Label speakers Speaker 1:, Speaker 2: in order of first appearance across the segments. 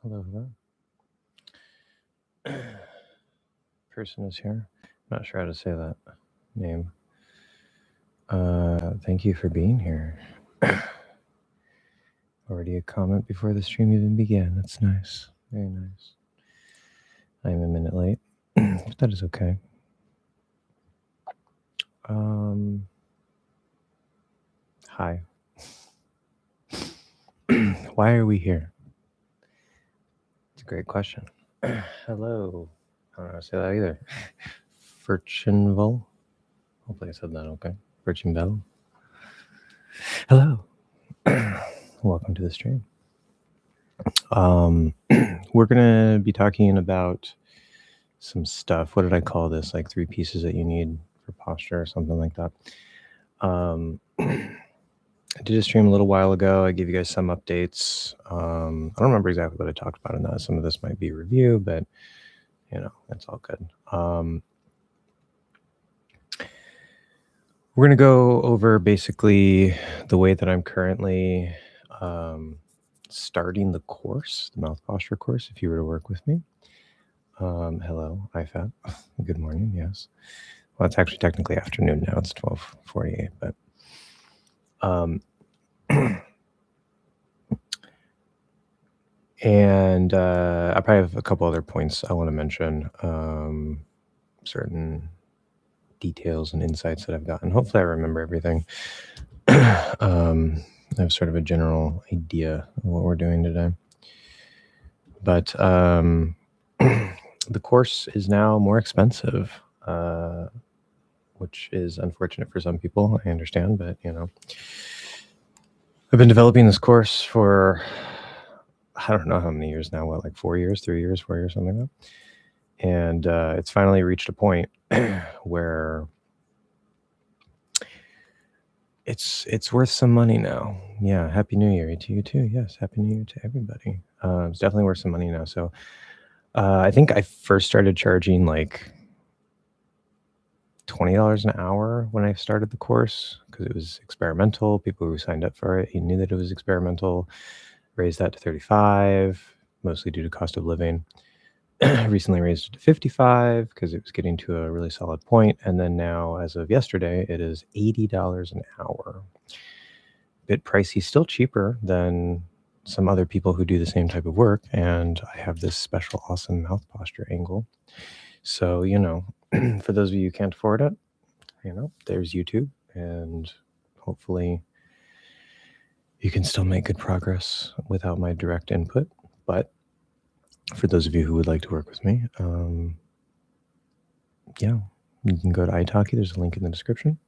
Speaker 1: Hello. Person is here. I'm not sure how to say that name. Thank you for being here. Already a comment before the stream even began. That's nice. Very nice. I'm a minute late, but that is okay. Hi. Why are we here? It's a great question. Hello. I don't know how to say that either. Furchinville. Hopefully I said that okay. Furchinville. Hello. Welcome to the stream. We're going to be talking about some stuff. What did I call this? Like 3 pieces that you need for posture or something like that. I did a stream a little while ago. I gave you guys some updates. I don't remember exactly what I talked about in that. Some of this might be review, but you know, that's all good. We're going to go over basically the way that I'm currently starting the course, the mouth posture course, if you were to work with me. Hello, IFAT. Good morning, yes. Well, it's actually technically afternoon now. It's 12:48, but and I probably have a couple other points I want to mention, certain details and insights that I've gotten. Hopefully I remember everything. I have sort of a general idea of what we're doing today. But the course is now more expensive, which is unfortunate for some people. I understand, but you know, I've been developing this course for I don't know how many years now. What, like 4 years, 3 years, 4 years, something like that. And it's finally reached a point where it's worth some money now. Yeah, Happy New Year to you too. Yes, Happy New Year to everybody. It's definitely worth some money now. So I think I first started charging like $20 an hour when I started the course because it was experimental. People who signed up for it, he knew that it was experimental. Raised that to $35, mostly due to cost of living. Recently raised it to $55 because it was getting to a really solid point. And then now, as of yesterday, it is $80 an hour. Bit pricey, still cheaper than some other people who do the same type of work. And I have this special, awesome mouth posture angle. So, you know, for those of you who can't afford it, you know, there's YouTube, and hopefully you can still make good progress without my direct input. But for those of you who would like to work with me, yeah, you can go to italki. There's a link in the description.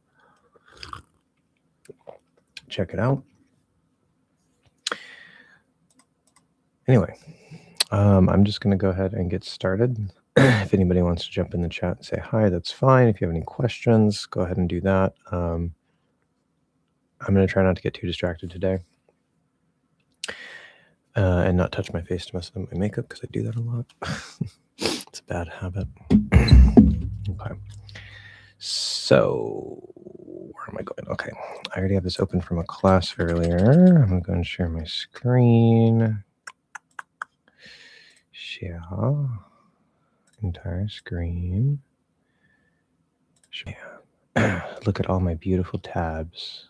Speaker 1: Check it out. Anyway, I'm just going to go ahead and get started. If anybody wants to jump in the chat and say hi, that's fine. If you have any questions, go ahead and do that. I'm going to try not to get too distracted today and not touch my face to mess up my makeup because I do that a lot. It's a bad habit. Okay. So where am I going? Okay. I already have this open from a class earlier. I'm going to go and share my screen. Share entire screen. Look at all my beautiful tabs.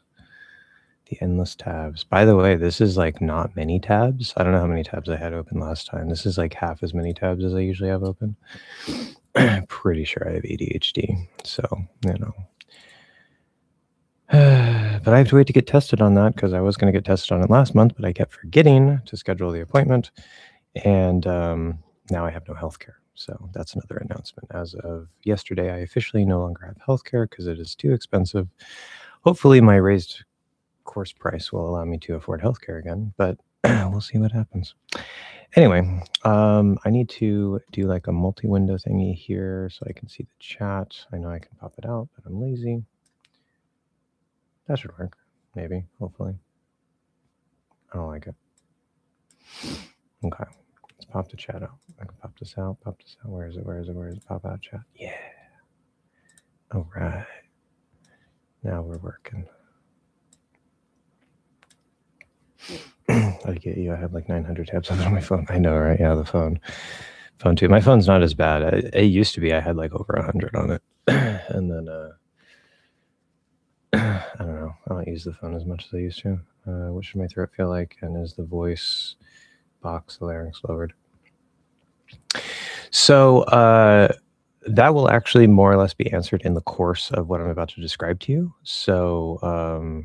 Speaker 1: The endless tabs. By the way, this is like not many tabs. I don't know how many tabs I had open last time. This is like half as many tabs as I usually have open. I'm pretty sure I have ADHD. So, you know. But I have to wait to get tested on that because I was going to get tested on it last month, but I kept forgetting to schedule the appointment. And now I have no healthcare. So that's another announcement. As of yesterday, I officially no longer have healthcare because it is too expensive. Hopefully my raised course price will allow me to afford healthcare again, but we'll see what happens. Anyway, I need to do like a multi-window thingy here so I can see the chat. I know I can pop it out, but I'm lazy. That should work, maybe, hopefully. I don't like it. Okay, let's pop the chat out. I can pop this out, Where is it? Where is it? Pop out chat. Yeah. All right. Now we're working. I get you. I have like 900 tabs on my phone. I know, right? Yeah, the phone too. My phone's not as bad. It used to be. I had like over 100 on it, and then I don't know. I don't use the phone as much as I used to. What should my throat feel like? And is the voice box, the larynx lowered? So that will actually more or less be answered in the course of what I'm about to describe to you. So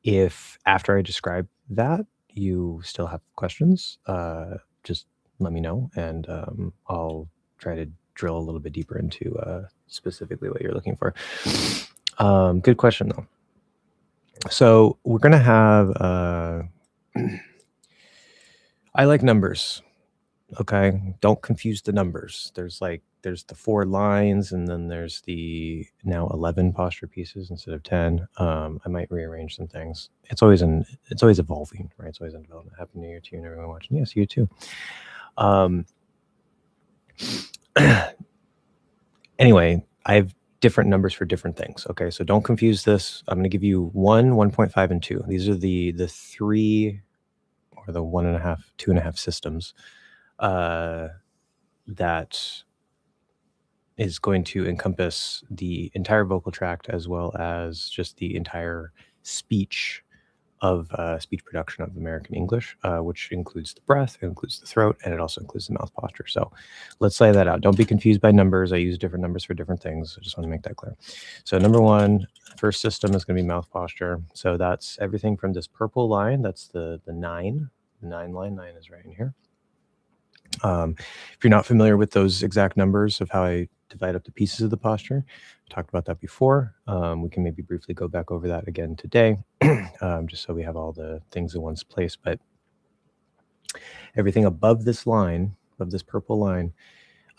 Speaker 1: if after I describe that you still have questions, just let me know, and I'll try to drill a little bit deeper into specifically what you're looking for. Good question, though. So we're going to have... I like numbers. Okay, don't confuse the numbers. There's the 4 lines, and then there's the now 11 posture pieces instead of 10. I might rearrange some things. It's always evolving, right? It's always in development. Happy New Year to you and everyone watching. Yes, you too. Anyway, I have different numbers for different things. Okay, so don't confuse this. I'm going to give you 1, 1.5, and 2. These are the 3 or the 1.5, 2.5 systems that is going to encompass the entire vocal tract as well as just the entire speech production of American English, which includes the breath, it includes the throat, and it also includes the mouth posture. So let's lay that out. Don't be confused by numbers. I use different numbers for different things. I just want to make that clear. So number 1, first system is going to be mouth posture. So that's everything from this purple line. That's the 9. The 9 line. 9 is right in here. If you're not familiar with those exact numbers of how I divide up the pieces of the posture, I talked about that before. We can maybe briefly go back over that again today, just so we have all the things in one place. But everything above this line, above this purple line,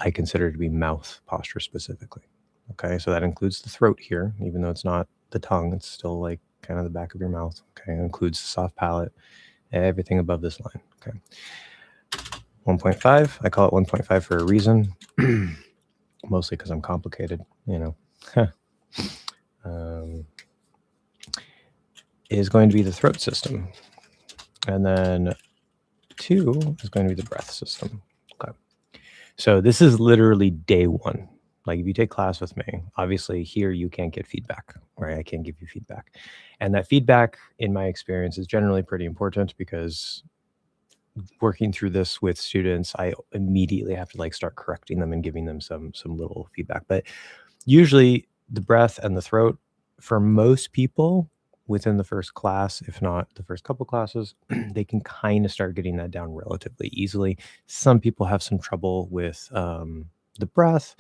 Speaker 1: I consider to be mouth posture specifically. Okay, so that includes the throat here, even though it's not the tongue, it's still like kind of the back of your mouth. Okay, it includes the soft palate, everything above this line. Okay. 1.5, I call it 1.5 for a reason, mostly because I'm complicated, is going to be the throat system. And then 2 is going to be the breath system. Okay. So this is literally day 1. Like if you take class with me, obviously here you can't get feedback, right? I can't give you feedback. And that feedback, in my experience, is generally pretty important because working through this with students, I immediately have to start correcting them and giving them some little feedback. But usually the breath and the throat, for most people within the first class, if not the first couple classes, they can kind of start getting that down relatively easily. Some people have some trouble with the breath.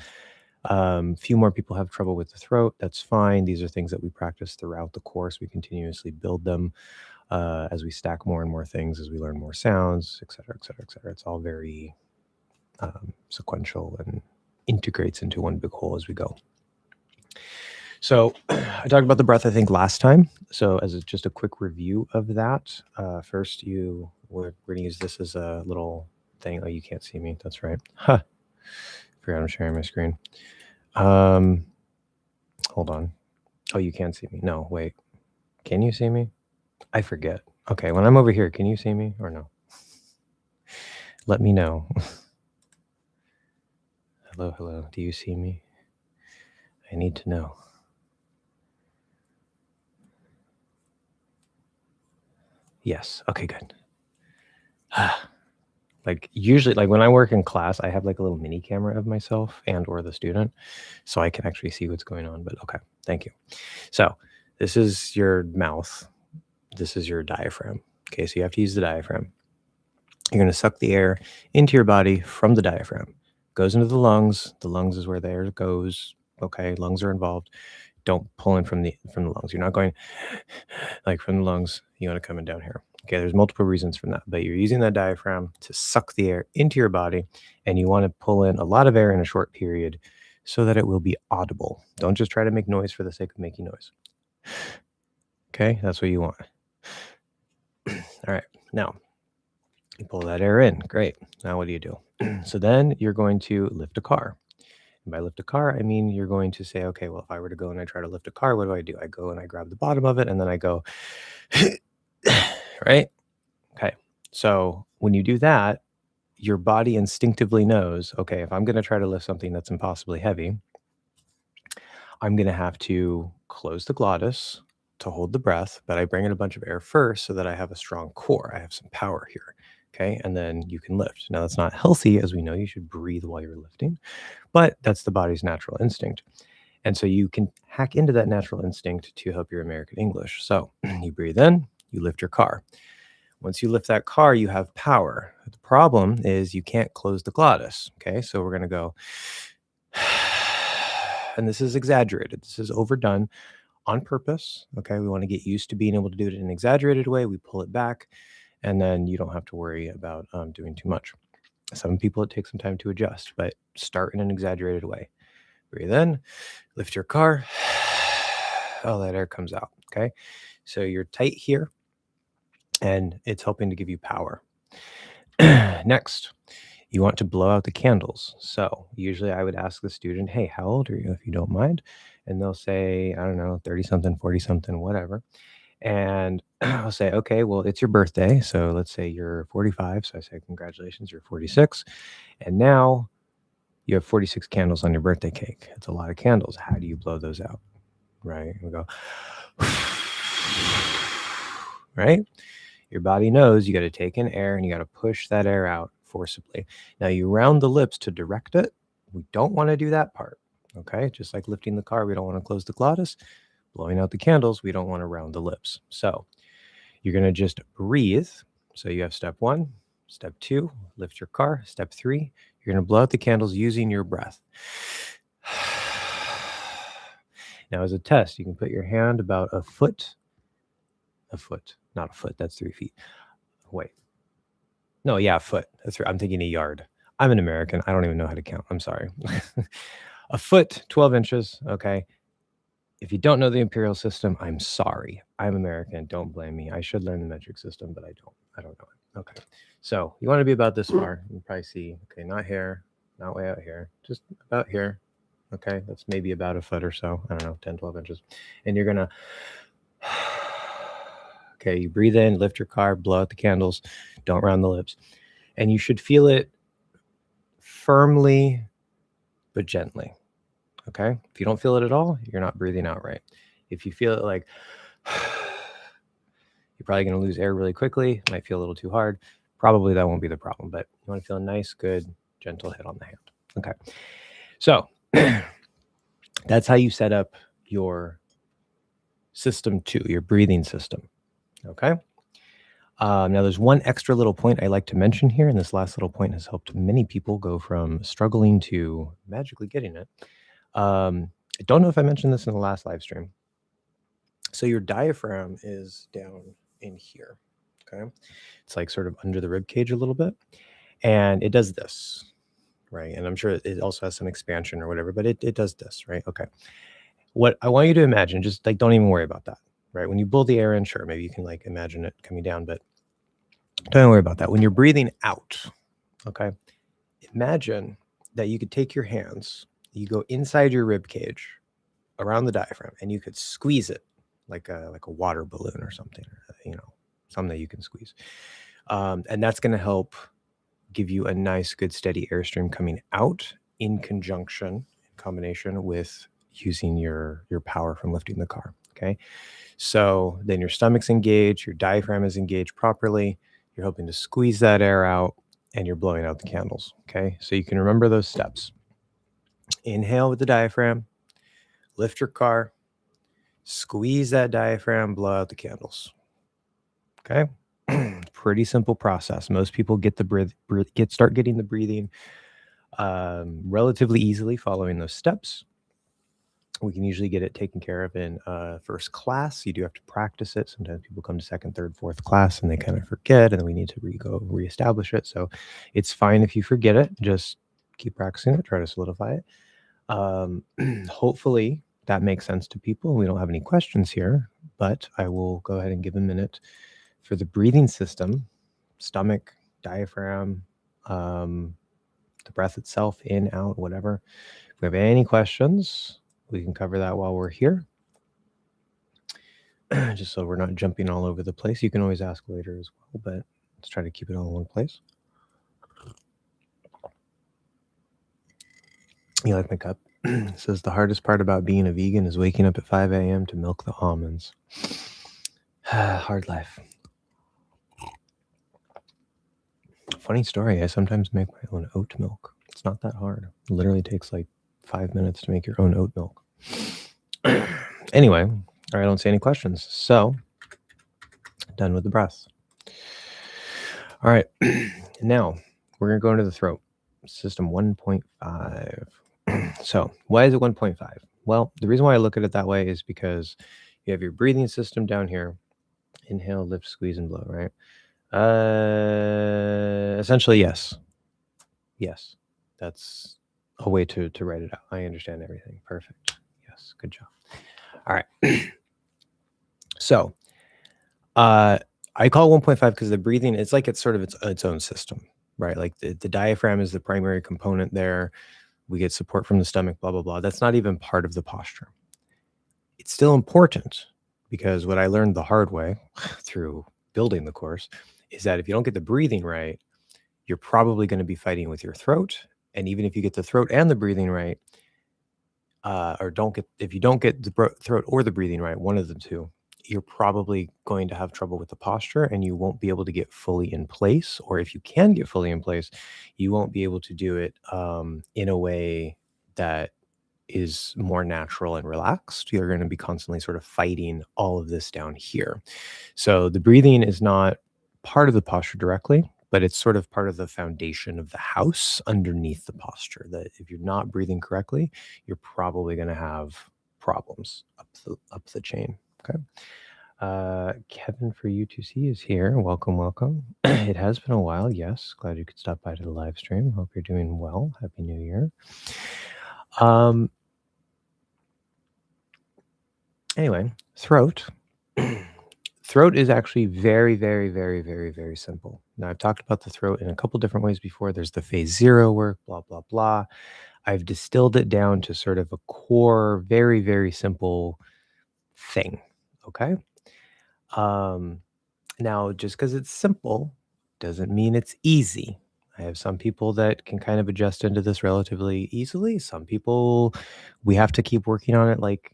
Speaker 1: Few more people have trouble with the throat. That's fine. These are things that we practice throughout the course. We continuously build them as we stack more and more things, as we learn more sounds, et cetera, et cetera, et cetera. It's all very sequential and integrates into one big whole as we go. So I talked about the breath, I think, last time. So as just a quick review of that, first we're going to use this as a little thing. Oh, you can't see me. That's right. Huh. Forgot I'm sharing my screen. Hold on. Oh, you can't see me. No, wait. Can you see me? I forget. Okay, when I'm over here, can you see me or no? Let me know. Hello. Do you see me? I need to know. Yes. Okay, good. Usually, when I work in class, I have a little mini camera of myself and or the student, so I can actually see what's going on. But okay, thank you. So this is your mouth. This is your diaphragm. Okay, so you have to use the diaphragm. You're going to suck the air into your body from the diaphragm. Goes into the lungs. The lungs is where the air goes. Okay, lungs are involved. Don't pull in from the lungs. You're not going from the lungs. You want to come in down here. Okay, there's multiple reasons for that, but you're using that diaphragm to suck the air into your body, and you want to pull in a lot of air in a short period so that it will be audible. Don't just try to make noise for the sake of making noise. Okay, that's what you want. All right, now you pull that air in. Great. Now what do you do? So then you're going to lift a car. And by lift a car, I mean you're going to say, okay, well, if I were to go and I try to lift a car, what do? I go and I grab the bottom of it, and then I go, right? Okay. So when you do that, your body instinctively knows, okay, if I'm going to try to lift something that's impossibly heavy, I'm going to have to close the glottis to hold the breath, but I bring in a bunch of air first so that I have a strong core. I have some power here. Okay. And then you can lift. Now, that's not healthy. As we know, you should breathe while you're lifting, but that's the body's natural instinct. And so you can hack into that natural instinct to help your American English. So you breathe in, you lift your car. Once you lift that car, you have power. The problem is you can't close the glottis. Okay. So we're going to go, and this is exaggerated. This is overdone on purpose. Okay. We want to get used to being able to do it in an exaggerated way. We pull it back, and then you don't have to worry about doing too much. Some people, it takes some time to adjust, but start in an exaggerated way. Breathe in, lift your car. Oh, that air comes out. Okay. So you're tight here, and it's helping to give you power. Next, you want to blow out the candles. So usually I would ask the student, hey, how old are you, if you don't mind? And they'll say, I don't know, 30 something, 40 something, whatever. And I'll say, okay, well, it's your birthday. So let's say you're 45. So I say, congratulations, you're 46. And now you have 46 candles on your birthday cake. It's a lot of candles. How do you blow those out? Right? We go, right? Your body knows you got to take in air and you got to push that air out forcibly. Now you round the lips to direct it. We don't want to do that part. Okay. Just like lifting the car, we don't want to close the glottis. Blowing out the candles, we don't want to round the lips. So you're going to just breathe. So you have step 1, step 2, lift your car. Step 3, you're going to blow out the candles using your breath. Now, as a test, you can put your hand about a foot, not a foot, that's 3 feet. Wait. No, yeah, a foot. That's right. I'm thinking a yard. I'm an American. I don't even know how to count. I'm sorry. A foot, 12 inches. Okay. If you don't know the imperial system, I'm sorry. I'm American. Don't blame me. I should learn the metric system, but I don't. I don't know it. Okay. So you want to be about this far. You can probably see, okay, not here, not way out here, just about here. Okay. That's maybe about a foot or so. I don't know, 10, 12 inches. And you're going to, okay, you breathe in, lift your car, blow out the candles, don't round the lips. And you should feel it firmly, but gently. Okay. If you don't feel it at all, you're not breathing out right. If you feel it like, you're probably going to lose air really quickly. Might feel a little too hard. Probably that won't be the problem, but you want to feel a nice, good, gentle hit on the hand. Okay. So that's how you set up your system 2, your breathing system. Okay. Now there's one extra little point I like to mention here, and this last little point has helped many people go from struggling to magically getting it. I don't know if I mentioned this in the last live stream. So your diaphragm is down in here. Okay. It's like sort of under the rib cage a little bit. And it does this, right? And I'm sure it also has some expansion or whatever, but it does this, right? Okay. What I want you to imagine, just like, don't even worry about that, right? When you blow the air in, sure, maybe you can like imagine it coming down, but don't worry about that. When you're breathing out, okay, imagine that you could take your hands, you go inside your rib cage around the diaphragm, and you could squeeze it like a water balloon or something, something that you can squeeze. And that's going to help give you a nice, good, steady airstream coming out in combination with using your power from lifting the car. Okay. So then your stomach's engaged, your diaphragm is engaged properly. You're helping to squeeze that air out, and you're blowing out the candles. Okay. So you can remember those steps. Inhale with the diaphragm, lift your car, squeeze that diaphragm, blow out the candles. Okay. Pretty simple process. Most people get start getting the breathing relatively easily following those steps. We can usually get it taken care of in first class. You do have to practice it. Sometimes people come to second, third, fourth class and they kind of forget, and then we need to reestablish it. So it's fine if you forget it. Just keep practicing it. Try to solidify it. Hopefully that makes sense to people. We don't have any questions here, but I will go ahead and give a minute for the breathing system, stomach, diaphragm, the breath itself, in, out, whatever. If we have any questions, we can cover that while we're here. Just so we're not jumping all over the place. You can always ask later as well, but Let's try to keep it all in one place. You like my cup? It says the hardest part about being a vegan is waking up at 5 a.m. to milk the almonds. Hard life. Funny story, I sometimes make my own oat milk. It's not that hard. It literally takes like 5 minutes to make your own oat milk. Anyway, all right, I don't see any questions. So, done with the breath. All right, now we're going to go into the throat. System 1.5. So, why is it 1.5? Well, the reason why I look at it that way is because you have your breathing system down here. Inhale, lift, squeeze, and blow, right? Essentially, yes. Yes. That's a way to write it out. I understand everything. Perfect. Yes. Good job. All right. So, I call 1.5 because the breathing, it's like it's sort of its own system, right? Like the diaphragm is the primary component there. We get support from the stomach, blah, blah, blah. That's not even part of the posture. It's still important because what I learned the hard way through building the course is that if you don't get the breathing right, you're probably going to be fighting with your throat. And even if you get the throat and the breathing right, if you don't get the throat or the breathing right, one of the two, you're probably going to have trouble with the posture and you won't be able to get fully in place. Or if you can get fully in place, you won't be able to do it in a way that is more natural and relaxed. You're going to be constantly sort of fighting all of this down here. So the breathing is not part of the posture directly, but it's sort of part of the foundation of the house underneath the posture, that if you're not breathing correctly, you're probably going to have problems up the chain. Okay. Kevin for U2C is here. Welcome, welcome. It has been a while. Yes. Glad you could stop by to the live stream. Hope you're doing well. Happy New Year. Anyway, throat. Throat is actually very, very, very, very, very simple. Now, I've talked about the throat in a couple different ways before. There's the phase 0 work, blah, blah, blah. I've distilled it down to sort of a core, very, very simple thing. Okay. Now, just because it's simple doesn't mean it's easy. I have some people that can kind of adjust into this relatively easily. Some people, we have to keep working on it, like,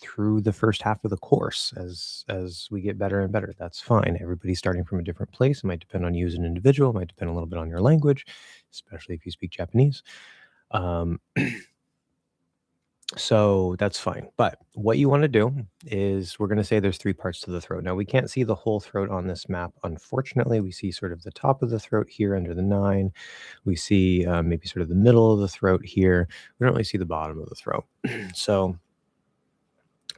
Speaker 1: through the first half of the course as we get better and better. That's fine. Everybody's starting from a different place. It might depend on you as an individual. It might depend a little bit on your language, especially if you speak Japanese. So that's fine. But what you want to do is, we're going to say there's 3 parts to the throat. Now, we can't see the whole throat on this map. Unfortunately, we see sort of the top of the throat here under the 9. We see maybe sort of the middle of the throat here. We don't really see the bottom of the throat. So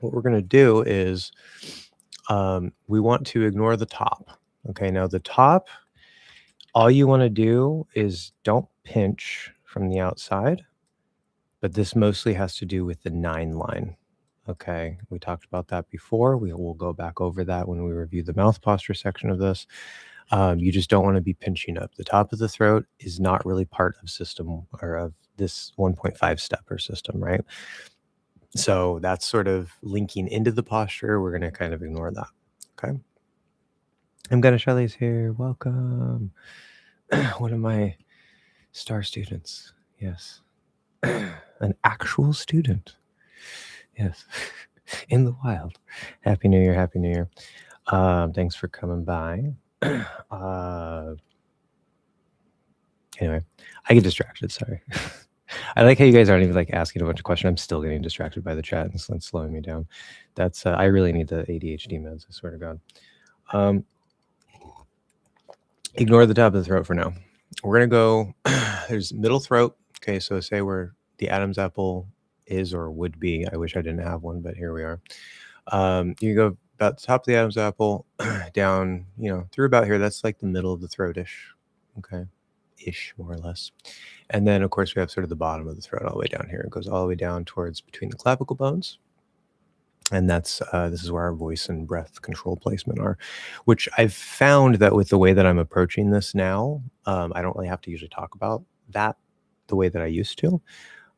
Speaker 1: what we're going to do is we want to ignore the top. Okay, now the top, all you want to do is don't pinch from the outside. But this mostly has to do with the 9 line. Okay, we talked about that before. We will go back over that when we review the mouth posture section of this. You just don't want to be pinching up. The top of the throat is not really part of system or of this 1.5 step or system, right? So that's sort of linking into the posture. We're going to kind of ignore that. Okay. I'm gonna Shelley's here. Welcome. One of my star students. Yes. An actual student. Yes. In the wild. Happy New Year. Happy New Year. Thanks for coming by. Anyway, I get distracted. Sorry. I like how you guys aren't even like asking a bunch of questions. I'm still getting distracted by the chat and it's slowing me down. That's I really need the ADHD meds. I swear to God. Ignore the top of the throat for now. We're gonna go. There's middle throat. Okay, so say where the Adam's apple is or would be. I wish I didn't have one, but here we are. You go about the top of the Adam's apple down, through about here. That's like the middle of the throat-ish. Okay, ish, more or less. And then, of course, we have sort of the bottom of the throat all the way down here. It goes all the way down towards between the clavicle bones. And that's this is where our voice and breath control placement are, which I've found that with the way that I'm approaching this now, I don't really have to usually talk about that the way that I used to,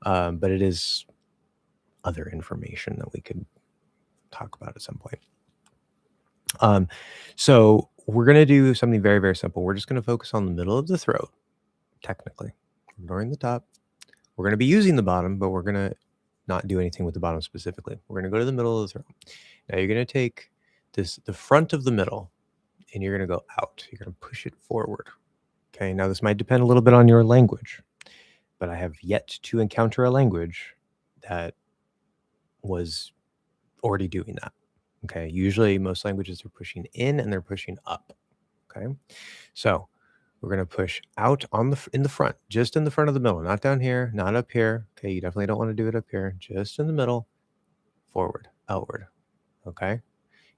Speaker 1: but it is other information that we could talk about at some point. So we're going to do something very, very simple. We're just going to focus on the middle of the throat, technically, ignoring the top. We're going to be using the bottom, but we're going to not do anything with the bottom specifically. We're going to go to the middle of the throat. Now you're going to take the front of the middle, and you're going to go out. You're going to push it forward. Okay, now this might depend a little bit on your language, but I have yet to encounter a language that was already doing that. Okay, usually most languages are pushing in and they're pushing up. Okay, so we're going to push out in the front, just in the front of the middle, not down here, not up here. Okay, you definitely don't want to do it up here, just in the middle, forward, outward. Okay,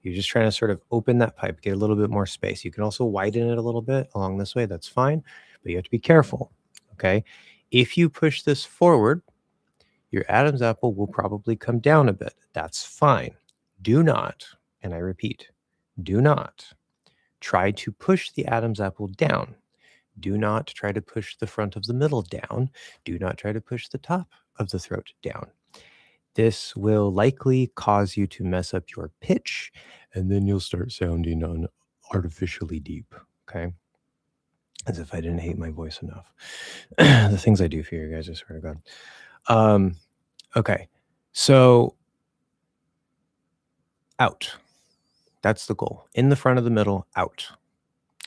Speaker 1: you're just trying to sort of open that pipe, get a little bit more space. You can also widen it a little bit along this way. That's fine, but you have to be careful. Okay, if you push this forward, your Adam's apple will probably come down a bit. That's fine. Do not, and I repeat, do not try to push the Adam's apple down. Do not try to push the front of the middle down. Do not try to push the top of the throat down. This will likely cause you to mess up your pitch, and then you'll start sounding artificially deep. Okay? As if I didn't hate my voice enough. The things I do for you guys, I swear to God. Okay. So out. That's the goal. In the front of the middle, out.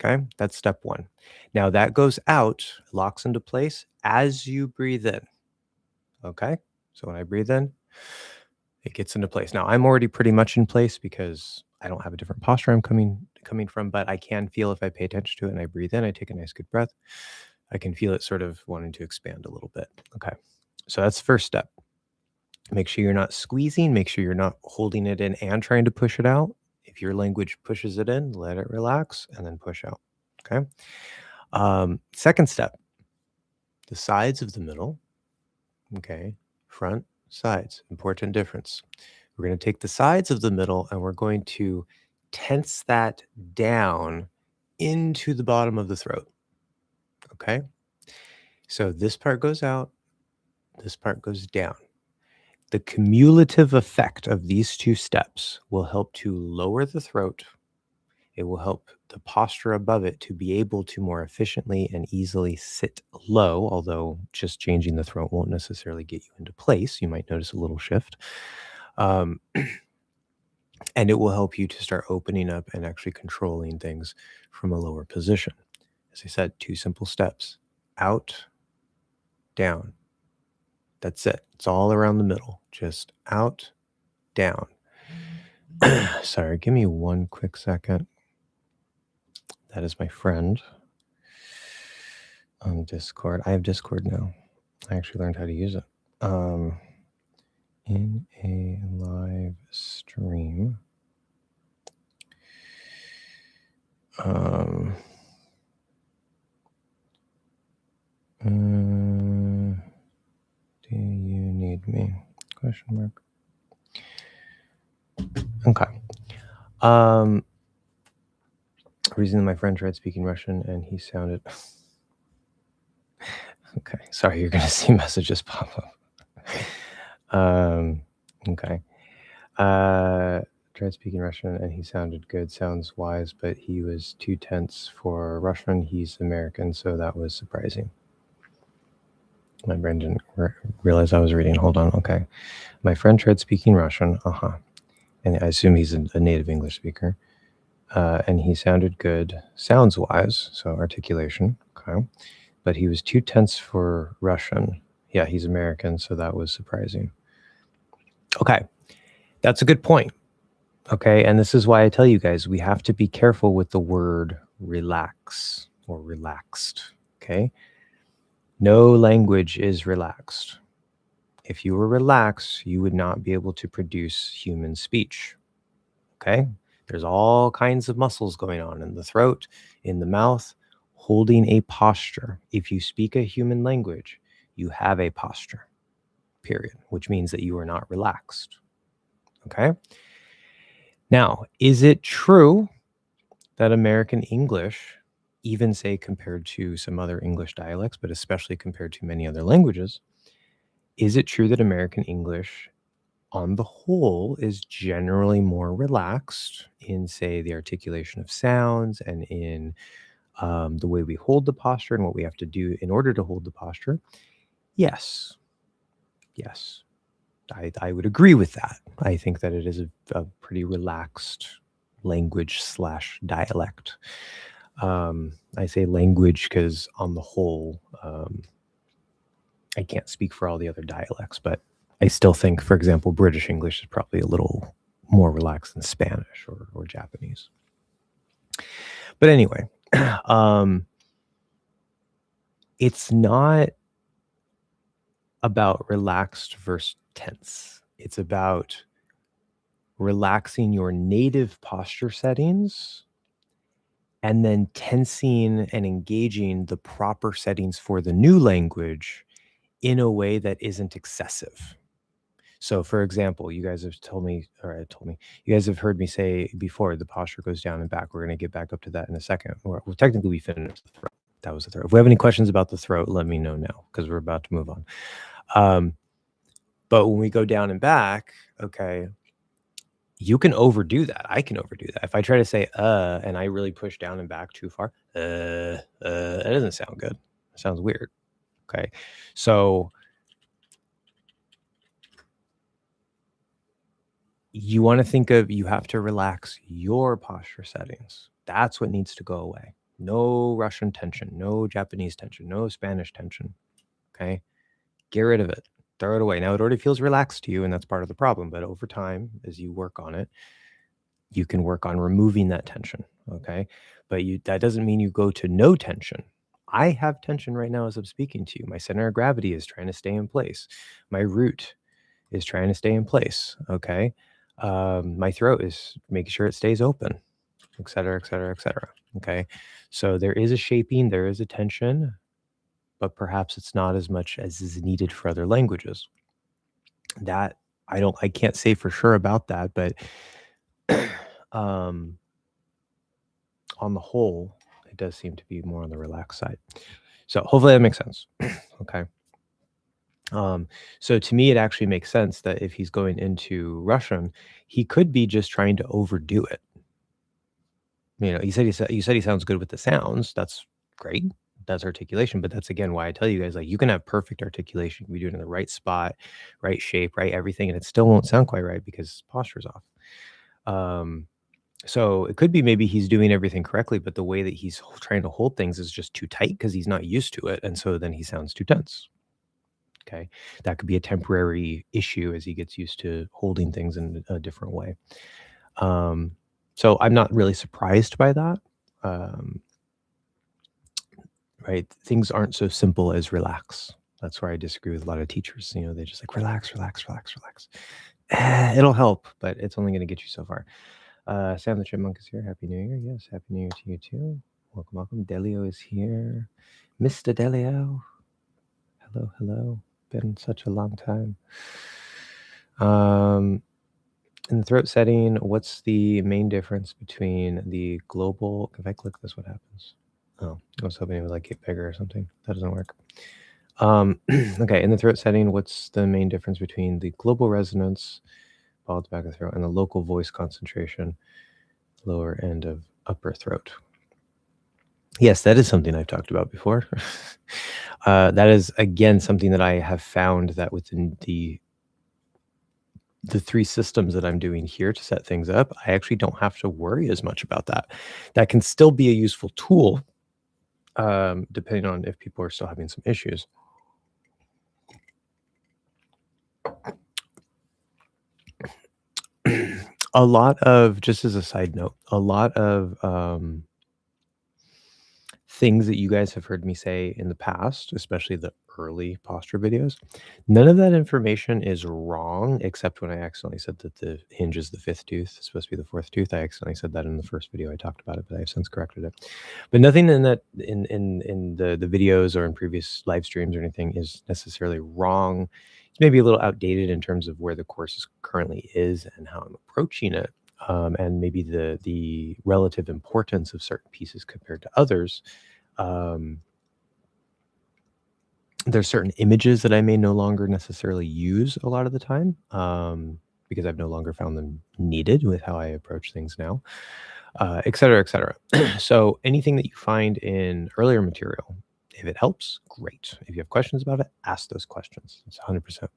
Speaker 1: Okay, that's step one. Now that goes out, locks into place as you breathe in. Okay, so when I breathe in, it gets into place. Now I'm already pretty much in place because I don't have a different posture I'm coming from, but I can feel if I pay attention to it and I breathe in, I take a nice good breath, I can feel it sort of wanting to expand a little bit. Okay, so that's the first step. Make sure you're not squeezing, make sure you're not holding it in and trying to push it out. If your language pushes it in, let it relax and then push out. Okay. Second step, the sides of the middle. Okay. Front, sides, important difference. We're going to take the sides of the middle and we're going to tense that down into the bottom of the throat. Okay. So this part goes out, this part goes down. The cumulative effect of these two steps will help to lower the throat. It will help the posture above it to be able to more efficiently and easily sit low, although just changing the throat won't necessarily get you into place. You might notice a little shift. And it will help you to start opening up and actually controlling things from a lower position. As I said, 2 simple steps. Out, down. That's it. It's all around the middle. Just out, down. Sorry, give me one quick second. That is my friend on Discord. I have Discord now. I actually learned how to use it. In a live stream. Do you need me? Question mark. Okay. Reason my friend tried speaking Russian and he sounded okay. Sorry, you're gonna see messages pop up. Okay. Tried speaking Russian and he sounded good, sounds wise, but he was too tense for Russian. He's American, so that was surprising. My brain didn't realize I was reading. Hold on. Okay. My friend tried speaking Russian. And I assume he's a native English speaker. And he sounded good, sounds wise, so articulation. Okay. But he was too tense for Russian. Yeah, he's American, so that was surprising. Okay. That's a good point. Okay. And this is why I tell you guys, we have to be careful with the word relax or relaxed. Okay. No language is relaxed. If you were relaxed, you would not be able to produce human speech. Okay. There's all kinds of muscles going on in the throat, in the mouth, holding a posture. If you speak a human language, you have a posture, period, which means that you are not relaxed. Okay. Now, is it true that American English, even say compared to some other English dialects, but especially compared to many other languages, is it true that American English on the whole, is generally more relaxed in, say, the articulation of sounds and in the way we hold the posture and what we have to do in order to hold the posture. Yes. Yes. I would agree with that. I think that it is a pretty relaxed language slash dialect. I say language because on the whole, I can't speak for all the other dialects, but I still think, for example, British English is probably a little more relaxed than Spanish or Japanese. But anyway, it's not about relaxed versus tense. It's about relaxing your native posture settings and then tensing and engaging the proper settings for the new language in a way that isn't excessive. So, for example, you guys have you guys have heard me say before, the posture goes down and back. We're going to get back up to that in a second. Well, technically, we finished the throat. That was the throat. If we have any questions about the throat, let me know now because we're about to move on. But when we go down and back, okay, you can overdo that. I can overdo that. If I try to say and I really push down and back too far, that doesn't sound good. It sounds weird. Okay. So you want to think of, you have to relax your posture settings. That's what needs to go away. No Russian tension, no Japanese tension, no Spanish tension. Okay. Get rid of it. Throw it away. Now it already feels relaxed to you, and that's part of the problem. But over time, as you work on it, you can work on removing that tension. Okay. But that doesn't mean you go to no tension. I have tension right now as I'm speaking to you. My center of gravity is trying to stay in place. My root is trying to stay in place. Okay. My throat is making sure it stays open, et cetera, et cetera, et cetera. Okay. So there is a shaping, there is a tension, but perhaps it's not as much as is needed for other languages. That I can't say for sure about that, but on the whole, it does seem to be more on the relaxed side. So hopefully that makes sense. Okay. So to me, it actually makes sense that if he's going into Russian, he could be just trying to overdo it. You know, you said he sounds good with the sounds. That's great. That's articulation. But that's again why I tell you guys, like, you can have perfect articulation. We do it in the right spot, right shape, right everything, and it still won't sound quite right because posture's off. So it could be maybe he's doing everything correctly, but the way that he's trying to hold things is just too tight because he's not used to it, and so then he sounds too tense. Okay, that could be a temporary issue as he gets used to holding things in a different way. So I'm not really surprised by that. Right? Things aren't so simple as relax. That's where I disagree with a lot of teachers. You know, they just like relax, relax, relax, relax. It'll help, but it's only going to get you so far. Sam the Chipmunk is here. Happy New Year. Yes, Happy New Year to you too. Welcome, welcome. Delio is here. Mr. Delio. Hello, hello. Been such a long time. In the throat setting, what's the main difference between the global... If I click this, what happens? Oh, I was hoping it would like get bigger or something. That doesn't work. Okay, in the throat setting, what's the main difference between the global resonance, ball at the back of the throat, and the local voice concentration, lower end of upper throat? Yes, that is something I've talked about before. That is, again, something that I have found that within the three systems that I'm doing here to set things up, I actually don't have to worry as much about that. That can still be a useful tool, depending on if people are still having some issues. A lot of, just as a side note, a lot of things that you guys have heard me say in the past, especially the early posture videos, none of that information is wrong, except when I accidentally said that the hinge is the fifth tooth. It's supposed to be the fourth tooth. I accidentally said that in the first video. I talked about it, but I have since corrected it. But nothing in that in the videos or in previous live streams or anything is necessarily wrong. It's maybe a little outdated in terms of where the course currently is and how I'm approaching it. And maybe the relative importance of certain pieces compared to others. There's certain images that I may no longer necessarily use a lot of the time. because I've no longer found them needed with how I approach things now, et cetera, et cetera. So anything that you find in earlier material, if it helps, great. If you have questions about it, ask those questions. It's 100%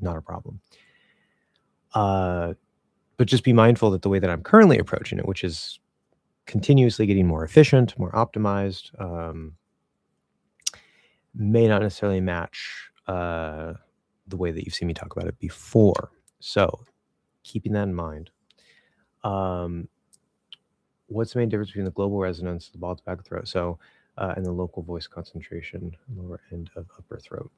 Speaker 1: not a problem. But just be mindful that the way that I'm currently approaching it, which is continuously getting more efficient, more optimized, may not necessarily match the way that you've seen me talk about it before. So keeping that in mind. What's the main difference between the global resonance, the bald back throat, and the local voice concentration, lower end of upper throat?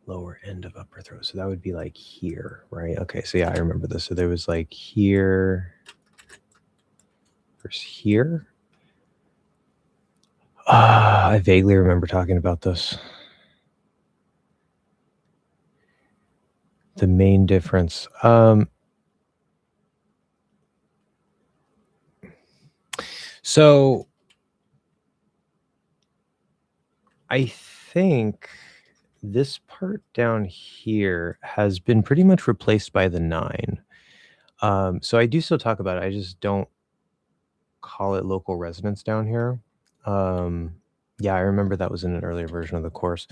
Speaker 1: Lower end of upper throat. So that would be like here, right? Okay, so yeah, I remember this. So there was like here versus here. I vaguely remember talking about this. The main difference. So I think this part down here has been pretty much replaced by the 9. So I do still talk about it. I just don't call it local resonance down here. Yeah, I remember that was in an earlier version of the course.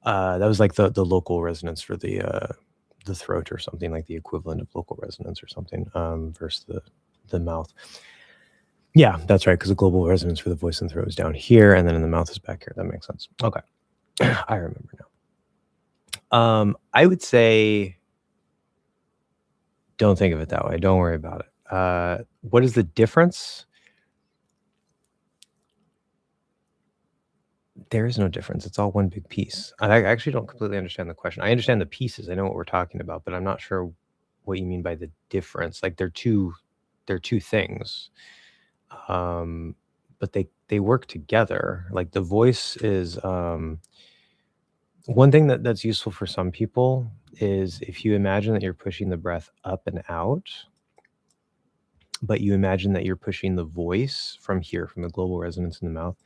Speaker 1: That was like the local resonance for the throat or something, like the equivalent of local resonance or something, versus the mouth. Yeah, that's right, because the global resonance for the voice and throat is down here, and then in the mouth is back here. That makes sense. Okay. I remember now. I would say don't think of it that way. Don't worry about it. What is the difference? There is no difference. It's all one big piece. I actually don't completely understand the question. I understand the pieces. I know what we're talking about, but I'm not sure what you mean by the difference. Like they're two things. But they work together. Like the voice is one thing that's useful for some people is if you imagine that you're pushing the breath up and out, but you imagine that you're pushing the voice from here, from the global resonance in the mouth,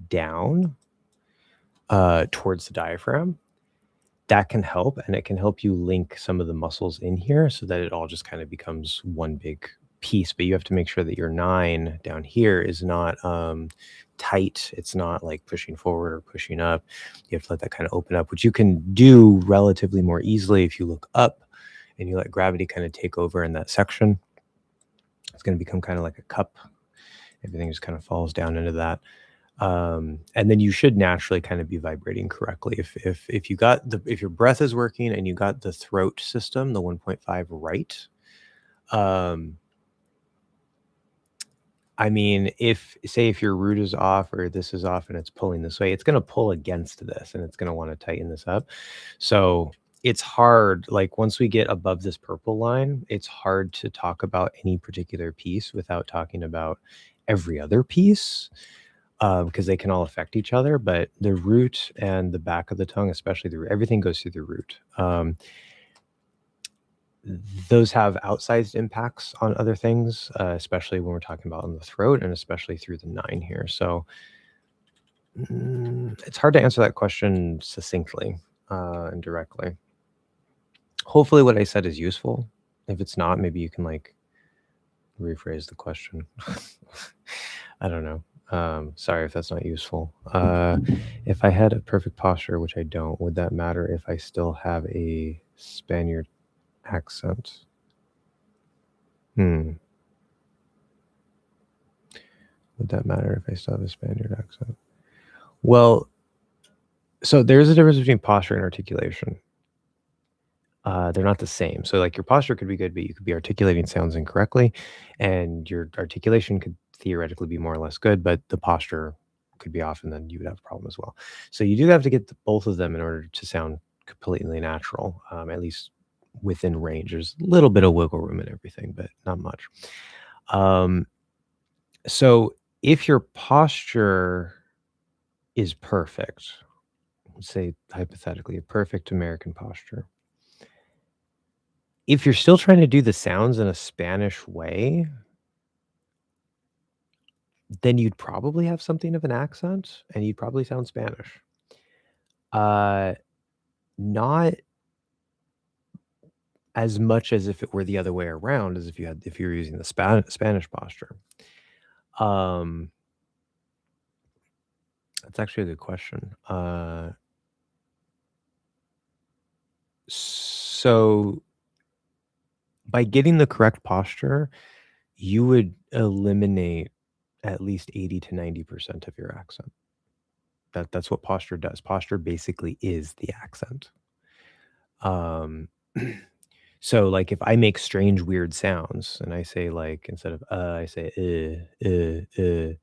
Speaker 1: down towards the diaphragm. That can help, and it can help you link some of the muscles in here so that it all just kind of becomes one big piece. But you have to make sure that your 9 down here is not tight. It's not like pushing forward or pushing up. You have to let that kind of open up, which you can do relatively more easily if you look up and you let gravity kind of take over in that section. It's going to become kind of like a cup. Everything just kind of falls down into that. And then you should naturally kind of be vibrating correctly. If you got if your breath is working and you got the throat system, the 1.5 right, I mean, if your root is off or this is off and it's pulling this way, it's going to pull against this and it's going to want to tighten this up. So it's hard. Like once we get above this purple line, it's hard to talk about any particular piece without talking about every other piece. Because they can all affect each other, but the root and the back of the tongue, especially everything goes through the root. Those have outsized impacts on other things, especially when we're talking about on the throat and especially through the 9 here. So it's hard to answer that question succinctly and directly. Hopefully what I said is useful. If it's not, maybe you can like rephrase the question. I don't know. Sorry if that's not useful. If I had a perfect posture, which I don't, would that matter if I still have a Spaniard accent? Would that matter if I still have a Spaniard accent? Well, so there's a difference between posture and articulation. They're not the same. So like your posture could be good, but you could be articulating sounds incorrectly, and your articulation could theoretically be more or less good, but the posture could be off, and then you would have a problem as well. So you do have to get both of them in order to sound completely natural, at least within range. There's a little bit of wiggle room in everything, but not much. So if your posture is perfect, let's say hypothetically a perfect American posture, if you're still trying to do the sounds in a Spanish way, then you'd probably have something of an accent and you'd probably sound Spanish. Not as much as if it were the other way around, as if you were using the Spanish posture. Um, that's actually a good question. So by getting the correct posture, you would eliminate at least 80 to 90% of your accent. That's what posture does. Posture basically is the accent. Um, so like if I make strange, weird sounds and I say like instead of I say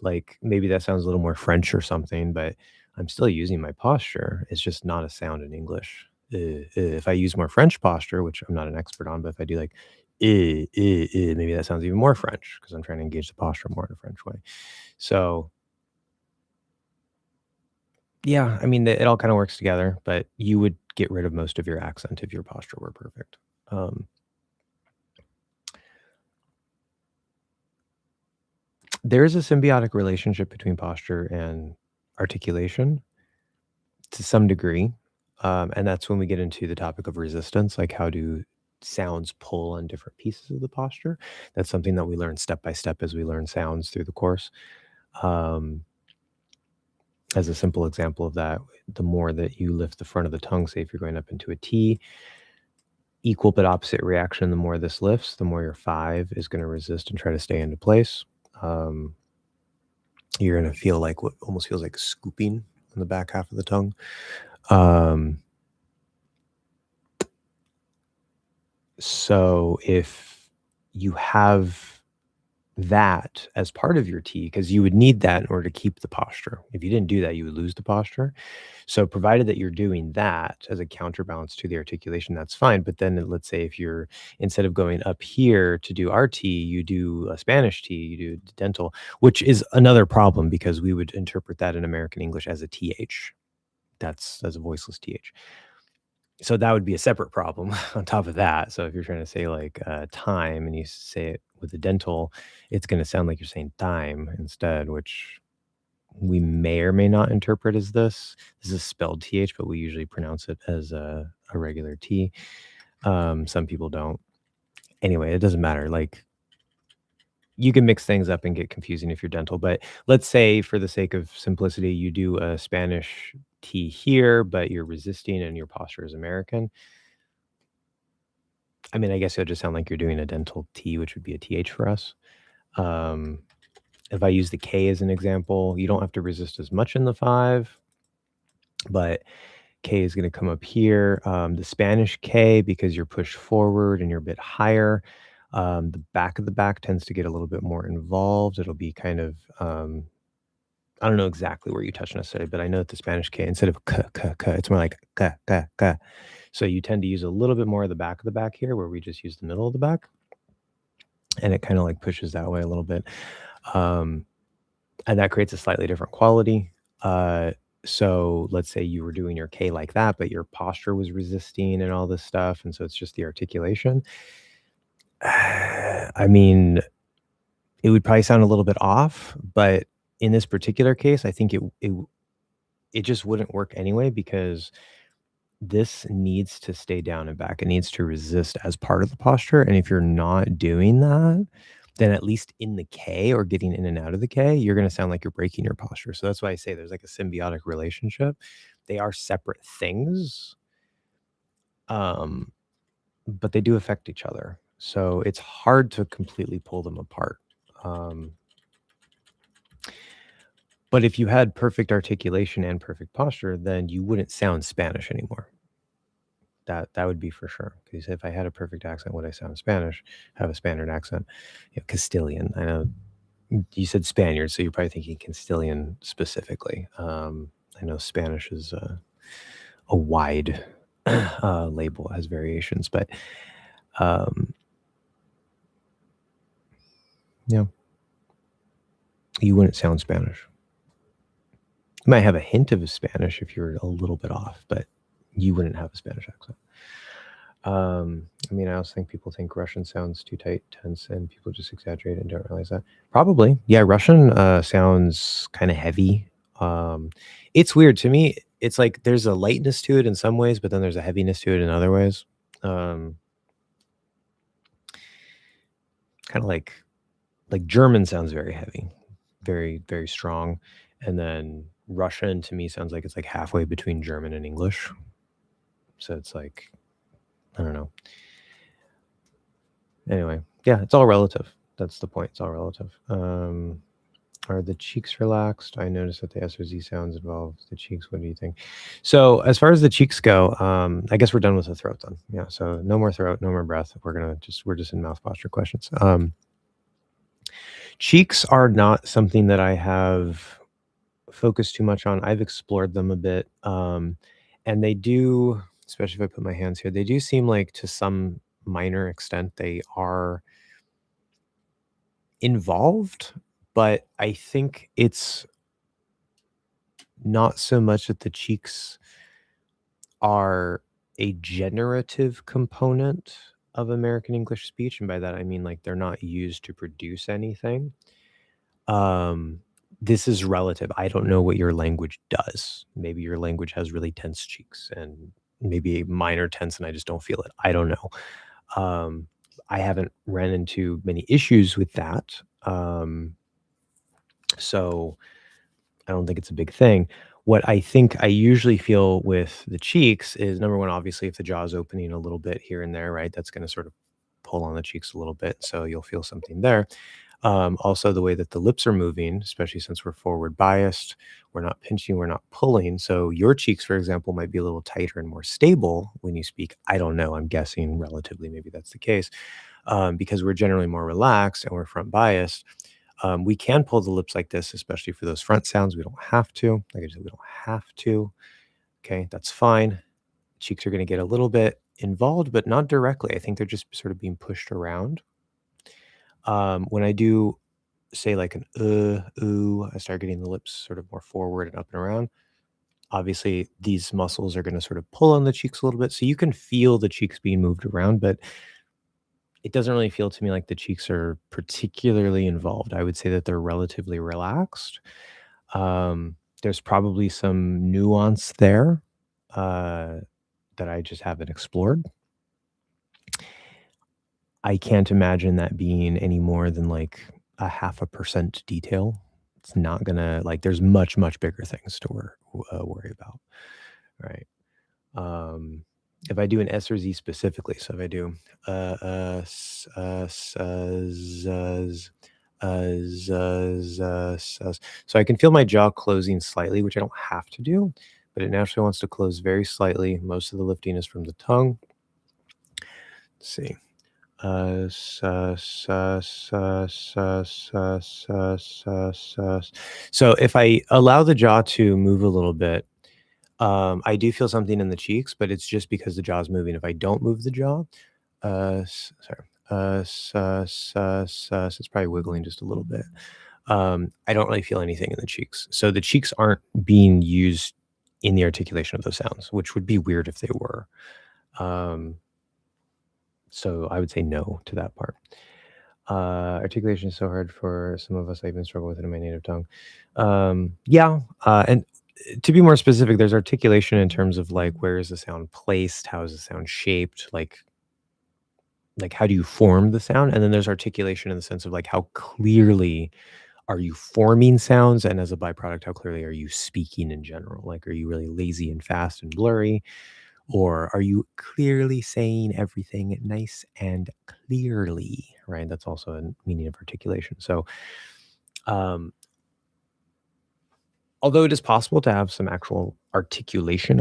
Speaker 1: like maybe that sounds a little more French or something, but I'm still using my posture. It's just not a sound in English. If I use more French posture, which I'm not an expert on, but if I do like maybe that sounds even more French because I'm trying to engage the posture more in a French way. So yeah, I mean, it all kind of works together, but you would get rid of most of your accent if your posture were perfect. Um, there is a symbiotic relationship between posture and articulation to some degree. And that's when we get into the topic of resistance, like how do sounds pull on different pieces of the posture. That's something that we learn step by step as we learn sounds through the course. Um, as a simple example of that, the more that you lift the front of the tongue, say if you're going up into a T, equal but opposite reaction, the more this lifts, the more your 5 is going to resist and try to stay into place. Um, you're going to feel like what almost feels like scooping on the back half of the tongue. So if you have that as part of your T, because you would need that in order to keep the posture. If you didn't do that, you would lose the posture. So provided that you're doing that as a counterbalance to the articulation, that's fine. But then let's say if you're, instead of going up here to do RT, you do a Spanish T, you do dental, which is another problem because we would interpret that in American English as a TH. That's as a voiceless TH. So that would be a separate problem on top of that. So if you're trying to say like time and you say it with the dental, it's going to sound like you're saying time instead, which we may or may not interpret as this. This is spelled TH, but we usually pronounce it as a regular T. Some people don't. Anyway, it doesn't matter. Like you can mix things up and get confusing if you're dental, but let's say for the sake of simplicity, you do a Spanish T here, but you're resisting and your posture is American. I mean, I guess it'll just sound like you're doing a dental T, which would be a TH for us. If I use the K as an example, you don't have to resist as much in the 5, but K is going to come up here. The Spanish K, because you're pushed forward and you're a bit higher, the back of the back tends to get a little bit more involved. It'll be kind of, I don't know exactly where you touch necessarily, but I know that the Spanish K, instead of k, k, k, it's more like k, k, k. So you tend to use a little bit more of the back here where we just use the middle of the back. And it kind of like pushes that way a little bit. And that creates a slightly different quality. So let's say you were doing your K like that, but your posture was resisting and all this stuff. And so it's just the articulation. I mean, it would probably sound a little bit off, but in this particular case, I think it just wouldn't work anyway because this needs to stay down and back. It needs to resist as part of the posture. And if you're not doing that, then at least in the K or getting in and out of the K, you're going to sound like you're breaking your posture. So that's why I say there's like a symbiotic relationship. They are separate things, but they do affect each other. So it's hard to completely pull them apart. But if you had perfect articulation and perfect posture, then you wouldn't sound Spanish anymore. That would be for sure. Because if I had a perfect accent, would I sound Spanish? Have a Spaniard accent? Castilian. I know you said Spaniard, so you're probably thinking Castilian specifically. I know Spanish is a wide label, has variations, but yeah, you wouldn't sound Spanish. You might have a hint of a Spanish if you're a little bit off, but you wouldn't have a Spanish accent. I mean, I also think people think Russian sounds too tight, tense, and people just exaggerate and don't realize that. Probably. Yeah, Russian sounds kind of heavy. It's weird to me. It's like there's a lightness to it in some ways, but then there's a heaviness to it in other ways. kind of like German sounds very heavy, very, very strong. And then Russian to me sounds like it's like halfway between German and English. So it's like, I don't know. Anyway, yeah, it's all relative. That's the point. It's all relative. Are the cheeks relaxed? I noticed that the S or Z sounds involve the cheeks. What do you think? So as far as the cheeks go, I guess we're done with the throat then. Yeah. So no more throat, no more breath. We're just in mouth posture questions. Cheeks are not something that I have focused too much on. I've explored them a bit. And they do, especially if I put my hands here, they do seem like to some minor extent they are involved, but I think it's not so much that the cheeks are a generative component of American English speech, and by that I mean like they're not used to produce anything. Um, this is relative. I don't know what your language does. Maybe your language has really tense cheeks and maybe a minor tense and I just don't feel it. I don't know. Um, I haven't ran into many issues with that. So I don't think it's a big thing. What I think I usually feel with the cheeks is number one, obviously, if the jaw is opening a little bit here and there, right? That's going to sort of pull on the cheeks a little bit. So you'll feel something there. Also, the way that the lips are moving, especially since we're forward biased, we're not pinching, we're not pulling. So your cheeks, for example, might be a little tighter and more stable when you speak. I don't know. I'm guessing relatively, maybe that's the case because we're generally more relaxed and we're front biased. We can pull the lips like this, especially for those front sounds. We don't have to. Like I said, we don't have to. Okay, that's fine. Cheeks are going to get a little bit involved, but not directly. I think they're just sort of being pushed around. When I do say like an ooh, I start getting the lips sort of more forward and up and around. Obviously, these muscles are going to sort of pull on the cheeks a little bit. So you can feel the cheeks being moved around, but it doesn't really feel to me like the cheeks are particularly involved. I would say that they're relatively relaxed. There's probably some nuance there uh, that I just haven't explored. I can't imagine that being any more than like a 0.5% detail. It's not gonna like. There's much bigger things to worry about, right? If I do an S or Z specifically, so if I do so I can feel my jaw closing slightly, which I don't have to do, but it naturally wants to close very slightly. Most of the lifting is from the tongue. Let's see. So if I allow the jaw to move a little bit, I do feel something in the cheeks, but it's just because the jaw is moving. If I don't move the jaw, sorry, it's probably wiggling just a little bit. I don't really feel anything in the cheeks. So the cheeks aren't being used in the articulation of those sounds, which would be weird if they were. So I would say no to that part. Articulation is so hard for some of us. I even struggle with it in my native tongue. And to be more specific, there's articulation in terms of like where is the sound placed, how is the sound shaped, like how do you form the sound, and then there's articulation in the sense of like how clearly are you forming sounds, and as a byproduct, how clearly are you speaking in general? Like, are you really lazy and fast and blurry? Or are you clearly saying everything nice and clearly, right? That's also a meaning of articulation. So, although it is possible to have some actual articulation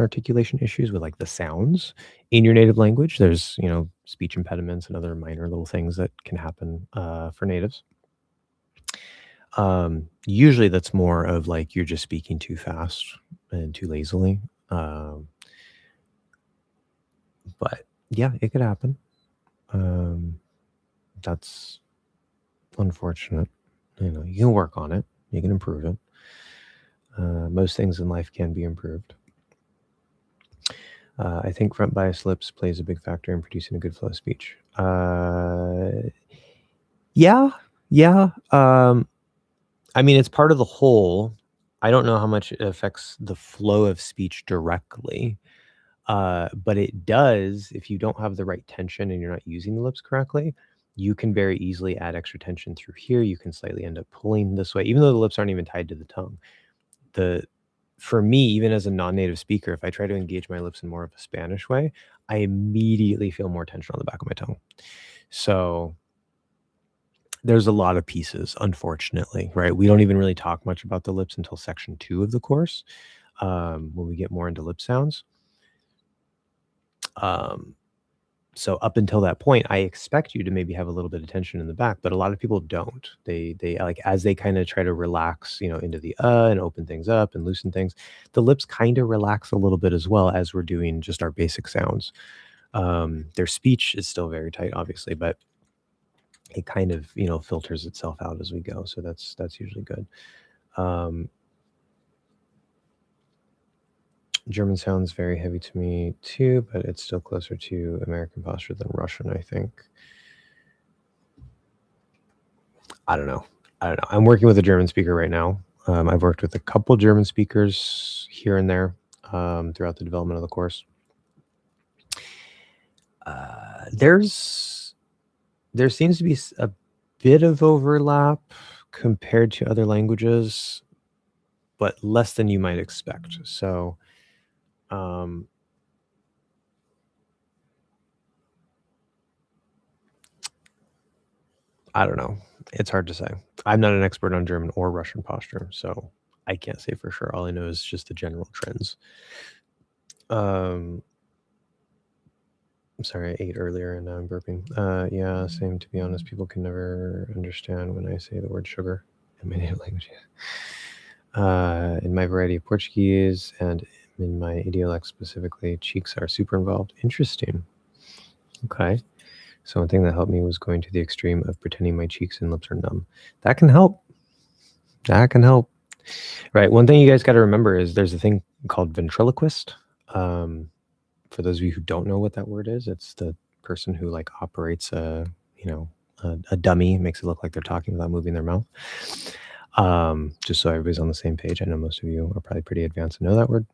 Speaker 1: issues with like the sounds in your native language, there's, speech impediments and other minor little things that can happen for natives. Usually that's more of like you're just speaking too fast and too lazily. But yeah, it could happen. That's unfortunate. You can work on it. You can improve it. Most things in life can be improved. I think front bias lips plays a big factor in producing a good flow of speech. Yeah. I mean, it's part of the whole. I don't know how much it affects the flow of speech directly. But it does if you don't have the right tension and you're not using the lips correctly, you can very easily add extra tension through here. You can slightly end up pulling this way, even though the lips aren't even tied to the tongue. For me, even as a non-native speaker, if I try to engage my lips in more of a Spanish way, I immediately feel more tension on the back of my tongue. So there's a lot of pieces, unfortunately, right? We don't even really talk much about the lips until section 2 of the course, when we get more into lip sounds. So up until that point, I expect you to maybe have a little bit of tension in the back, but a lot of people don't. They like, as they kind of try to relax, into the and open things up and loosen things, the lips kind of relax a little bit as well as we're doing just our basic sounds. Their speech is still very tight, obviously, but it kind of, filters itself out as we go. So that's usually good. German sounds very heavy to me too, but it's still closer to American posture than Russian, I think. I don't know. I'm working with a German speaker right now. I've worked with a couple German speakers here and there throughout the development of the course. There seems to be a bit of overlap compared to other languages, but less than you might expect. So, I don't know. It's hard to say. I'm not an expert on German or Russian posture, so I can't say for sure. All I know is just the general trends. I'm sorry, I ate earlier and now I'm burping. Yeah, same, to be honest. People can never understand when I say the word sugar in my native language. In my variety of Portuguese and in my idiolect specifically, cheeks are super involved. Interesting. Okay. So one thing that helped me was going to the extreme of pretending my cheeks and lips are numb. That can help. That can help. Right. One thing you guys got to remember is there's a thing called ventriloquist. For those of you who don't know what that word is, it's the person who like operates a dummy, makes it look like they're talking without moving their mouth. Just so everybody's on the same page. I know most of you are probably pretty advanced and know that word.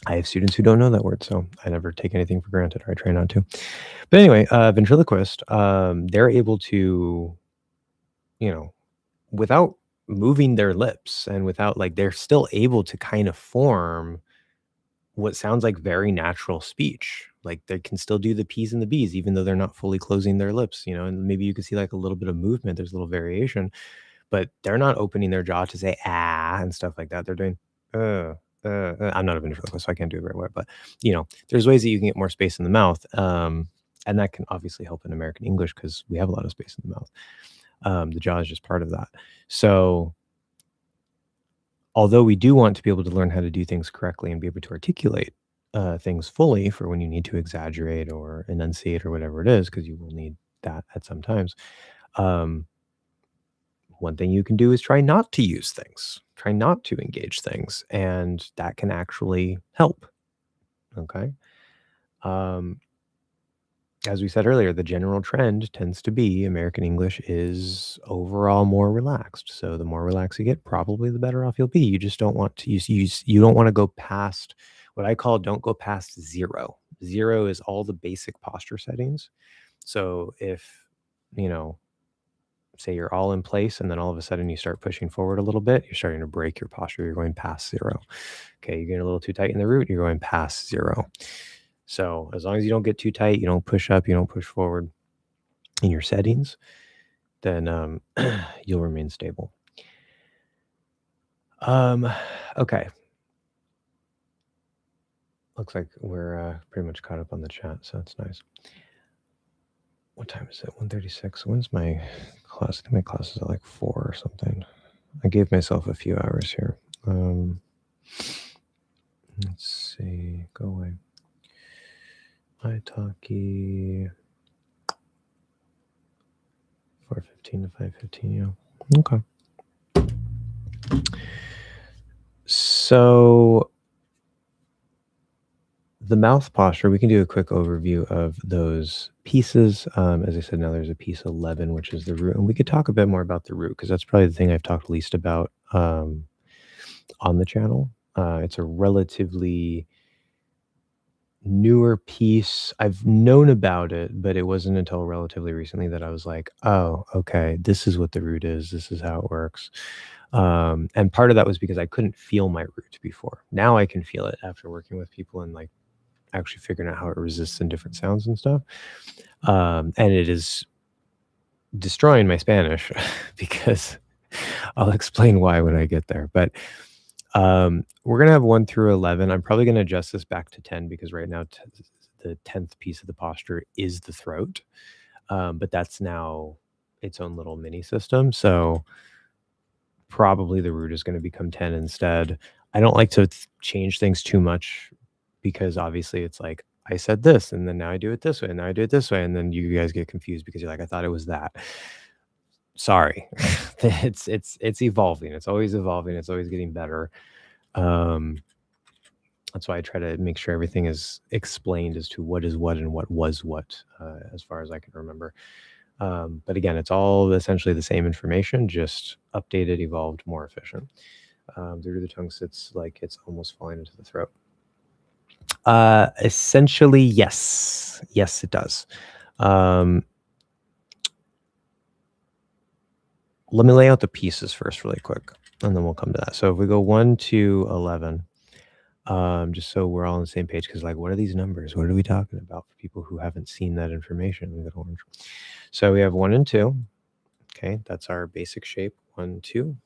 Speaker 1: I have students who don't know that word, so I never take anything for granted, or I try not to. But anyway, ventriloquist, they're able to, without moving their lips and without they're still able to kind of form what sounds like very natural speech. Like they can still do the P's and the B's, even though they're not fully closing their lips, and maybe you can see like a little bit of movement. There's a little variation, but they're not opening their jaw to say ah and stuff like that. They're doing I'm not a ventriloquist, so I can't do it very well, but there's ways that you can get more space in the mouth, and that can obviously help in American English because we have a lot of space in the mouth. The jaw is just part of that. So although we do want to be able to learn how to do things correctly and be able to articulate things fully for when you need to exaggerate or enunciate or whatever it is, because you will need that at some times. One thing you can do is try not to use things, try not to engage things, and that can actually help. Okay. As we said earlier, the general trend tends to be American English is overall more relaxed. So the more relaxed you get, probably the better off you'll be. You just don't want to you don't want to go past what I call don't go past 0. 0 is all the basic posture settings. So if, say you're all in place and then all of a sudden you start pushing forward a little bit, you're starting to break your posture. You're going past 0. Okay, you're getting a little too tight in the root, you're going past 0. So as long as you don't get too tight, you don't push up, you don't push forward in your settings, then you'll remain stable. Okay. Looks like we're pretty much caught up on the chat, so that's nice. What time is it? 1:36. When's my class? I think my class is at like 4 or something. I gave myself a few hours here. Let's see. Go away. Italki. 4:15 to 5:15. Yeah. Okay. So the mouth posture, we can do a quick overview of those pieces. As I said, now there's a piece 11, which is the root. And we could talk a bit more about the root because that's probably the thing I've talked least about on the channel. It's a relatively newer piece. I've known about it, but it wasn't until relatively recently that I was like, "Oh, okay, this is what the root is. This is how it works." And part of that was because I couldn't feel my root before. Now I can feel it after working with people and like actually figuring out how it resists in different sounds and stuff. And it is destroying my Spanish because I'll explain why when I get there. But we're gonna have 1 through 11. I'm probably gonna adjust this back to 10 because right now the 10th piece of the posture is the throat. But that's now its own little mini system. So probably the root is going to become 10 instead. I don't like to change things too much because obviously it's like I said this and then now I do it this way and now I do it this way and then you guys get confused because you're like I thought it was that. Sorry. It's evolving. It's always evolving. It's always getting better. Um that's why I try to make sure everything is explained as to what is what and what was what, as far as I can remember. But again, it's all essentially the same information, just updated, evolved, more efficient. The root of the tongue sits like it's almost falling into the throat. Essentially, yes. Yes, it does. Let me lay out the pieces first really quick, and then we'll come to that. So if we go 1 to 11, just so we're all on the same page, because like, what are these numbers? What are we talking about for people who haven't seen that information? We got orange. So we have 1 and 2. Okay, that's our basic shape. 1, 2.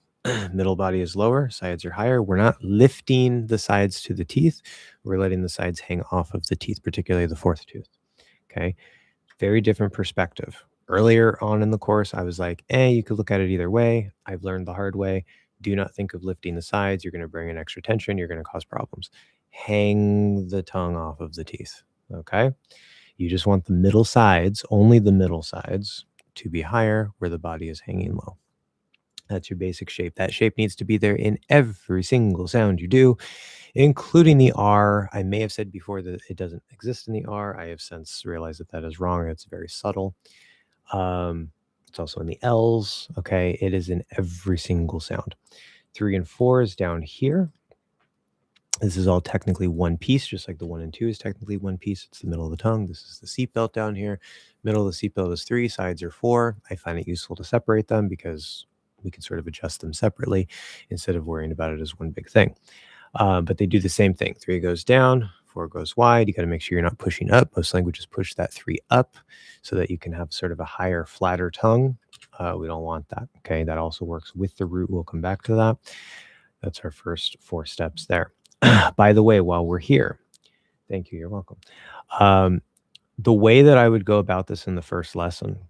Speaker 1: Middle body is lower, sides are higher. We're not lifting the sides to the teeth. We're letting the sides hang off of the teeth, particularly the 4th tooth. Okay, very different perspective. Earlier on in the course, I was like, you could look at it either way. I've learned the hard way. Do not think of lifting the sides. You're going to bring in extra tension. You're going to cause problems. Hang the tongue off of the teeth. Okay, you just want the middle sides, only the middle sides, to be higher where the body is hanging low. That's your basic shape. That shape needs to be there in every single sound you do, including the R. I may have said before that it doesn't exist in the R. I have since realized that that is wrong. It's very subtle. It's also in the L's. Okay, it is in every single sound. 3 and 4 is down here. This is all technically one piece, just like the 1 and 2 is technically one piece. It's the middle of the tongue. This is the seatbelt down here. Middle of the seatbelt is 3, sides are 4. I find it useful to separate them because we can sort of adjust them separately instead of worrying about it as one big thing. But they do the same thing. 3 goes down, 4 goes wide. You got to make sure you're not pushing up. Most languages push that 3 up so that you can have sort of a higher, flatter tongue. We don't want that. Okay, that also works with the root. We'll come back to that. That's our first 4 steps there. By the way, while we're here, thank you. You're welcome. The way that I would go about this in the first lesson,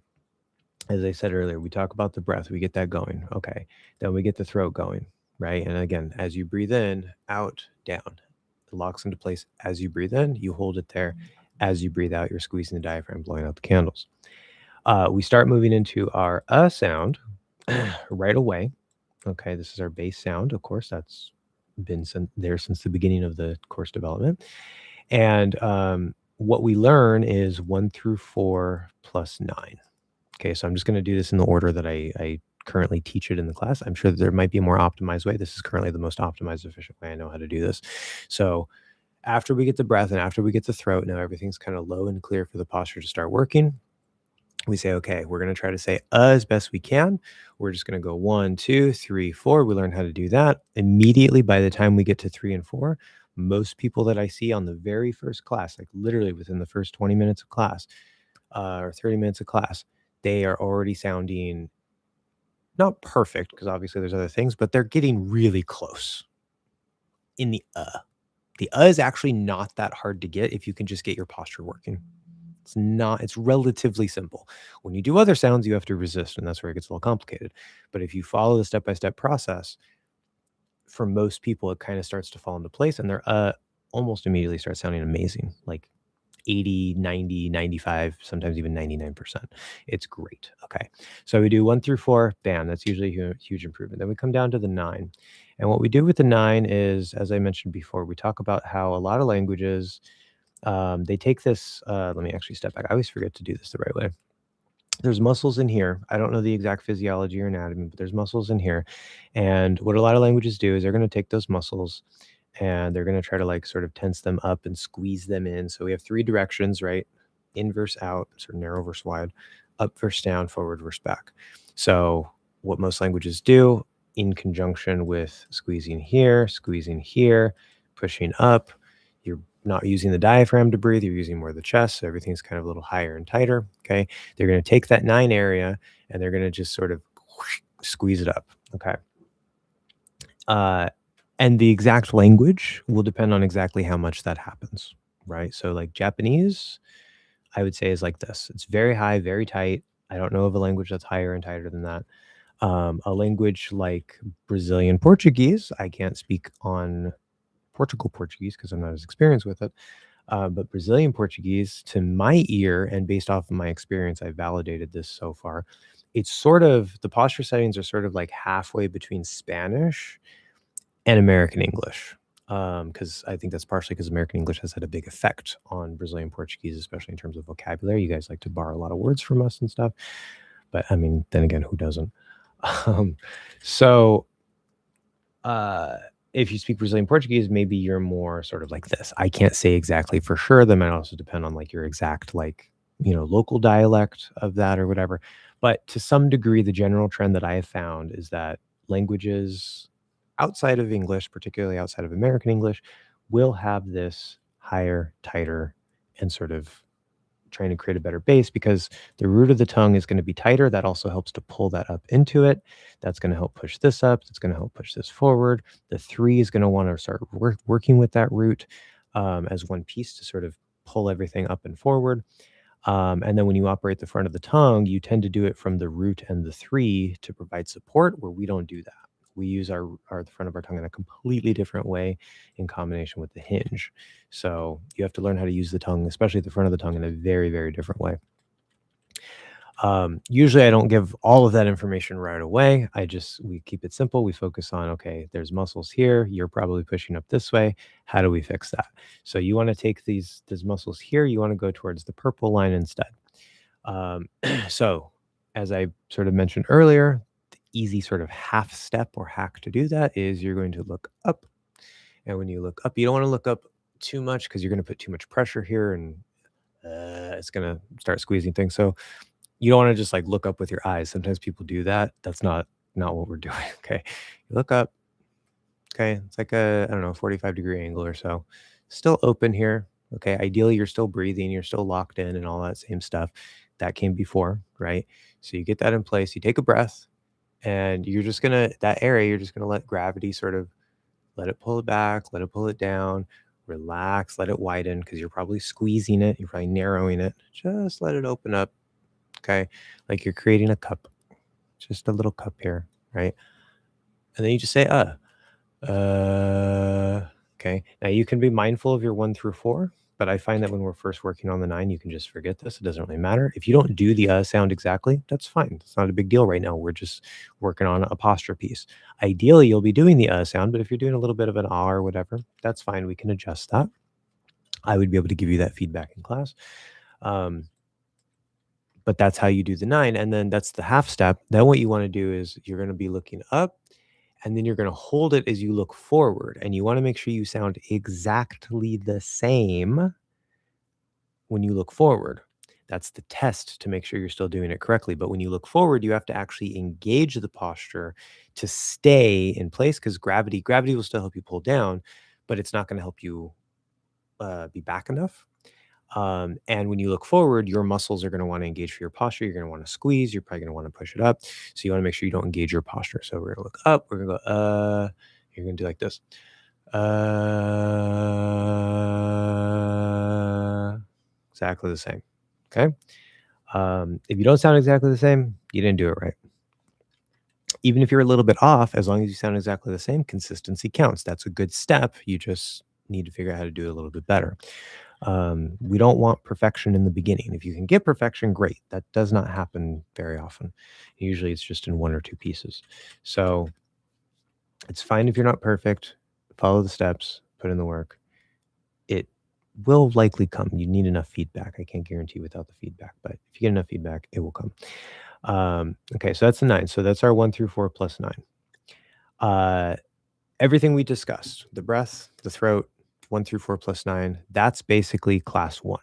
Speaker 1: as I said earlier, we talk about the breath. We get that going. Okay. Then we get the throat going, right? And again, as you breathe in, out, down, it locks into place. As you breathe in, you hold it there. As you breathe out, you're squeezing the diaphragm, blowing out the candles. We start moving into our sound right away. Okay. This is our bass sound. Of course, that's been there since the beginning of the course development. And what we learn is 1 through 4 plus 9. Okay, so I'm just going to do this in the order that I currently teach it in the class. I'm sure that there might be a more optimized way. This is currently the most optimized, efficient way I know how to do this. So after we get the breath and after we get the throat, now everything's kind of low and clear for the posture to start working. We say, okay, we're going to try to say as best we can. We're just going to go 1, 2, 3, 4. We learn how to do that. Immediately by the time we get to 3 and 4, most people that I see on the very first class, like literally within the first 20 minutes of class or 30 minutes of class, they are already sounding not perfect because obviously there's other things, but they're getting really close in the. The is actually not that hard to get if you can just get your posture working. It's relatively simple. When you do other sounds, you have to resist, and that's where it gets a little complicated. But if you follow the step-by-step process, for most people, it kind of starts to fall into place, and their almost immediately starts sounding amazing, like 80, 90, 95, sometimes even 99%. It's great. Okay. So we do 1 through 4, bam, that's usually a huge improvement. Then we come down to the 9. And what we do with the 9 is, as I mentioned before, we talk about how a lot of languages, they take this, let me actually step back. I always forget to do this the right way. There's muscles in here. I don't know the exact physiology or anatomy, but there's muscles in here. And what a lot of languages do is they're going to take those muscles and they're going to try to like sort of tense them up and squeeze them in. So we have three directions, right? In versus out, sort of narrow versus wide, up versus down, forward versus back. So what most languages do in conjunction with squeezing here, pushing up, you're not using the diaphragm to breathe, you're using more of the chest. So everything's kind of a little higher and tighter. Okay. They're going to take that 9 area and they're going to just sort of squeeze it up. Okay. And the exact language will depend on exactly how much that happens, right? So like Japanese, I would say is like this. It's very high, very tight. I don't know of a language that's higher and tighter than that. A language like Brazilian Portuguese, I can't speak on Portugal Portuguese because I'm not as experienced with it. But Brazilian Portuguese, to my ear, and based off of my experience, I validated this so far. It's sort of the posture settings are sort of like halfway between Spanish and American English. Because I think that's partially because American English has had a big effect on Brazilian Portuguese, especially in terms of vocabulary. You guys like to borrow a lot of words from us and stuff. But I mean, then again, who doesn't? Um, so if you speak Brazilian Portuguese, maybe you're more sort of like this. I can't say exactly for sure. That might also depend on like your exact like, local dialect of that or whatever. But to some degree, the general trend that I have found is that languages outside of English, particularly outside of American English, will have this higher, tighter, and sort of trying to create a better base because the root of the tongue is going to be tighter. That also helps to pull that up into it. That's going to help push this up. That's going to help push this forward. The 3 is going to want to start working with that root as one piece to sort of pull everything up and forward. And then when you operate the front of the tongue, you tend to do it from the root and the 3 to provide support, where we don't do that. We use our the front of our tongue in a completely different way in combination with the hinge. So you have to learn how to use the tongue, especially the front of the tongue, in a very, very different way. Usually I don't give all of that information right away. We keep it simple. We focus on, okay, there's muscles here. You're probably pushing up this way. How do we fix that? So you want to take these muscles here. You want to go towards the purple line instead. So as I sort of mentioned earlier, the easy sort of half step or hack to do that is you're going to look up. And when you look up, you don't want to look up too much because you're going to put too much pressure here and it's going to start squeezing things. So you don't want to just like look up with your eyes. Sometimes people do that. That's not what we're doing. Okay. You look up. Okay. It's like a, I don't know, 45-degree angle or so. Still open here. Okay. Ideally, you're still breathing. You're still locked in and all that same stuff that came before, right? So you get that in place. You take a breath and you're just going to, that area, you're just going to let gravity sort of let it pull it back, let it pull it down, relax, let it widen because you're probably squeezing it. You're probably narrowing it. Just let it open up. Okay. Like you're creating a cup, just a little cup here, right? And then you just say, okay. Now you can be mindful of your 1 through 4, but I find that when we're first working on the 9, you can just forget this. It doesn't really matter. If you don't do the sound exactly, that's fine. It's not a big deal right now. We're just working on a posture piece. Ideally, you'll be doing the sound, but if you're doing a little bit of an ah or whatever, that's fine. We can adjust that. I would be able to give you that feedback in class. But that's how you do the 9. And then that's the half step. Then what you want to do is you're going to be looking up and then you're going to hold it as you look forward. And you want to make sure you sound exactly the same when you look forward. That's the test to make sure you're still doing it correctly. But when you look forward, you have to actually engage the posture to stay in place because gravity will still help you pull down, but it's not going to help you be back enough. And when you look forward, your muscles are going to want to engage for your posture. You're going to want to squeeze. You're probably going to want to push it up. So you want to make sure you don't engage your posture. So we're going to look up. We're going to go, you're going to do like this. Exactly the same. Okay. If you don't sound exactly the same, you didn't do it right. Even if you're a little bit off, as long as you sound exactly the same, consistency counts. That's a good step. You just need to figure out how to do it a little bit better. We don't want perfection in the beginning. If you can get perfection, great. That does not happen very often. Usually it's just in 1 or 2 pieces. So it's fine if you're not perfect. Follow the steps, put in the work. It will likely come. You need enough feedback. I can't guarantee without the feedback, but if you get enough feedback, it will come. Okay, so that's the 9. So that's our 1 through 4 plus 9. everything we discussed, the breath, the throat, 1 through 4 plus 9, that's basically class 1.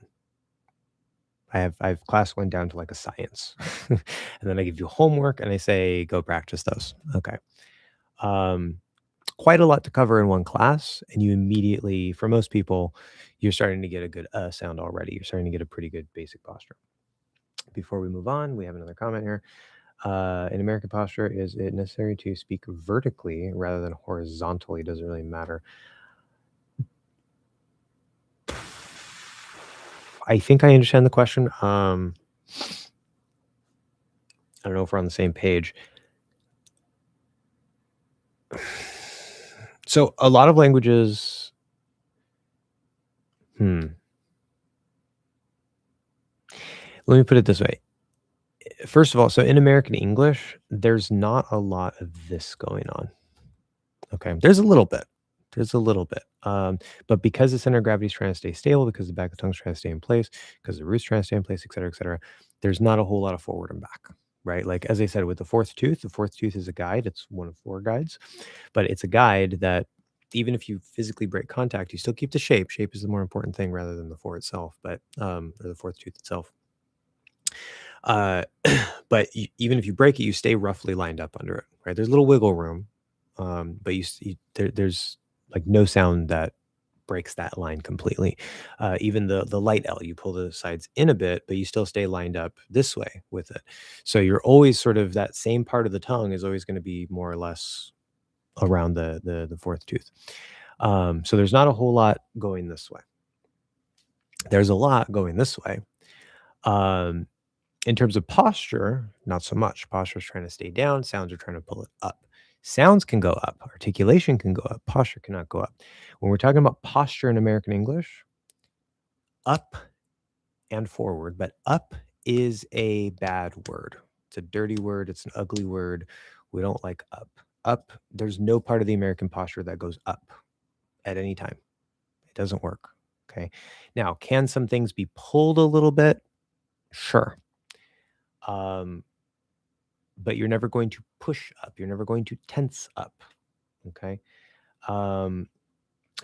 Speaker 1: I have class 1 down to like a science. And then I give you homework and I say, go practice those. Okay. Um, Quite a lot to cover in one class. And you immediately, for most people, you're starting to get a good sound already. You're starting to get a pretty good basic posture. Before we move on, we have another comment here. In American posture, is it necessary to speak vertically rather than horizontally? Does it really matter? I think I understand the question. I don't know if we're on the same page. So a lot of languages. Let me put it this way. First of all, so in American English, there's not a lot of this going on. Okay, there's a little bit. But because the center of gravity is trying to stay stable, because the back of the tongue's trying to stay in place, because the root's trying to stay in place, et cetera, there's not a whole lot of forward and back, right? Like as I said, with the fourth tooth is a guide. It's one of 4 guides, but it's a guide that even if you physically break contact, you still keep the shape. Shape is the more important thing rather than the 4 itself, but or the fourth tooth itself. But even if you break it, you stay roughly lined up under it, right? There's a little wiggle room, but there's like no sound that breaks that line completely. Even the light L, you pull the sides in a bit, but you still stay lined up this way with it. So you're always sort of that same part of the tongue is always going to be more or less around the fourth tooth. So there's not a whole lot going this way. There's a lot going this way. In terms of posture, not so much. Posture is trying to stay down. Sounds are trying to pull it up. Sounds can go up. Articulation can go up. Posture cannot go up. When we're talking about posture in American English, up and forward, but up is a bad word. It's a dirty word. It's an ugly word. We don't like up. Up, there's no part of the American posture that goes up at any time. It doesn't work. Okay. Now, can some things be pulled a little bit? Sure. But you're never going to push up. You're never going to tense up. Okay.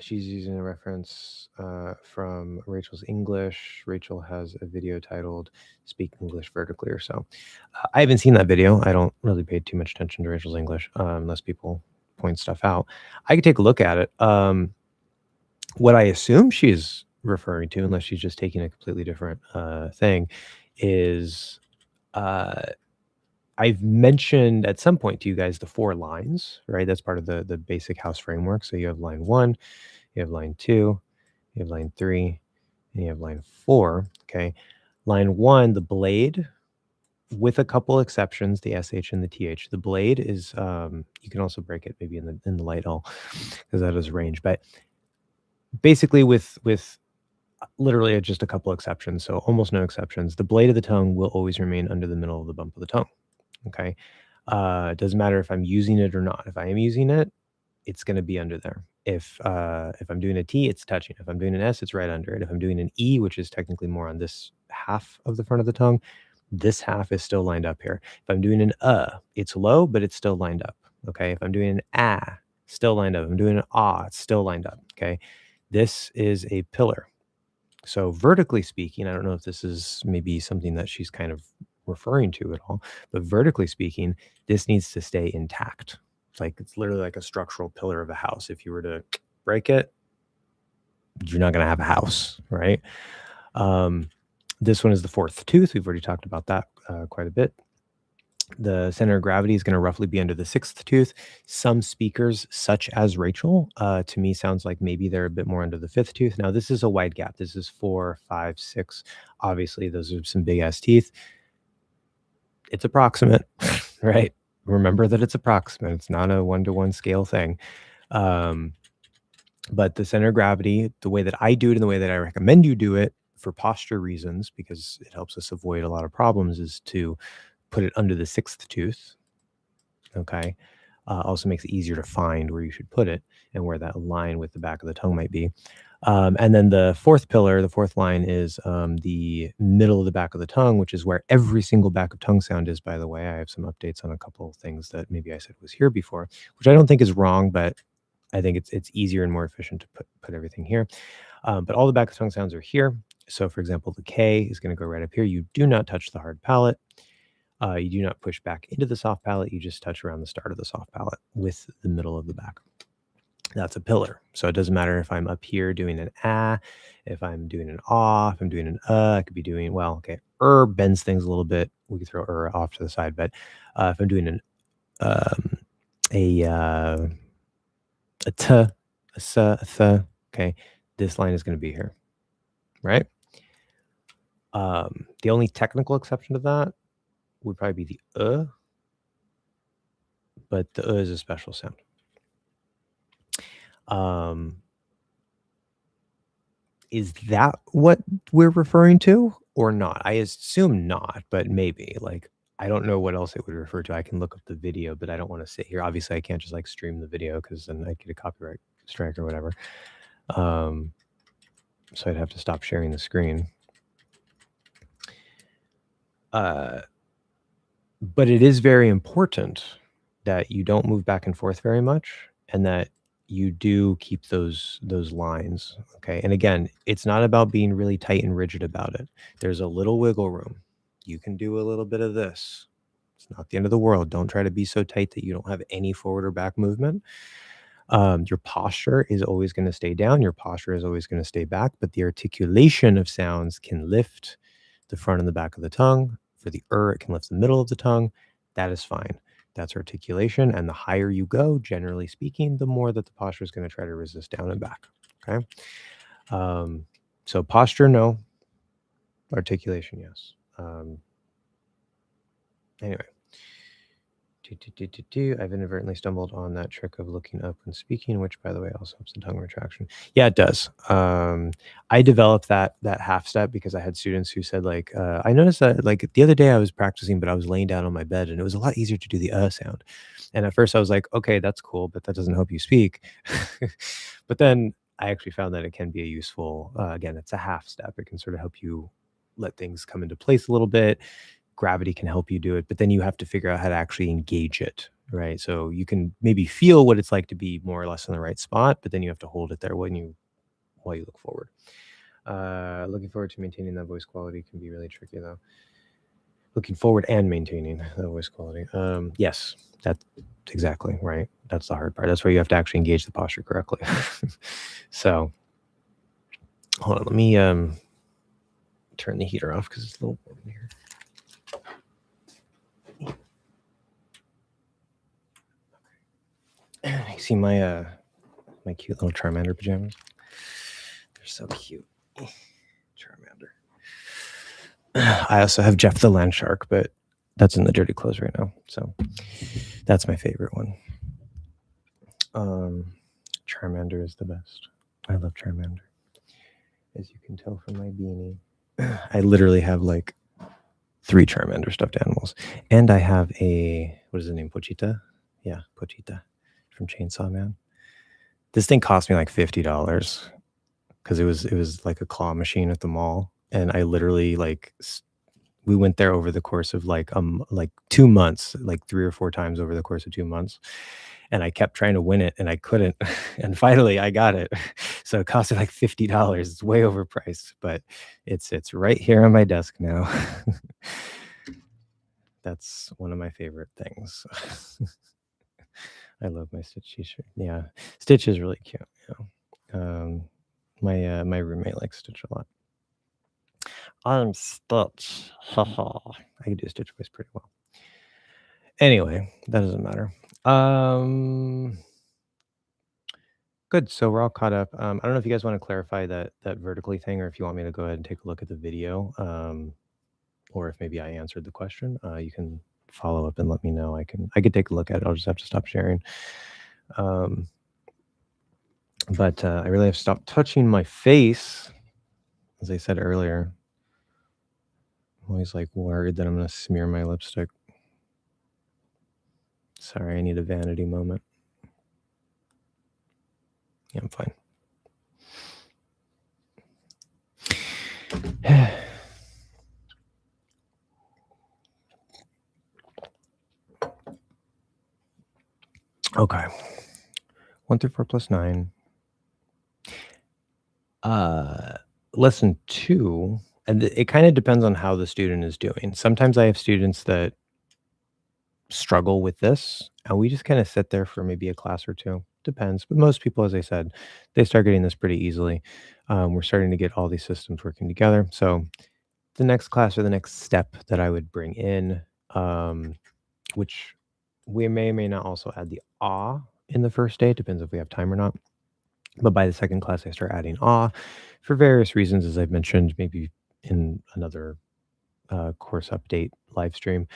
Speaker 1: She's using a reference from Rachel's English. Rachel has a video titled Speak English Vertically or so. I haven't seen that video. I don't really pay too much attention to Rachel's English unless people point stuff out. I could take a look at it. What I assume she's referring to, unless she's just taking a completely different thing, is I've mentioned at some point to you guys the 4 lines, right? That's part of the basic house framework. So you have line 1, you have line 2, you have line 3, and you have line 4. Okay. Line 1, the blade, with a couple exceptions, the SH and the TH. The blade is you can also break it maybe in the light L because that is range. But basically with literally just a couple exceptions, so almost no exceptions, the blade of the tongue will always remain under the middle of the bump of the tongue. Okay. It doesn't matter if I'm using it or not. If I am using it, it's going to be under there. If I'm doing a T, it's touching. If I'm doing an S, it's right under it. If I'm doing an E, which is technically more on this half of the front of the tongue, this half is still lined up here. If I'm doing an it's low, but it's still lined up. Okay. If I'm doing an still lined up. If I'm doing an it's still lined up. Okay. This is a pillar. So vertically speaking, I don't know if this is maybe something that she's kind of referring to at all, but vertically speaking, this needs to stay intact. It's literally like a structural pillar of a house. If you were to break it, you're not going to have a house, right? This one is the 4th tooth. We've already talked about that quite a bit. The center of gravity is going to roughly be under the 6th tooth. Some speakers, such as Rachel, to me sounds like maybe they're a bit more under the 5th tooth. Now, this is a wide gap. This is 4, 5, 6. Obviously, those are some big ass teeth. It's approximate, right? Remember that it's approximate. It's not a 1-to-1 scale thing. But the center of gravity, the way that I do it and the way that I recommend you do it for posture reasons, because it helps us avoid a lot of problems, is to put it under the 6th tooth. Okay. Also makes it easier to find where you should put it and where that line with the back of the tongue might be. And then the 4th pillar, the 4th line is the middle of the back of the tongue, which is where every single back of tongue sound is, by the way. I have some updates on a couple of things that maybe I said was here before, which I don't think is wrong, but I think it's easier and more efficient to put everything here. But all the back of the tongue sounds are here. So for example, the K is going to go right up here. You do not touch the hard palate. You do not push back into the soft palate. You just touch around the start of the soft palate with the middle of the back. That's a pillar. So it doesn't matter if I'm up here doing an ah, if I'm doing an off, I'm doing an I could be doing, well, okay, bends things a little bit. We could throw off to the side, but if I'm doing um, a t, a s, a th, okay, this line is going to be here, right? The only technical exception to that would probably be the but the is a special sound. Is that what we're referring to or not? I assume not, but maybe. Like, I don't know what else it would refer to. I can look up the video, but I don't want to sit here. Obviously, I can't just like stream the video because then I get a copyright strike or whatever. So I'd have to stop sharing the screen. But it is very important that you don't move back and forth very much and that you do keep those lines, okay? And again, it's not about being really tight and rigid about it. There's a little wiggle room. You can do a little bit of this. It's not the end of the world. Don't try to be so tight that you don't have any forward or back movement. Your posture is always going to stay down. Your posture is always going to stay back, but the articulation of sounds can lift the front and the back of the tongue. For the it can lift the middle of the tongue. That is fine. That's articulation. And the higher you go, generally speaking, the more that the posture is going to try to resist down and back. Okay. So posture, no. Articulation, yes. Anyway. I've inadvertently stumbled on that trick of looking up when speaking, which, by the way, also helps the tongue retraction. Yeah, it does. I developed that half step because I had students who said, like, I noticed that, like, the other day I was practicing, but I was laying down on my bed, and it was a lot easier to do the sound. And at first I was like, okay, that's cool, but that doesn't help you speak. But then I actually found that it can be a useful, again, it's a half step. It can sort of help you let things come into place a little bit. Gravity can help you do it, but then you have to figure out how to actually engage it, right? So you can maybe feel what it's like to be more or less in the right spot, but then you have to hold it there while you look forward. Looking forward to maintaining that voice quality can be really tricky though. Looking forward and maintaining the voice quality. Yes, that's exactly right. That's the hard part. That's where you have to actually engage the posture correctly. So hold on, let me turn the heater off because it's a little warm in here. You see my my cute little Charmander pajamas? They're so cute. Charmander. I also have Jeff the Land Shark, but that's in the dirty clothes right now. So that's my favorite one. Charmander is the best. I love Charmander. As you can tell from my beanie, I literally have like 3 Charmander stuffed animals. And I have a, what is the name? Pochita? Yeah, Pochita from Chainsaw Man. This thing cost me like $50 because it was like a claw machine at the mall. And I literally we went there over the course of like 2 months, like 3 or 4 times over the course of 2 months. And I kept trying to win it and I couldn't. And finally I got it. So it cost me like $50. It's way overpriced, but it's right here on my desk now. That's one of my favorite things. I love my Stitch t-shirt. Yeah, Stitch is really cute. Yeah. My roommate likes Stitch a lot. I'm Stitch. Haha. I can do a Stitch voice pretty well. Anyway, that doesn't matter. Good. So we're all caught up. I don't know if you guys want to clarify that vertically thing, or if you want me to go ahead and take a look at the video, or if maybe I answered the question. You can follow up and let me know. I could take a look at it. I'll just have to stop sharing. But I really have stopped touching my face, as I said earlier. I'm always like worried that I'm going to smear my lipstick. Sorry, I need a vanity moment. Yeah, I'm fine. Okay. 1 through 4 plus 9. Lesson 2, and it kind of depends on how the student is doing. Sometimes I have students that struggle with this, and we just kind of sit there for maybe a class or two. Depends, but most people, as I said, they start getting this pretty easily. We're starting to get all these systems working together. So the next class or the next step that I would bring in, which we may or may not also add the ah in the first day, depends if we have time or not. But by the second class, I start adding ah for various reasons, as I've mentioned, maybe in another course update live stream.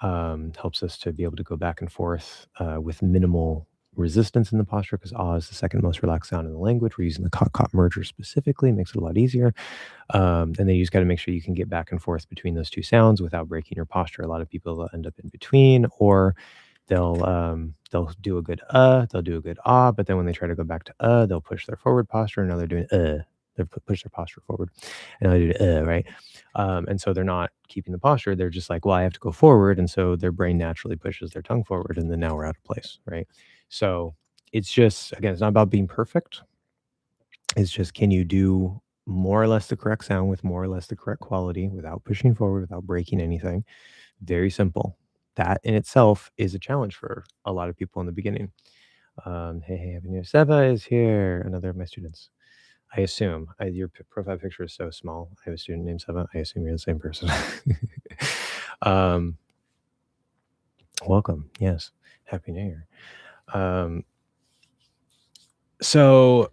Speaker 1: Helps us to be able to go back and forth with minimal resistance in the posture because ah is the second most relaxed sound in the language. We're using the cot merger specifically, makes it a lot easier. And then you just got to make sure you can get back and forth between those two sounds without breaking your posture. A lot of people end up in between, or they'll do a good they'll do a good ah, but then when they try to go back to they'll push their forward posture, and now they're doing they push their posture forward, and they do right, and so they're not keeping the posture. They're just like, well, I have to go forward, and so their brain naturally pushes their tongue forward, and then now we're out of place, right? So it's just again, it's not about being perfect. It's just can you do more or less the correct sound with more or less the correct quality without pushing forward, without breaking anything. Very simple. That in itself is a challenge for a lot of people in the beginning. Hey, Happy New Year. Seva is here, another of my students. I assume your profile picture is so small. I have a student named Seva. I assume you're the same person. um, welcome. Yes. Happy New Year. So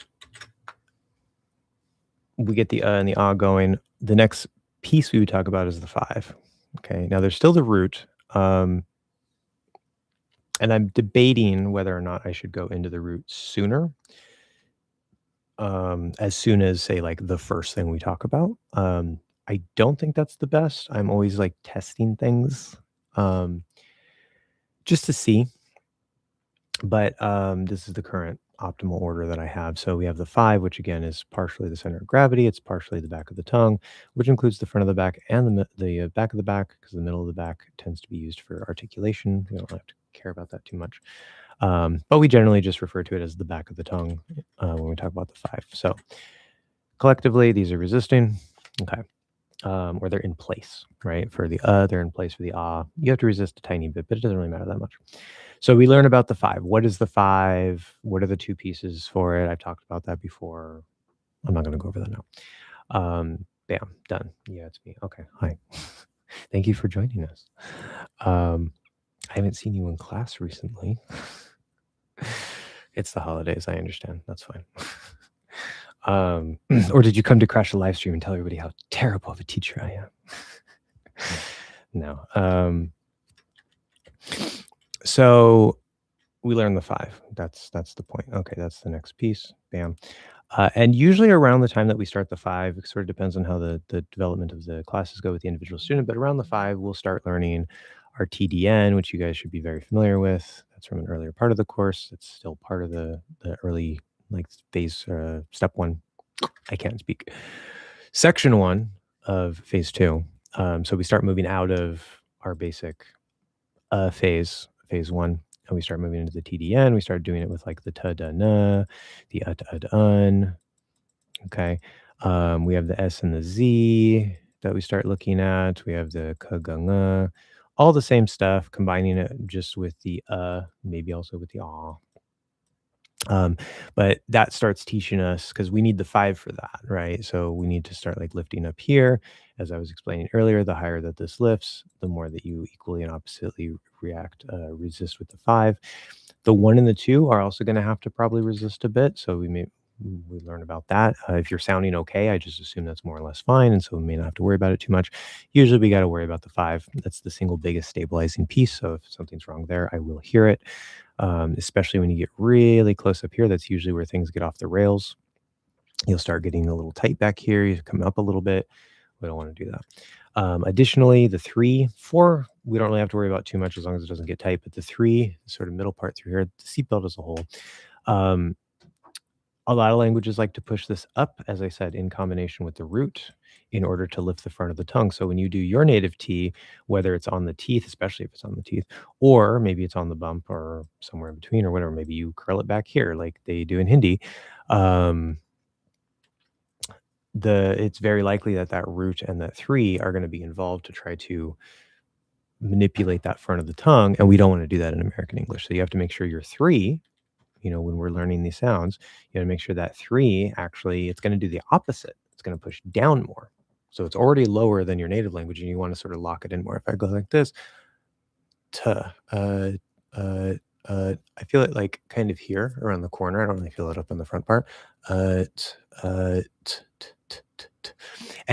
Speaker 1: we get the and the ah going. The next piece we would talk about is the 5. Okay. Now there's still the root. And I'm debating whether or not I should go into the root sooner. As soon as, say, like the first thing we talk about. I don't think that's the best. I'm always like testing things just to see. But this is the current optimal order that I have. So we have the 5, which again is partially the center of gravity. It's partially the back of the tongue, which includes the front of the back and the back of the back, because the middle of the back tends to be used for articulation. We don't have to care about that too much. But we generally just refer to it as the back of the tongue when we talk about the 5. So collectively, these are resisting. Okay. Or they're in place, right? For the they're in place for the ah. You have to resist a tiny bit, but it doesn't really matter that much. So we learn about the 5. What is the 5? What are the 2 pieces for it? I've talked about that before. I'm not going to go over that now. Bam, done. Yeah, it's me. Okay, hi. Thank you for joining us. I haven't seen you in class recently. It's the holidays. I understand. That's fine. Or did you come to crash the live stream and tell everybody how terrible of a teacher I am? No. So we learn the 5. That's the point. Okay, that's the next piece. Bam. And usually around the time that we start the 5, it sort of depends on how the development of the classes go with the individual student. But around the 5, we'll start learning our TDN, which you guys should be very familiar with. That's from an earlier part of the course. It's still part of the early like phase step 1. I can't speak. Section 1 of phase 2. So we start moving out of our basic phase 1. And we start moving into the TDN. We start doing it with like the ta da na, the un. Okay. We have the S and the Z that we start looking at. We have the ka ga nga. All the same stuff, combining it just with the maybe also with the ah. But that starts teaching us because we need the 5 for that, right? So we need to start like lifting up here. As I was explaining earlier, the higher that this lifts, the more that you equally and oppositely resist with the 5. The 1 and the 2 are also going to have to probably resist a bit. So we learn about that. If you're sounding okay, I just assume that's more or less fine. And so we may not have to worry about it too much. Usually we got to worry about the 5. That's the single biggest stabilizing piece. So if something's wrong there, I will hear it. Especially when you get really close up here, that's usually where things get off the rails. You'll start getting a little tight back here. You come up a little bit. We don't want to do that. Additionally, the 3, 4, we don't really have to worry about too much as long as it doesn't get tight. But the 3, sort of middle part through here, the seatbelt as a whole, A lot of languages like to push this up, as I said, in combination with the root in order to lift the front of the tongue. So when you do your native T, whether it's on the teeth, especially if it's on the teeth, or maybe it's on the bump or somewhere in between or whatever, maybe you curl it back here like they do in Hindi. Um, it's very likely that that root and that three are going to be involved to try to manipulate that front of the tongue, and we don't want to do that in American English. So you have to make sure your three, when we're learning these sounds, you got to make sure that three actually, it's going to do the opposite. It's going to push down more. So it's already lower than your native language, and you want to sort of lock it in more. If I go like this, t, I feel it like kind of here around the corner. I don't really feel it up in the front part. And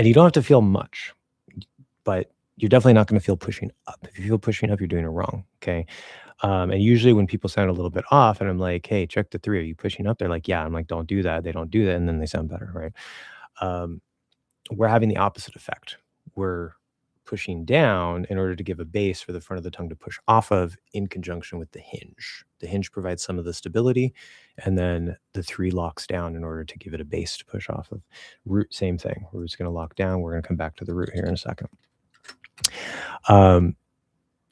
Speaker 1: you don't have to feel much, but you're definitely not going to feel pushing up. If you feel pushing up, you're doing it wrong. Okay. And usually when people sound a little bit off and I'm like, hey, check the three, are you pushing up? They're like, yeah. I'm like, don't do that. They don't do that. And then they sound better. Right. We're having the opposite effect. We're pushing down in order to give a base for the front of the tongue to push off of in conjunction with the hinge. The hinge provides some of the stability, and then the three locks down in order to give it a base to push off of. Root, same thing. Root's going to lock down. We're going to come back to the root here in a second.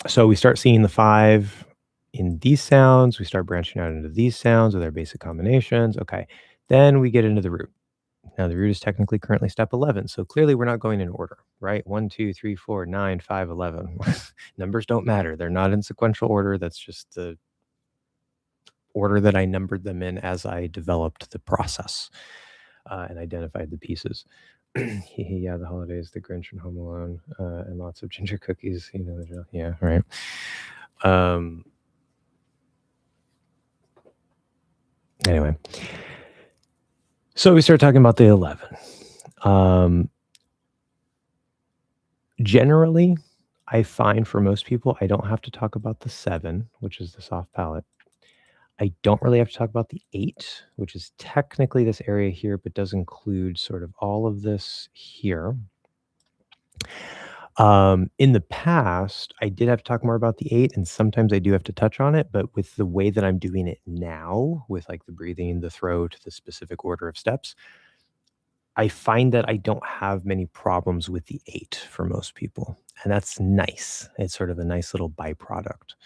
Speaker 1: So we start seeing the five in these sounds. We start branching out into these sounds with our basic combinations. Okay. Then we get into the root. Now the root is technically currently step 11. So clearly we're not going in order, right? 1, 2, 3, 4, 9, 5, 11. Numbers don't matter. They're not in sequential order. That's just the order that I numbered them in as I developed the process and identified the pieces. Yeah, the holidays, the Grinch and Home Alone, and lots of ginger cookies. You know the drill. Yeah, right. Anyway, so we start talking about the 11. Generally, I find for most people, I don't have to talk about the 7, which is the soft palate. I don't really have to talk about the 8, which is technically this area here, but does include sort of all of this here. In the past, I did have to talk more about the 8, and sometimes I do have to touch on it, but with the way that I'm doing it now, with like the breathing, the throat, the specific order of steps, I find that I don't have many problems with the 8 for most people, and that's nice. It's sort of a nice little byproduct.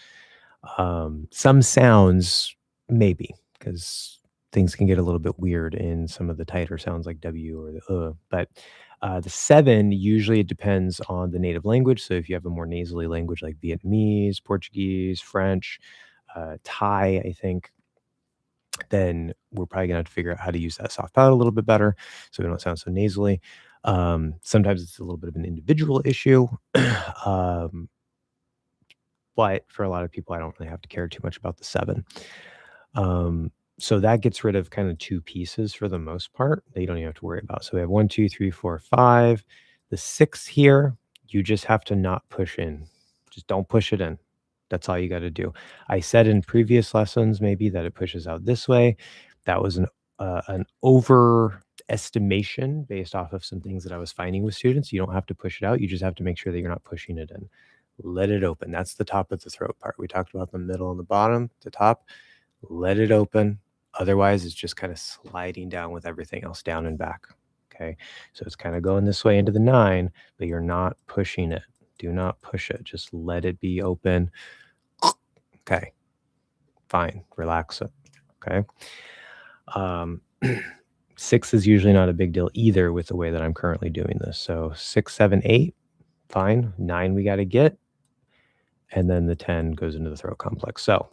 Speaker 1: Some sounds, maybe, because things can get a little bit weird in some of the tighter sounds like W or the but the 7, usually it depends on the native language. So if you have a more nasally language like Vietnamese, Portuguese, French, Thai, I think, then we're probably gonna have to figure out how to use that soft palate a little bit better so we don't sound so nasally. Sometimes it's a little bit of an individual issue. But for a lot of people, I don't really have to care too much about the 7. So that gets rid of kind of 2 pieces for the most part that you don't even have to worry about. So we have 1, 2, 3, 4, 5. The 6 here, you just have to not push in. Just don't push it in. That's all you got to do. I said in previous lessons maybe that it pushes out this way. That was an overestimation based off of some things that I was finding with students. You don't have to push it out. You just have to make sure that you're not pushing it in. Let it open. That's the top of the throat part. We talked about the middle and the bottom, the top. Let it open. Otherwise, it's just kind of sliding down with everything else down and back. Okay. So it's kind of going this way into the 9, but you're not pushing it. Do not push it. Just let it be open. Okay. Fine. Relax it. Okay. 6 is usually not a big deal either with the way that I'm currently doing this. So 6, 7, 8, fine. 9 we got to get. And then the 10 goes into the throat complex. So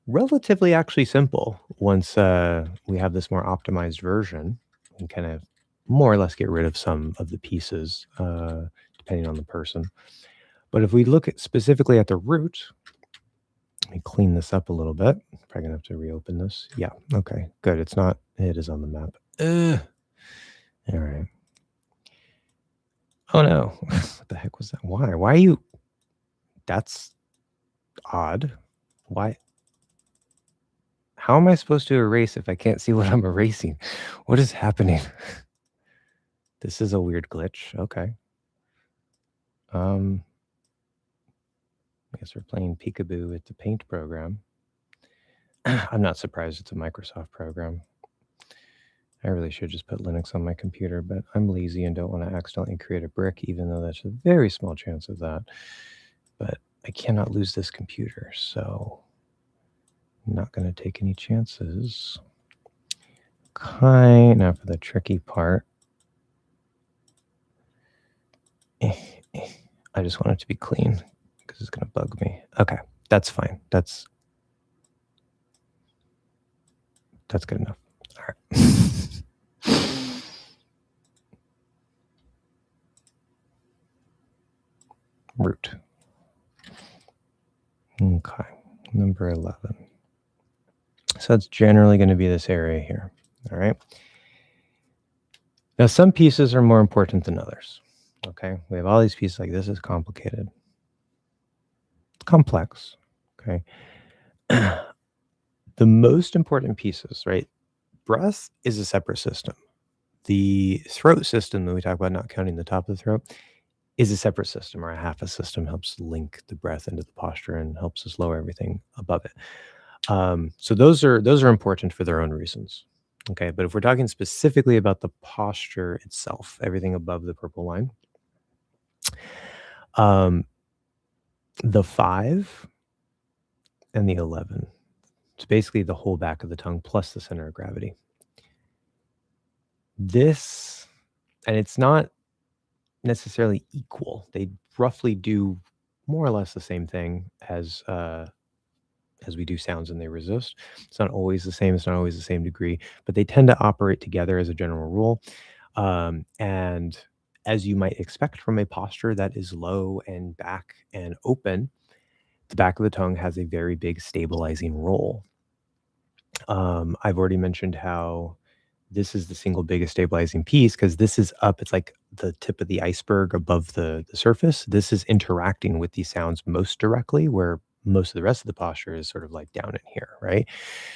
Speaker 1: relatively actually simple once we have this more optimized version and kind of more or less get rid of some of the pieces depending on the person. But if we look specifically at the root, let me clean this up a little bit. Probably gonna have to reopen this. Yeah, okay, good. It is on the map. All right. Oh no, what the heck was that? Why are you? That's odd. Why? How am I supposed to erase if I can't see what I'm erasing? What is happening? This is a weird glitch. Okay. I guess we're playing peekaboo with the paint program. I'm not surprised it's a Microsoft program. I really should just put Linux on my computer, but I'm lazy and don't want to accidentally create a brick, even though there's a very small chance of that. But I cannot lose this computer, so I'm not going to take any chances. Okay, now for the tricky part. I just want it to be clean because it's going to bug me. Okay, that's fine. That's good enough. All right. Root. Okay, number 11. So it's generally going to be this area here. All right. Now, some pieces are more important than others. Okay, we have all these pieces like this is complicated, complex. Okay. The most important pieces, right? Breath is a separate system. The throat system that we talk about, not counting the top of the throat, is a separate system, or a half a system, helps link the breath into the posture and helps us lower everything above it. So those are important for their own reasons. Okay, but if we're talking specifically about the posture itself, everything above the purple line, the 5 and the 11, it's basically the whole back of the tongue plus the center of gravity. This, and it's not necessarily equal. They roughly do more or less the same thing as we do sounds, and they resist. It's not always the same. It's not always the same degree, but they tend to operate together as a general rule. And as you might expect from a posture that is low and back and open, the back of the tongue has a very big stabilizing role. I've already mentioned how this is the single biggest stabilizing piece because this is up. It's like the tip of the iceberg above the surface. This is interacting with these sounds most directly, where most of the rest of the posture is sort of like down in here, right?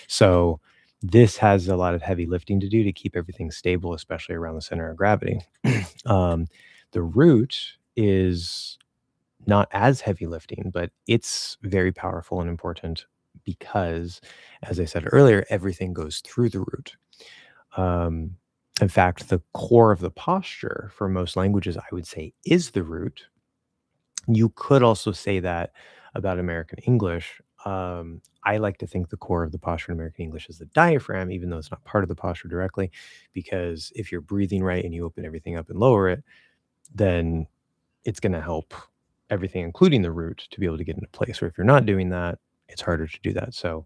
Speaker 1: So this has a lot of heavy lifting to do to keep everything stable, especially around the center of gravity. The root is not as heavy lifting, but it's very powerful and important because, as I said earlier, everything goes through the root. In fact, the core of the posture for most languages, I would say, is the root. You could also say that about American English. I like to think the core of the posture in American English is the diaphragm, even though it's not part of the posture directly, because if you're breathing right and you open everything up and lower it, then it's going to help everything, including the root, to be able to get into place. Or if you're not doing that, it's harder to do that. So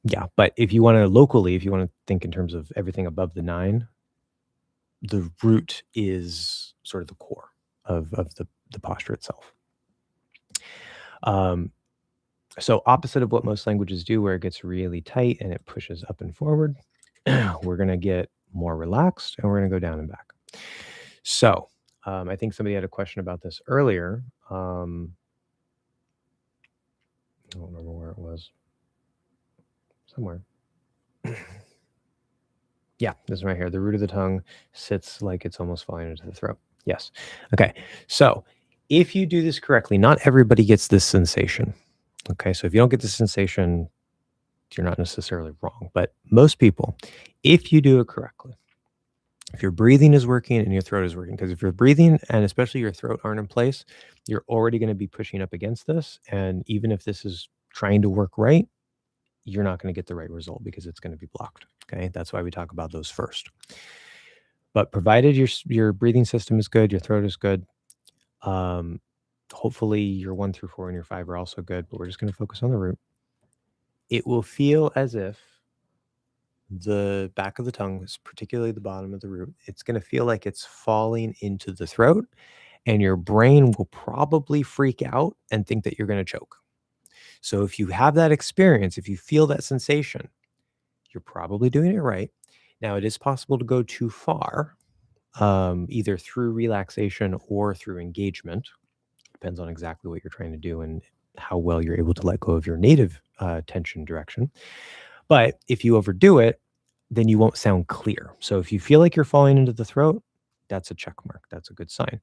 Speaker 1: yeah, but if you want to locally, if you want to think in terms of everything above the 9, the root is sort of the core of the posture itself. So opposite of what most languages do, where it gets really tight and it pushes up and forward, we're going to get more relaxed and we're going to go down and back. So I think somebody had a question about this earlier. I don't remember where it was. Somewhere. Yeah, this one right here. The root of the tongue sits like it's almost falling into the throat. Yes. Okay. So if you do this correctly, not everybody gets this sensation. Okay. So if you don't get this sensation, you're not necessarily wrong. But most people, if you do it correctly, if your breathing is working and your throat is working, because if your breathing and especially your throat aren't in place, you're already going to be pushing up against this. And even if this is trying to work right, you're not going to get the right result because it's going to be blocked. Okay. That's why we talk about those first. But provided your breathing system is good, your throat is good, hopefully your 1 through 4 and your 5 are also good, but we're just going to focus on the root. It will feel as if the back of the tongue, particularly the bottom of the root, it's going to feel like it's falling into the throat, and your brain will probably freak out and think that you're going to choke. So if you have that experience, if you feel that sensation, you're probably doing it right. Now, it is possible to go too far, either through relaxation or through engagement. Depends on exactly what you're trying to do and how well you're able to let go of your native tension direction. But if you overdo it, then you won't sound clear. So if you feel like you're falling into the throat, that's a check mark. That's a good sign.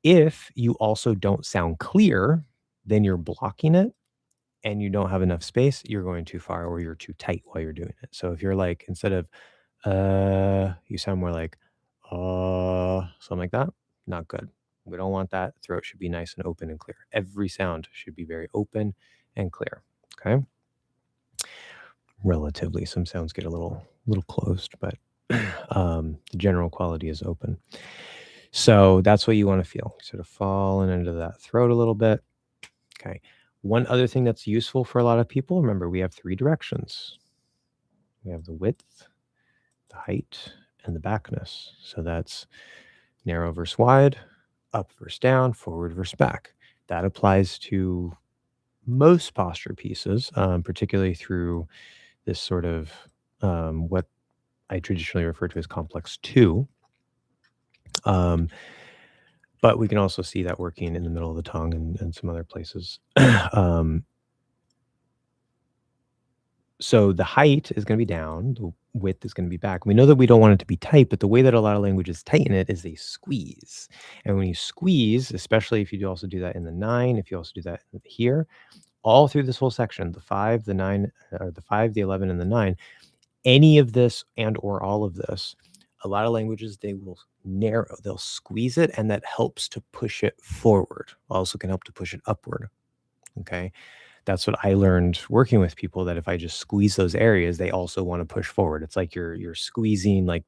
Speaker 1: If you also don't sound clear, then you're blocking it. and you don't have enough space, you're going too far or you're too tight while you're doing it. So if you're like, instead of you sound more like something like that, not good. We don't want that. Throat should be nice and open and clear. Every sound should be very open and clear. Okay. Relatively, some sounds get a little closed, but the general quality is open. So that's what you want to feel. Sort of falling into that throat a little bit. Okay. One other thing that's useful for a lot of people, remember, we have 3 directions. We have the width, the height, and the backness. So that's narrow versus wide, up versus down, forward versus back. That applies to most posture pieces, particularly through this sort of what I traditionally refer to as complex 2. But we can also see that working in the middle of the tongue and some other places. So the height is going to be down, the width is going to be back. We know that we don't want it to be tight, but the way that a lot of languages tighten it is they squeeze. And when you squeeze, especially if you also do that in the 9, if you also do that here, all through this whole section, the 5, the 9, or the 5, the 11, and the 9, any of this and or all of this, a lot of languages, they will narrow, they'll squeeze it, and that helps to push it forward. Also can help to push it upward. Okay. That's what I learned working with people, that if I just squeeze those areas, they also want to push forward. It's like you're squeezing like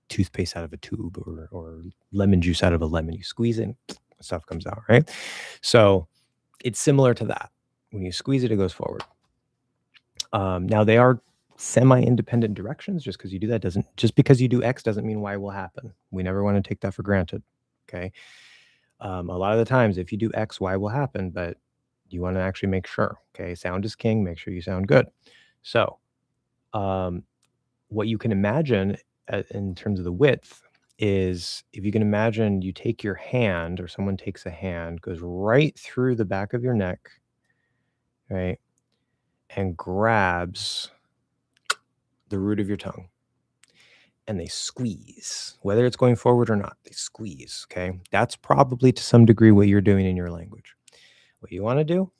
Speaker 1: toothpaste out of a tube or lemon juice out of a lemon. You squeeze it, stuff comes out, right? So it's similar to that. When you squeeze it, it goes forward. Now they are semi-independent directions. Just because you do that just because you do X doesn't mean Y will happen. We never want to take that for granted. Okay. A lot of the times, if you do X, Y will happen, but you want to actually make sure. Okay. Sound is king. Make sure you sound good. So, what you can imagine in terms of the width is, if you can imagine, you take your hand, or someone takes a hand, goes right through the back of your neck, right, and grabs the root of your tongue, and they squeeze, whether it's going forward or not, they squeeze. Okay. That's probably to some degree what you're doing in your language. What you want to do,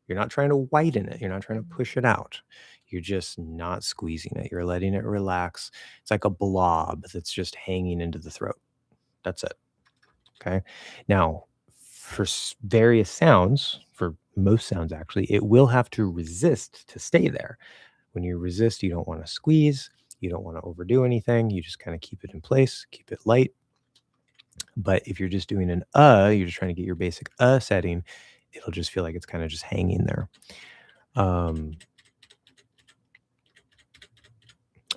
Speaker 1: you're not trying to widen it. You're not trying to push it out. You're just not squeezing it. You're letting it relax. It's like a blob that's just hanging into the throat. That's it. Okay. Now, for various sounds, for most sounds actually, it will have to resist to stay there. When you resist, you don't want to squeeze. You don't want to overdo anything. You just kind of keep it in place, keep it light. But if you're just doing an you're just trying to get your basic setting, it'll just feel like it's kind of just hanging there.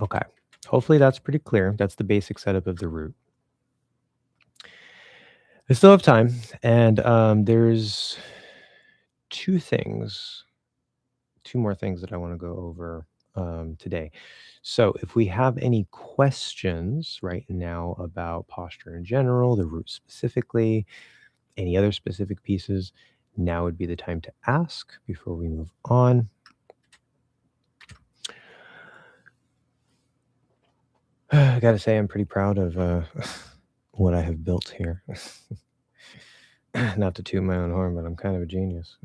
Speaker 1: Okay. Hopefully that's pretty clear. That's the basic setup of the root. I still have time, and there's two more things that I want to go over today. So if we have any questions right now about posture in general, the root specifically, any other specific pieces, now would be the time to ask before we move on. I gotta say, I'm pretty proud of what I have built here. Not to toot my own horn, but I'm kind of a genius.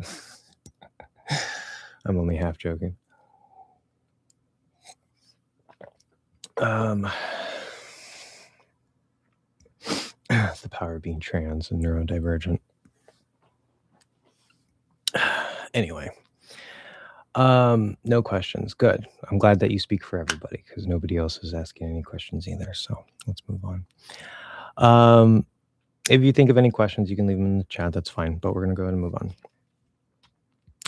Speaker 1: I'm only half joking. It's the power of being trans and neurodivergent. Anyway, no questions. Good. I'm glad that you speak for everybody, because nobody else is asking any questions either. So let's move on. If you think of any questions, you can leave them in the chat. That's fine. But we're going to go ahead and move on.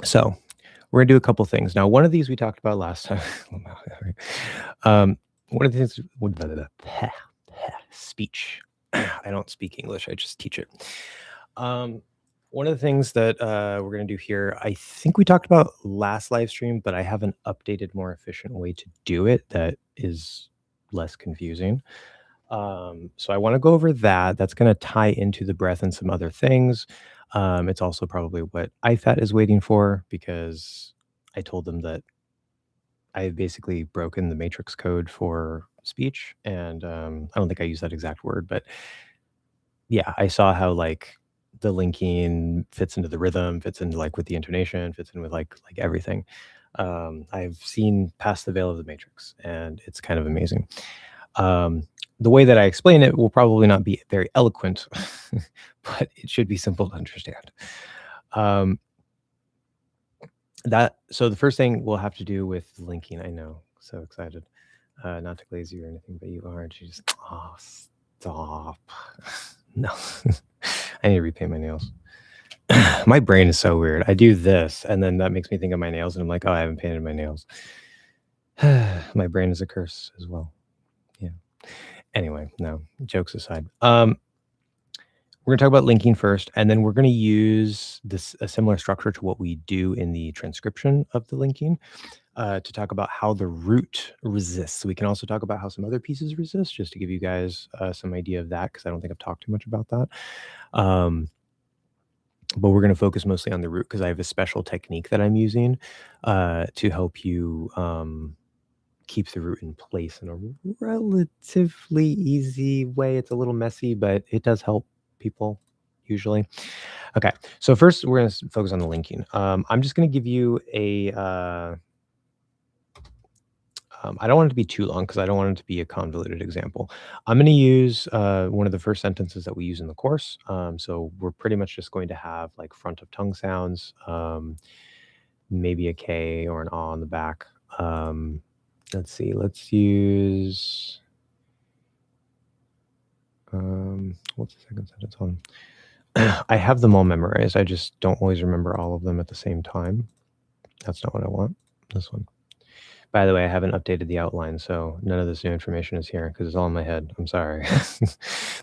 Speaker 1: So we're going to do a couple things. Now, one of these we talked about last time. One of the things, speech. I don't speak English. I just teach it. One of the things that we're going to do here, I think we talked about last live stream, but I have an updated, more efficient way to do it that is less confusing. So I want to go over that. That's going to tie into the breath and some other things. It's also probably what IFAT is waiting for, because I told them that I've basically broken the matrix code for speech. And I don't think I used that exact word, but yeah, I saw how like the linking fits into the rhythm, fits into like with the intonation, fits in with like everything. I've seen past the veil of the matrix, and it's kind of amazing. The way that I explain it will probably not be very eloquent, but it should be simple to understand. Um, so the first thing we'll have to do with linking, I know, so excited, not to glaze you or anything, but you are, and she's oh stop. No, I need to repaint my nails. My brain is so weird. I do this, and then that makes me think of my nails, and I'm like, oh, I haven't painted my nails. My brain is a curse as well. Yeah. Anyway, no, jokes aside. We're going to talk about linking first, and then we're going to use a similar structure to what we do in the transcription of the linking to talk about how the root resists. We can also talk about how some other pieces resist, just to give you guys some idea of that, because I don't think I've talked too much about that. But we're going to focus mostly on the root because I have a special technique that I'm using to help you keep the root in place in a relatively easy way. It's a little messy, but it does help people usually. Okay, so first we're going to focus on the linking. I'm just going to give you a I don't want it to be too long because I don't want it to be a convoluted example. I'm going to use one of the first sentences that we use in the course. So we're pretty much just going to have like front of tongue sounds, maybe a K or an A on the back. Let's see, let's use, what's the second sentence on? I have them all memorized. I just don't always remember all of them at the same time. That's not what I want. This one. By the way, I haven't updated the outline, so none of this new information is here because it's all in my head. I'm sorry.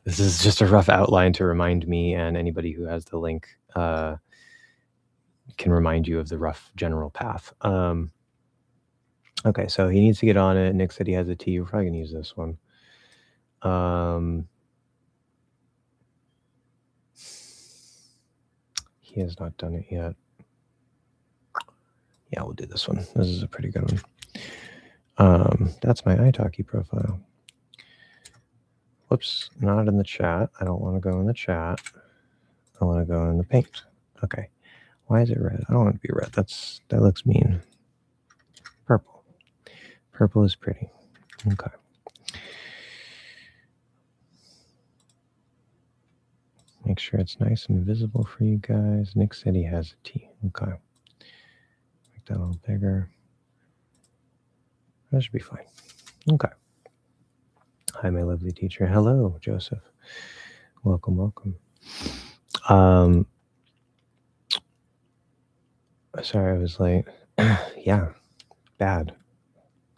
Speaker 1: This is just a rough outline to remind me, and anybody who has the link can remind you of the rough general path. Okay, so he needs to get on it. Nick said he has a T. We're probably going to use this one. He has not done it yet. Yeah, we'll do this one. This is a pretty good one. That's my italki profile. Whoops, not in the chat. I don't want to go in the chat. I want to go in the paint. Okay. Why is it red? I don't want it to be red. That looks mean. Purple. Purple is pretty. Okay. Make sure it's nice and visible for you guys. Nick said he has a T. Okay. Make that a little bigger. That should be fine. Okay. Hi, my lovely teacher. Hello, Joseph. Welcome, welcome. Sorry I was late. Yeah, bad.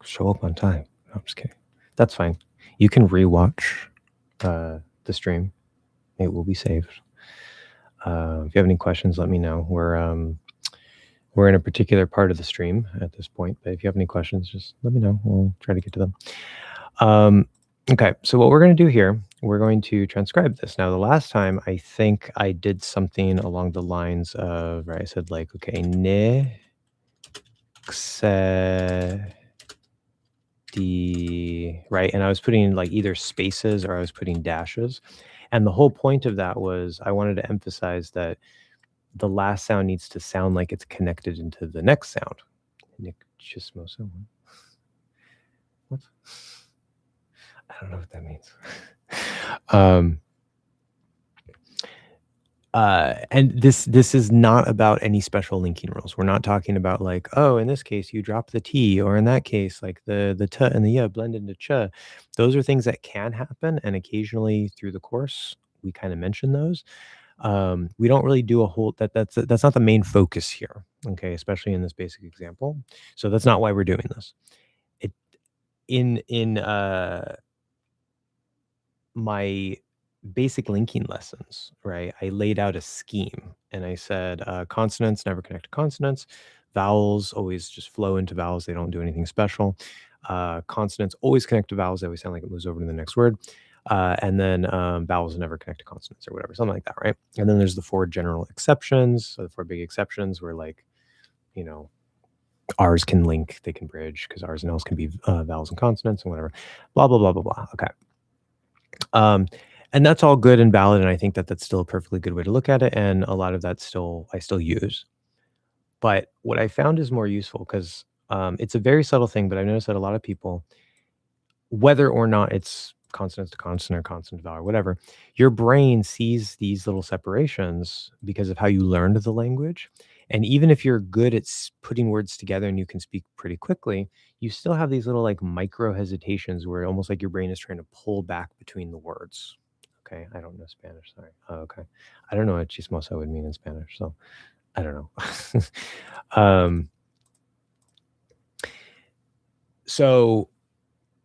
Speaker 1: Show up on time. No, I'm just kidding. That's fine. You can rewatch the stream. It will be saved. If you have any questions, let me know. We're in a particular part of the stream at this point, but if you have any questions, just let me know. We'll try to get to them. Okay, so what we're going to do here, we're going to transcribe this. Now, the last time, I think I did something along the lines of, right, I said like, okay, ne, xe, di, right? And I was putting like either spaces or I was putting dashes. And the whole point of that was I wanted to emphasize that the last sound needs to sound like it's connected into the next sound. Nick Chismosa. What? I don't know what that means. And this is not about any special linking rules. We're not talking about like, oh, in this case you drop the T, or in that case like the T and the Y blend into ch. Those are things that can happen, and occasionally through the course we kind of mention those. We don't really do a whole that's not the main focus here, okay, especially in this basic example. So that's not why we're doing this. It in my basic linking lessons, right, I laid out a scheme and I said consonants never connect to consonants, vowels always just flow into vowels, they don't do anything special. Consonants always connect to vowels, they always sound like it moves over to the next word. And then vowels never connect to consonants or whatever, something like that, right? And then there's the four general exceptions, so the four big exceptions where, like, you know, R's can link, they can bridge, because R's and L's can be vowels and consonants and whatever, blah, blah, blah, blah, blah. Okay. And that's all good and valid, and I think that that's still a perfectly good way to look at it, and a lot of that I still use. But what I found is more useful because it's a very subtle thing, but I've noticed that a lot of people, whether or not it's consonant to consonant or consonant to vowel or whatever, your brain sees these little separations because of how you learned the language. And even if you're good at putting words together and you can speak pretty quickly, you still have these little like micro hesitations where almost like your brain is trying to pull back between the words. Okay, I don't know Spanish. Sorry. Oh, okay, I don't know what chismosa would mean in Spanish, so I don't know. um, so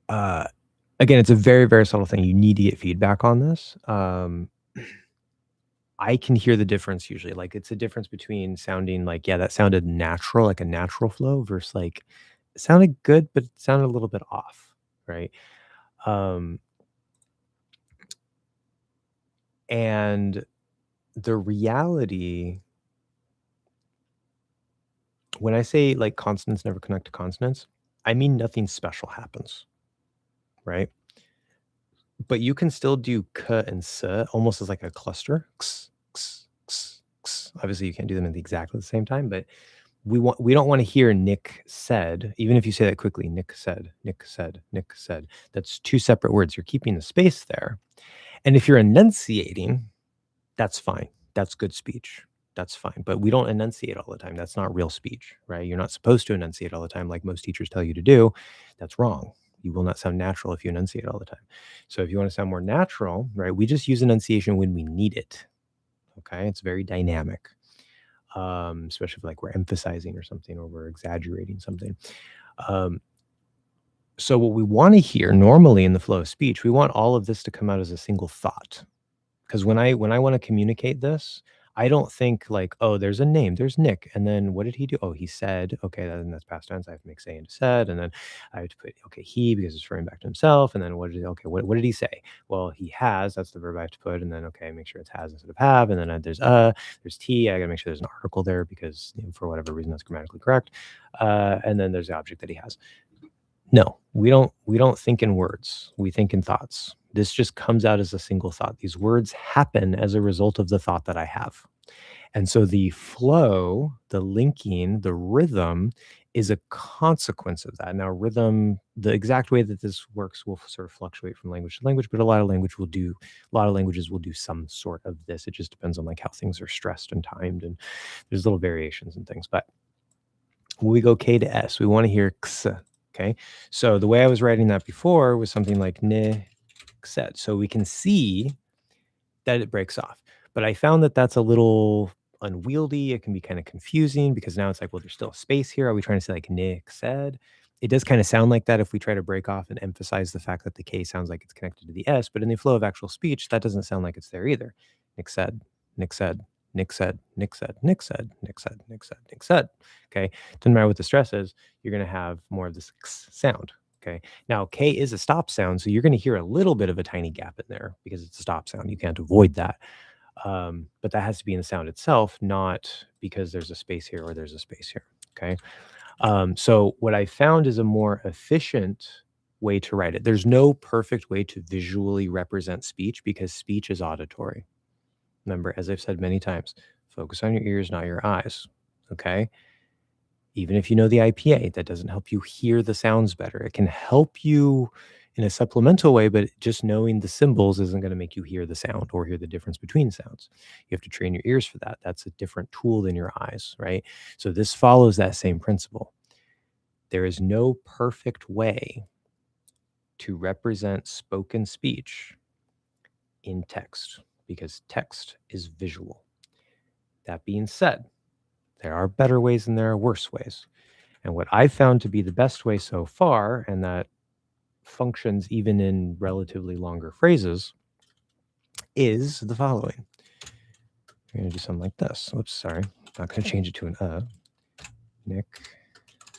Speaker 1: again, it's a very, very subtle thing. You need to get feedback on this. I can hear the difference usually. Like it's a difference between sounding like, yeah, that sounded natural, like a natural flow versus like it sounded good, but it sounded a little bit off. Right. Um, and the reality, when I say like consonants never connect to consonants, I mean nothing special happens. Right. But you can still do k and s almost as like a cluster. X, x, x, x. Obviously, you can't do them at exactly the same time, but we don't want to hear Nick said, even if you say that quickly, Nick said, Nick said, Nick said. That's two separate words. You're keeping the space there. And if you're enunciating, that's fine. That's good speech. That's fine. But we don't enunciate all the time. That's not real speech, right? You're not supposed to enunciate all the time like most teachers tell you to do. That's wrong. You will not sound natural if you enunciate all the time. So if you want to sound more natural, right, we just use enunciation when we need it. Okay. It's very dynamic. Especially if like we're emphasizing or something or we're exaggerating something. Um, so what we want to hear normally in the flow of speech, we want all of this to come out as a single thought. Because when I want to communicate this, I don't think like, oh, there's a name, there's Nick, and then what did he do? Oh, he said, okay, then that's past tense. I have to make say into said, and then I have to put okay he because it's referring back to himself, and then what did he say? Well, he has. That's the verb I have to put, and then okay, make sure it's has instead of have, and then there's t. I gotta make sure there's an article there because for whatever reason that's grammatically correct, and then there's the object that he has. No, we don't think in words. We think in thoughts. This just comes out as a single thought. These words happen as a result of the thought that I have. And so the flow, the linking, the rhythm is a consequence of that. Now, rhythm, the exact way that this works will sort of fluctuate from language to language, but a lot of languages will do some sort of this. It just depends on like how things are stressed and timed, and there's little variations and things. But when we go K to S, we want to hear X. Okay. So the way I was writing that before was something like ne set. So we can see that it breaks off. But I found that that's a little unwieldy. It can be kind of confusing because now it's like, well, there's still a space here. Are we trying to say like Nick said? It does kind of sound like that if we try to break off and emphasize the fact that the K sounds like it's connected to the S, but in the flow of actual speech, that doesn't sound like it's there either. Nick said, Nick said, Nick said, Nick said, Nick said, Nick said, Nick said, Nick said. Okay. Doesn't matter what the stress is, you're going to have more of this X sound. Okay. Now, K is a stop sound, so you're going to hear a little bit of a tiny gap in there because it's a stop sound. You can't avoid that. But that has to be in the sound itself, not because there's a space here or there's a space here. Okay. So what I found is a more efficient way to write it. There's no perfect way to visually represent speech because speech is auditory. Remember, as I've said many times, focus on your ears, not your eyes. Okay. Even if you know the IPA, that doesn't help you hear the sounds better. It can help you in a supplemental way, but just knowing the symbols isn't going to make you hear the sound or hear the difference between sounds. You have to train your ears for that. That's a different tool than your eyes, right? So this follows that same principle. There is no perfect way to represent spoken speech in text because text is visual. That being said, there are better ways and there are worse ways. And what I've found to be the best way so far, and that functions even in relatively longer phrases, is the following. We're going to do something like this. Oops, sorry. Not going to change it to an Nick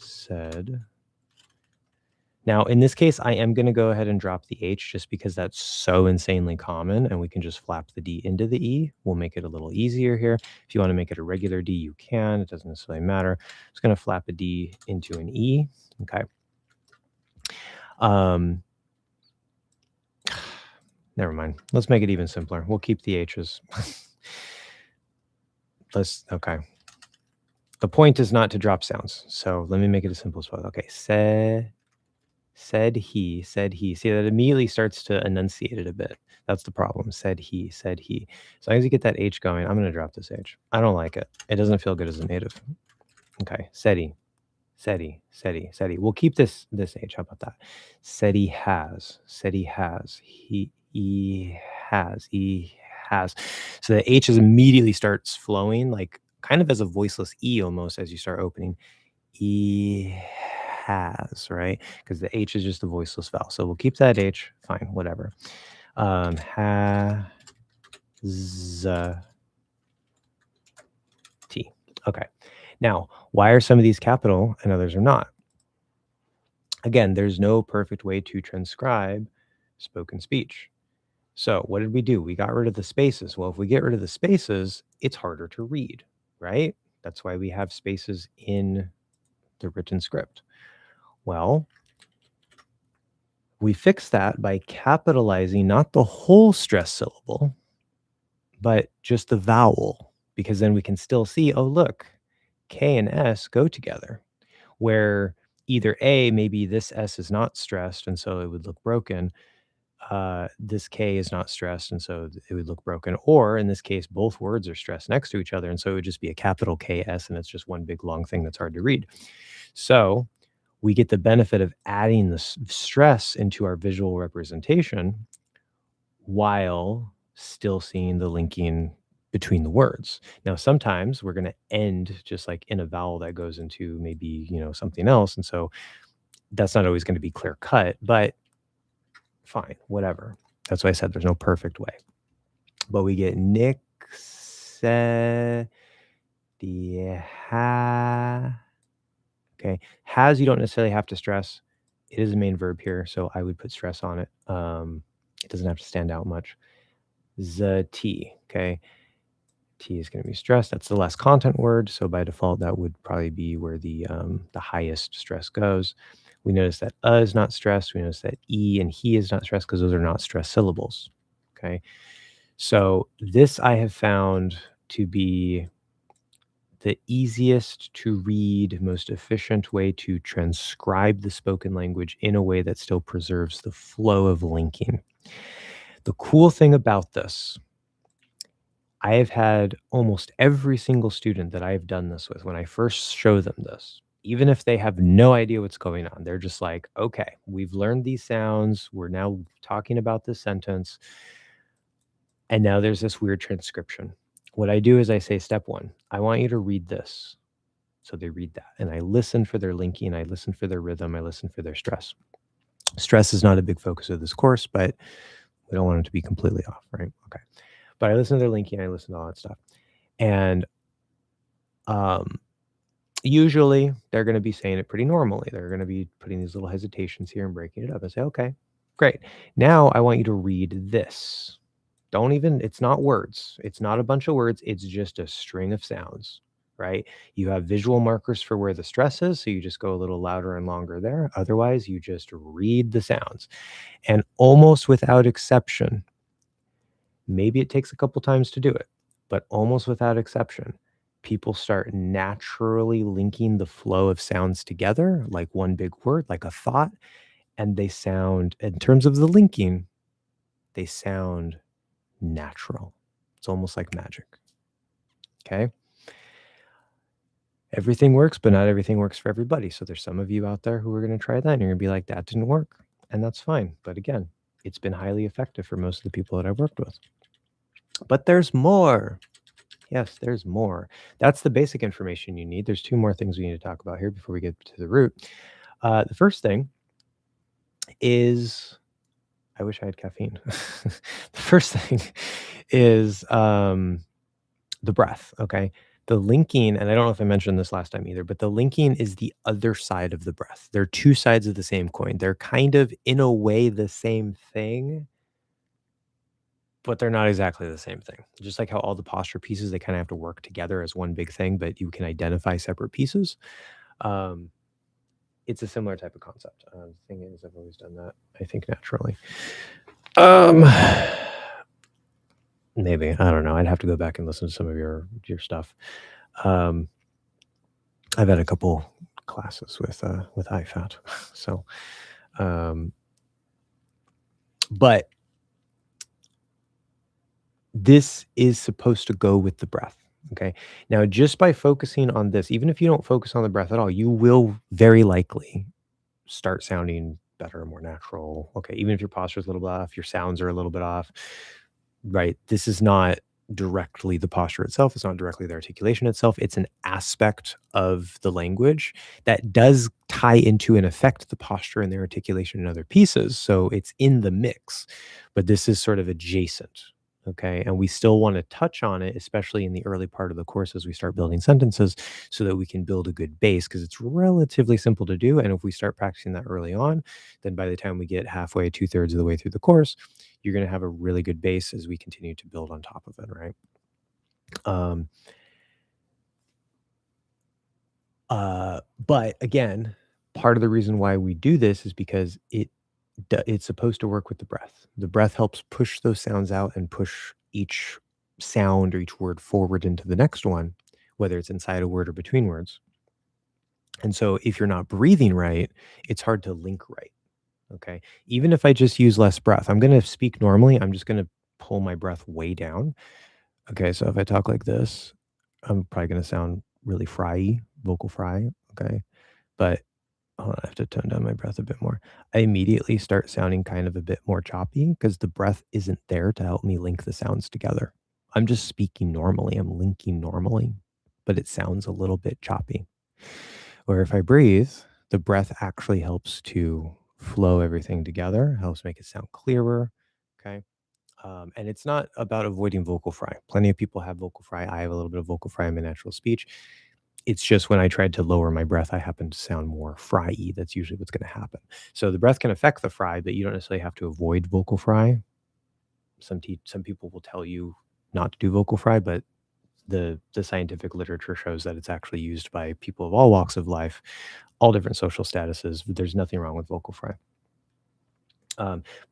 Speaker 1: said. Now, in this case, I am going to go ahead and drop the H just because that's so insanely common, and we can just flap the D into the E. We'll make it a little easier here. If you want to make it a regular D, you can. It doesn't necessarily matter. I'm just going to flap a D into an E. Okay. Now, never mind. Let's make it even simpler. We'll keep the H's. Okay. The point is not to drop sounds. So let me make it as simple as possible. Okay. Said he. See, that immediately starts to enunciate it a bit. That's the problem. Said he. As long as you get that H going, I'm going to drop this H. I don't like it. It doesn't feel good as a native. Okay. Said he. We'll keep this H. How about that? Said he has. He has. So the H immediately starts flowing, like kind of as a voiceless E almost as you start opening. He has, right? Because the H is just a voiceless vowel. So we'll keep that H. Fine, whatever. Has T. Okay. Now, why are some of these capital and others are not? Again, there's no perfect way to transcribe spoken speech. So what did we do? We got rid of the spaces. Well, if we get rid of the spaces, it's harder to read, right? That's why we have spaces in the written script. Well, we fix that by capitalizing not the whole stress syllable, but just the vowel, because then we can still see, oh, look, K and S go together, where either A, maybe this S is not stressed, and so it would look broken. This K is not stressed, and so it would look broken. Or in this case, both words are stressed next to each other, and so it would just be a capital KS, and it's just one big long thing that's hard to read. So we get the benefit of adding the stress into our visual representation while still seeing the linking between the words. Now, sometimes we're going to end just like in a vowel that goes into maybe, something else. And so that's not always going to be clear cut, but fine, whatever. That's why I said there's no perfect way. But we get Nick said the ha. Okay. Has, you don't necessarily have to stress. It is a main verb here, so I would put stress on it. It doesn't have to stand out much. The T. Okay. T is going to be stressed. That's the less content word. So by default, that would probably be where the highest stress goes. We notice that is not stressed. We notice that E and he is not stressed because those are not stressed syllables. Okay. So this I have found to be the easiest to read, most efficient way to transcribe the spoken language in a way that still preserves the flow of linking. The cool thing about this, I have had almost every single student that I've done this with, when I first show them this, even if they have no idea what's going on, they're just like, okay, we've learned these sounds. We're now talking about this sentence. And now there's this weird transcription. What I do is I say, step one, I want you to read this. So they read that. And I listen for their linking. I listen for their rhythm. I listen for their stress. Stress is not a big focus of this course, but we don't want it to be completely off, right? Okay. But I listen to their linking. I listen to all that stuff. And usually they're going to be saying it pretty normally. They're going to be putting these little hesitations here and breaking it up and say, okay, great. Now I want you to read this. It's not words. It's not a bunch of words. It's just a string of sounds, right? You have visual markers for where the stress is. So you just go a little louder and longer there. Otherwise, you just read the sounds. And almost without exception, maybe it takes a couple times to do it, but almost without exception, people start naturally linking the flow of sounds together, like one big word, like a thought. And they sound, in terms of the linking, they sound natural. It's almost like magic. Okay. Everything works, but not everything works for everybody. So there's some of you out there who are going to try that and you're going to be like, that didn't work. And that's fine. But again, it's been highly effective for most of the people that I've worked with. But there's more. Yes, there's more. That's the basic information you need. There's two more things we need to talk about here before we get to the root. The first thing is, I wish I had caffeine. The first thing is the breath, okay? The linking, and I don't know if I mentioned this last time either, but the linking is the other side of the breath. They're two sides of the same coin. They're kind of, in a way, the same thing, but they're not exactly the same thing. Just like how all the posture pieces, they kind of have to work together as one big thing, but you can identify separate pieces. It's a similar type of concept. The thing is, I've always done that, I think, naturally. Um, maybe, I don't know. I'd have to go back and listen to some of your stuff. Um, I've had a couple classes with IFAT, so um, but this is supposed to go with the breath. Okay. Now, just by focusing on this, even if you don't focus on the breath at all, you will very likely start sounding better, more natural. Okay. Even if your posture is a little bit off, your sounds are a little bit off, right? This is not directly the posture itself. It's not directly the articulation itself. It's an aspect of the language that does tie into and affect the posture and the articulation in other pieces. So it's in the mix, but this is sort of adjacent. Okay. And we still want to touch on it, especially in the early part of the course as we start building sentences so that we can build a good base because it's relatively simple to do. And if we start practicing that early on, then by the time we get halfway, 2/3 of the way through the course, you're going to have a really good base as we continue to build on top of it, right? Um, but again, part of the reason why we do this is because it's supposed to work with the breath. The breath helps push those sounds out and push each sound or each word forward into the next one, whether it's inside a word or between words. And so if you're not breathing right, it's hard to link right. Okay. Even if I just use less breath, I'm going to speak normally. I'm just going to pull my breath way down. Okay. So if I talk like this, I'm probably going to sound really fry, vocal fry. Okay. But hold on, I have to tone down my breath a bit more. I immediately start sounding kind of a bit more choppy because the breath isn't there to help me link the sounds together. I'm just speaking normally. I'm linking normally, but it sounds a little bit choppy. Or if I breathe, the breath actually helps to flow everything together, helps make it sound clearer. Okay. And it's not about avoiding vocal fry. Plenty of people have vocal fry. I have a little bit of vocal fry in my natural speech. It's just when I tried to lower my breath, I happen to sound more fry-y. That's usually what's going to happen. So the breath can affect the fry, but you don't necessarily have to avoid vocal fry. Some people will tell you not to do vocal fry, but the scientific literature shows that it's actually used by people of all walks of life, all different social statuses. There's nothing wrong with vocal fry.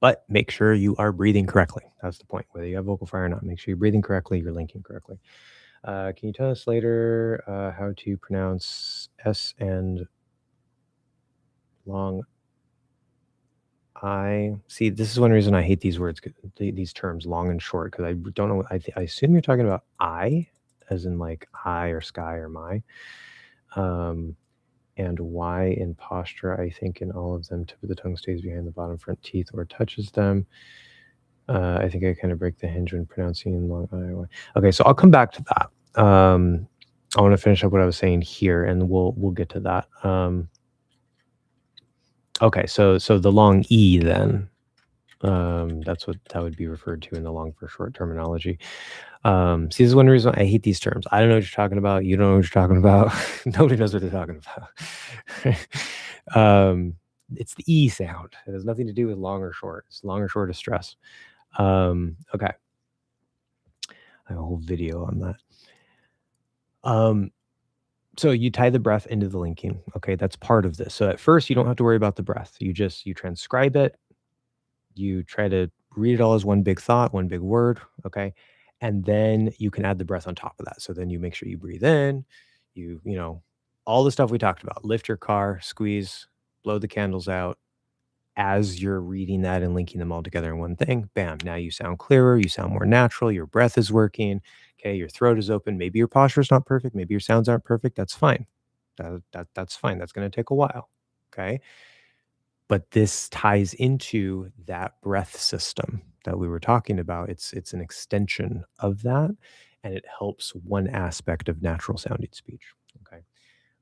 Speaker 1: But make sure you are breathing correctly. That's the point. Whether you have vocal fry or not, make sure you're breathing correctly, you're linking correctly. Can you tell us later how to pronounce S and long I? See, this is one reason I hate these words, these terms, long and short, because I don't know. I assume you're talking about I, as in like I or sky or my. Um, and Y in posture, I think in all of them, tip of the tongue stays behind the bottom front teeth or touches them. I think I kind of break the hinge when pronouncing long I. Okay, so I'll come back to that. I want to finish up what I was saying here, and we'll get to that. Okay, so the long E then. That's what that would be referred to in the long for short terminology. See, this is one reason I hate these terms. I don't know what you're talking about. You don't know what you're talking about. Nobody knows what they're talking about. It's the E sound. It has nothing to do with long or short. It's long or short of stress. Okay. I have a whole video on that. So you tie the breath into the linking. Okay, that's part of this. So at first you don't have to worry about the breath. You transcribe it. You try to read it all as one big thought, one big word. Okay. And then you can add the breath on top of that. So then you make sure you breathe in, all the stuff we talked about. Lift your car, squeeze, blow the candles out. As you're reading that and linking them all together in one thing, bam, now you sound clearer, you sound more natural, your breath is working, okay, your throat is open, maybe your posture is not perfect, maybe your sounds aren't perfect, that's fine. That's fine. That's going to take a while, okay? But this ties into that breath system that we were talking about. It's an extension of that, and it helps one aspect of natural sounding speech, okay?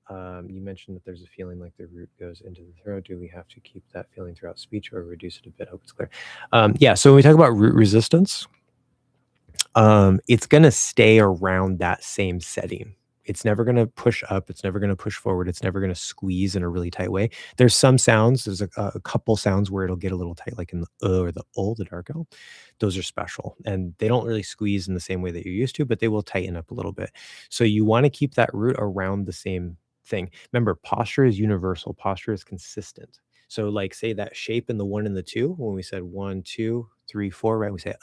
Speaker 1: You mentioned that there's a feeling like the root goes into the throat. Do we have to keep that feeling throughout speech or reduce it a bit? I hope it's clear. Yeah, so when we talk about root resistance, it's going to stay around that same setting. It's never going to push up. It's never going to push forward. It's never going to squeeze in a really tight way. There's some sounds. There's a couple sounds where it'll get a little tight, like in the or the the dark L. Those are special, and they don't really squeeze in the same way that you're used to, but they will tighten up a little bit. So you want to keep that root around the same thing. Remember, posture is universal. Posture is consistent. So like say that shape in the 1 and the 2, when we said 1, 2, 3, 4, right? We say,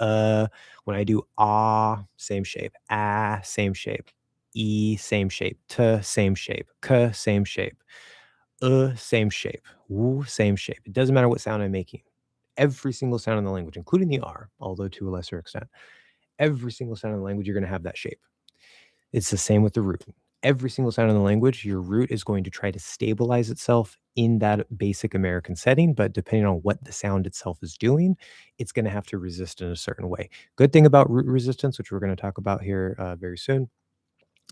Speaker 1: when I do ah, same shape, ah, same shape, e, same shape, t, same shape, k, same shape, same shape, w, same shape. It doesn't matter what sound I'm making. Every single sound in the language, including the R, although to a lesser extent, every single sound in the language, you're going to have that shape. It's the same with the root. Every single sound in the language, your root is going to try to stabilize itself in that basic American setting, but depending on what the sound itself is doing, it's going to have to resist in a certain way. Good thing about root resistance, which we're going to talk about here very soon,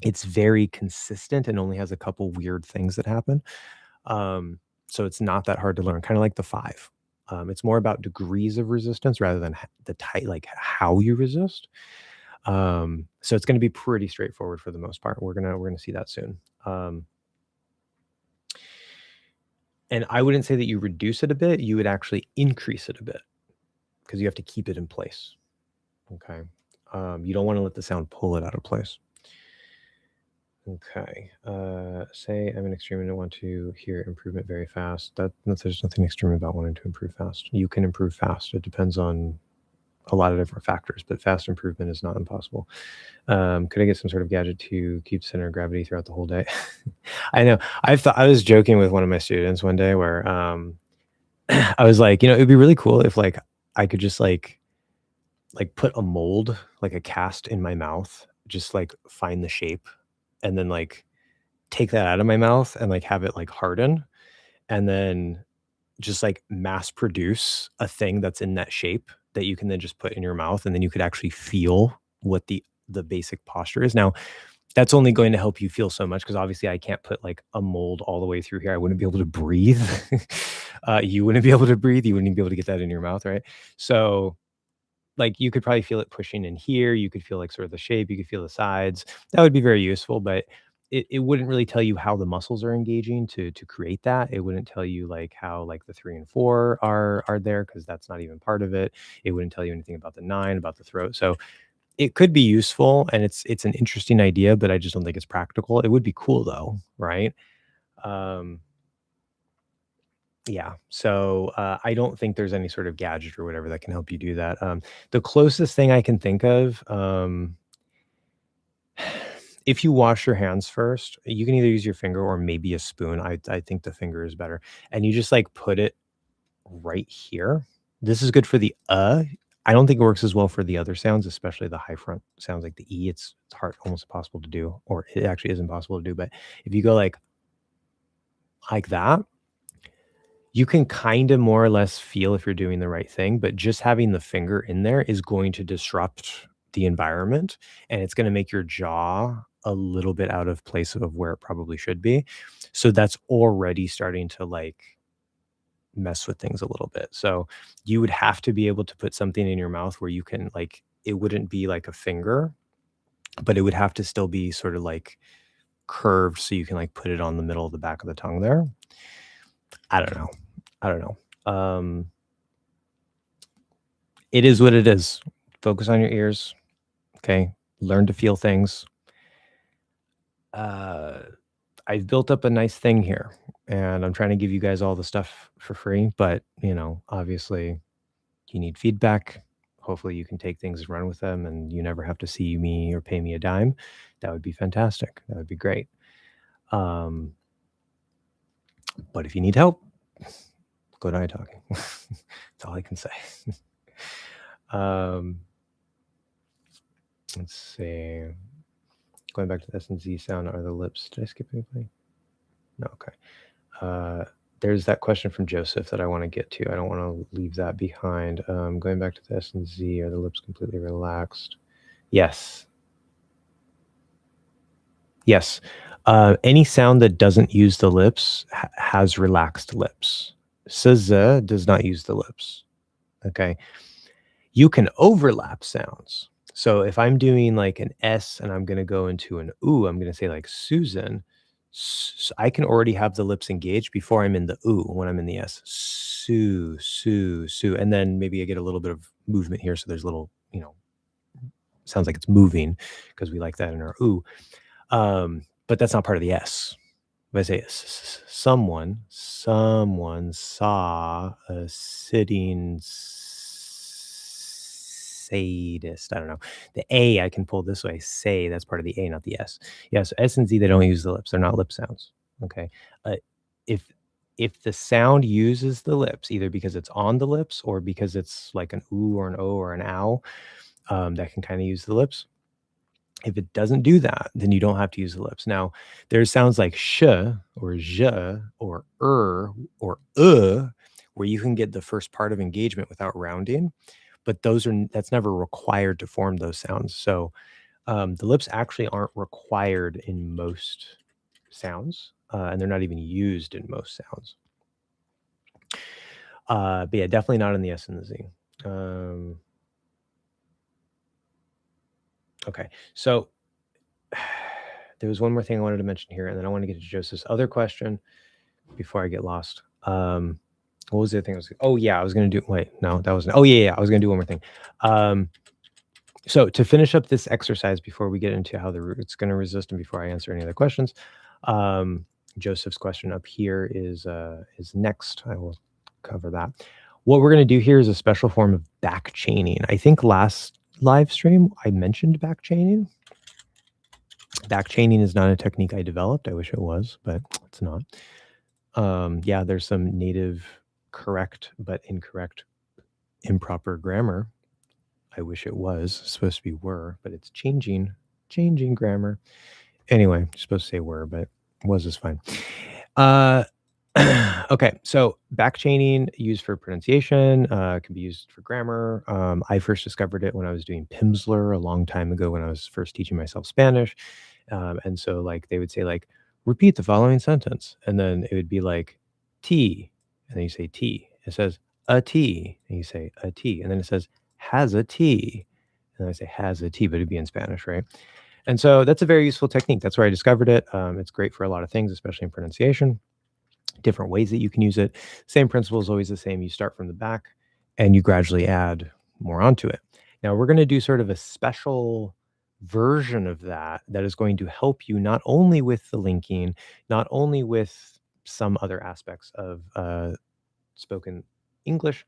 Speaker 1: it's very consistent and only has a couple weird things that happen. Um, so it's not that hard to learn, kind of like the 5. It's more about degrees of resistance rather than the type, like how you resist. So it's going to be pretty straightforward for the most part. We're gonna see that soon. And I wouldn't say that you reduce it a bit. You would actually increase it a bit because you have to keep it in place. Okay. You don't want to let the sound pull it out of place. Okay. Say I'm an extreme and I want to hear improvement very fast. There's nothing extreme about wanting to improve fast. You can improve fast. It depends on a lot of different factors, but fast improvement is not impossible. Could I get some sort of gadget to keep center of gravity throughout the whole day? I know. I was joking with one of my students one day where I was like, it'd be really cool if like I could just like put a mold, like a cast in my mouth, just like find the shape and then like take that out of my mouth and like have it like harden and then just like mass produce a thing that's in that shape that you can then just put in your mouth and then you could actually feel what the basic posture is. Now, that's only going to help you feel so much because obviously I can't put like a mold all the way through here. I wouldn't be able to breathe. You wouldn't be able to breathe. You wouldn't be able to get that in your mouth, right? So like you could probably feel it pushing in here. You could feel like sort of the shape. You could feel the sides. That would be very useful, but it wouldn't really tell you how the muscles are engaging to create that. It wouldn't tell you like how like the 3 and 4 are there because that's not even part of it. It wouldn't tell you anything about the 9, about the throat. So it could be useful and it's an interesting idea, but I just don't think it's practical. It would be cool though, right? Um, yeah. So I don't think there's any sort of gadget or whatever that can help you do that. The closest thing I can think of, if you wash your hands first, you can either use your finger or maybe a spoon. I think the finger is better. And you just like put it right here. This is good for the I don't think it works as well for the other sounds, especially the high front sounds like the E. It's hard, almost impossible to do, or it actually is impossible to do. But if you go like that, you can kind of more or less feel if you're doing the right thing, but just having the finger in there is going to disrupt the environment and it's going to make your jaw a little bit out of place of where it probably should be. So that's already starting to like mess with things a little bit. So you would have to be able to put something in your mouth where you can like it wouldn't be like a finger, but it would have to still be sort of like curved so you can like put it on the middle of the back of the tongue there. I don't know. I don't know. It is what it is. Focus on your ears. Okay. Learn to feel things. I've built up a nice thing here and I'm trying to give you guys all the stuff for free, but obviously you need feedback. Hopefully you can take things and run with them and you never have to see me or pay me a dime. That would be fantastic. That would be great. But if you need help, go to iTalking. That's all I can say. Let's see. Going back to the S and Z sound, are the lips? Did I skip anything? No, okay. There's that question from Joseph that I want to get to. I don't want to leave that behind. Going back to the S and Z, are the lips completely relaxed? Yes. Yes. Any sound that doesn't use the lips has relaxed lips. SZ does not use the lips. Okay. You can overlap sounds. So if I'm doing like an S and I'm going to go into an ooh, I'm going to say like Susan. I can already have the lips engaged before I'm in the ooh when I'm in the S. Sue, Sue, Sue. And then maybe I get a little bit of movement here. So there's a little, sounds like it's moving because we like that in our ooh. But that's not part of the S. If I say someone saw a sitting. sadist. I don't know. The A I can pull this way. Say, that's part of the A, not the S. Yeah, so S and Z, they don't use the lips. They're not lip sounds. Okay. Uh, if if the sound uses the lips, either because it's on the lips or because it's like an ooh or an o or an ow, that can kind of use the lips. If it doesn't do that, then you don't have to use the lips. Now, there's sounds like sh or zh or or where you can get the first part of engagement without rounding, but that's never required to form those sounds. So the lips actually aren't required in most sounds, and they're not even used in most sounds. But yeah, definitely not in the S and the Z. Okay, so there was one more thing I wanted to mention here, and then I want to get to Joseph's other question before I get lost. What was the other thing? Oh yeah, I was gonna do. Wait, no, that wasn't. Oh yeah, I was gonna do one more thing. So to finish up this exercise before we get into how the root's gonna resist, and before I answer any other questions, Joseph's question up here is next. I will cover that. What we're gonna do here is a special form of backchaining. I think last live stream I mentioned backchaining. Backchaining is not a technique I developed. I wish it was, but it's not. Yeah, there's some native correct but incorrect improper grammar. I wish it was supposed to be were, but it's changing grammar. Anyway, you're supposed to say were, but was is fine. Okay, so backchaining used for pronunciation can be used for grammar. I first discovered it when I was doing Pimsleur a long time ago when I was first teaching myself Spanish. And so like they would say like, repeat the following sentence. And then it would be like tea. And then you say tea. It says a tea. And you say a tea. And then it says has a tea. And I say has a tea, but it'd be in Spanish, right? And so that's a very useful technique. That's where I discovered it. It's great for a lot of things, especially in pronunciation. Different ways that you can use it. Same principle is always the same. You start from the back and you gradually add more onto it. Now we're going to do sort of a special version of that is going to help you not only with the linking, not only with some other aspects of spoken English,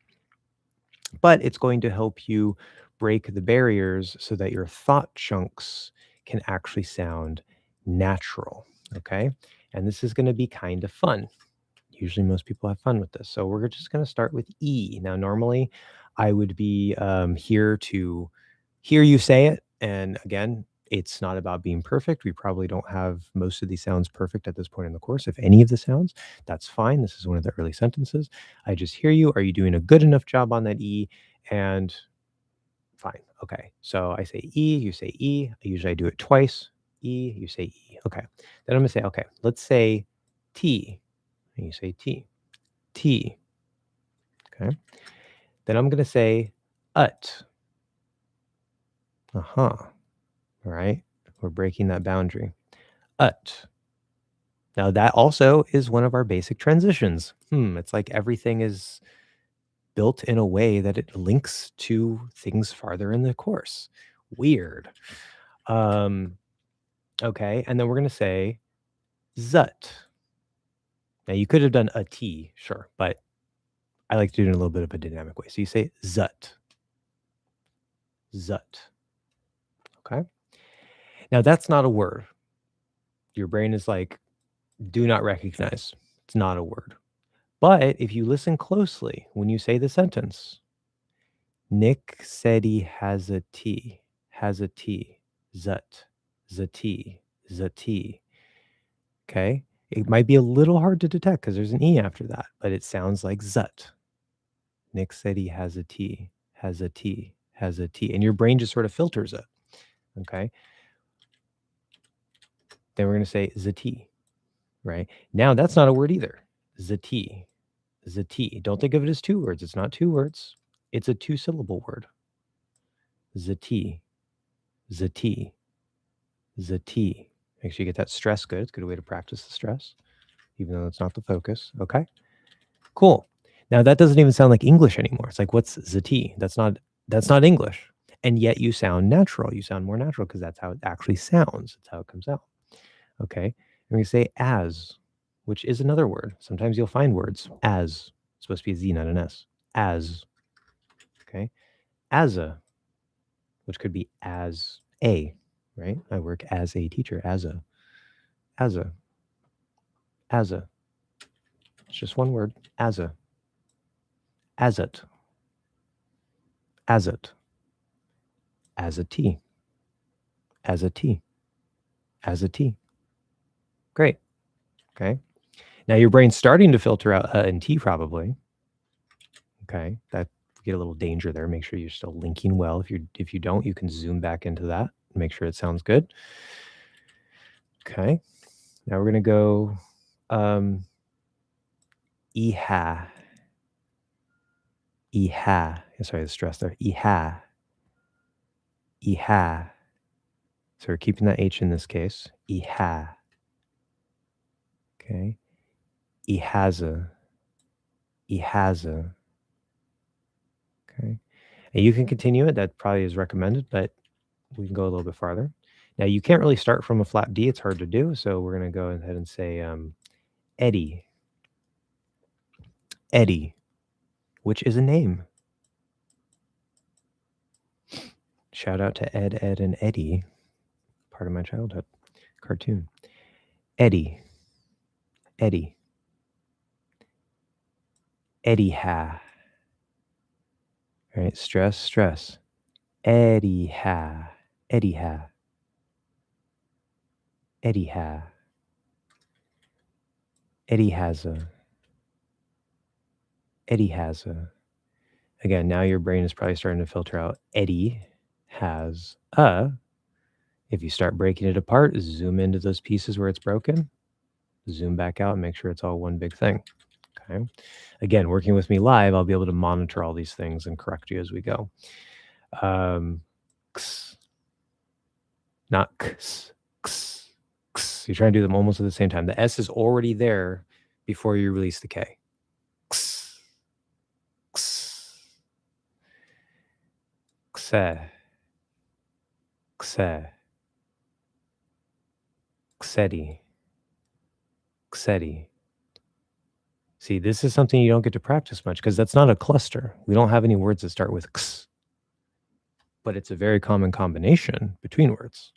Speaker 1: but it's going to help you break the barriers so that your thought chunks can actually sound natural. Okay. And this is going to be kind of fun. Usually most people have fun with this. So we're just going to start with E. Now, normally I would be here to hear you say it. And again, it's not about being perfect. We probably don't have most of these sounds perfect at this point in the course. If any of the sounds, that's fine. This is one of the early sentences. I just hear you. Are you doing a good enough job on that E? And fine. Okay. So I say E, you say E. Usually I do it twice. E, you say E. Okay. Then I'm going to say, okay, let's say T. And you say T. T. Okay. Then I'm going to say ut. All right. We're breaking that boundary. Ut. Now that also is one of our basic transitions. It's like everything is built in a way that it links to things farther in the course. Weird. Okay. And then we're going to say zut. Now you could have done a T, sure, but I like to do it in a little bit of a dynamic way. So you say zut. Zut. Okay. Now that's not a word. Your brain is like, do not recognize. It's not a word. But if you listen closely when you say the sentence, Nick said he has a tea, zut, zati, zati. Okay. It might be a little hard to detect because there's an E after that, but it sounds like zut. Nick said he has a tea, has a tea, has a tea. And your brain just sort of filters it. Okay. Then we're going to say zati, right? Now that's not a word either. Zati, zati. Don't think of it as two words. It's not two words. It's a two-syllable word. Zati, zati, zati. Make sure you get that stress good. It's a good way to practice the stress, even though it's not the focus. Okay, cool. Now that doesn't even sound like English anymore. It's like, what's zati? That's not English. And yet you sound natural. You sound more natural because that's how it actually sounds. That's how it comes out. Okay. And we say as, which is another word. Sometimes you'll find words as. It's supposed to be a Z, not an S. As. Okay. As a. which could be as a, right? I work as a teacher, as a. It's just one word, as it, as a T, as a T, as a T. Great. Okay. Now your brain's starting to filter out and T probably. Okay. That get a little danger there. Make sure you're still linking well. If you don't, you can zoom back into that and make sure it sounds good. Okay. Now we're gonna go iha. Sorry, the stress there. Iha. So we're keeping that H in this case. Iha. Okay. Ihaza. Okay. And you can continue it. That probably is recommended, but we can go a little bit farther. Now you can't really start from a flat D. It's hard to do. So we're going to go ahead and say Eddie, which is a name. Shout out to Ed, and Eddie, part of my childhood cartoon. Eddie. Eddie-ha. All right, stress. Eddie-ha. Eddie-ha. Eddie has a. Again, now your brain is probably starting to filter out Eddie has a. If you start breaking it apart, zoom into those pieces where it's broken, zoom back out and make sure it's all one big thing. Okay. Again, working with me live, I'll be able to monitor all these things and correct you as we go. X, not x. You're trying to do them almost at the same time. The S is already there before you release the K. X. Xe. Xedi. See, this is something you don't get to practice much because that's not a cluster. We don't have any words that start with x, but it's a very common combination between words.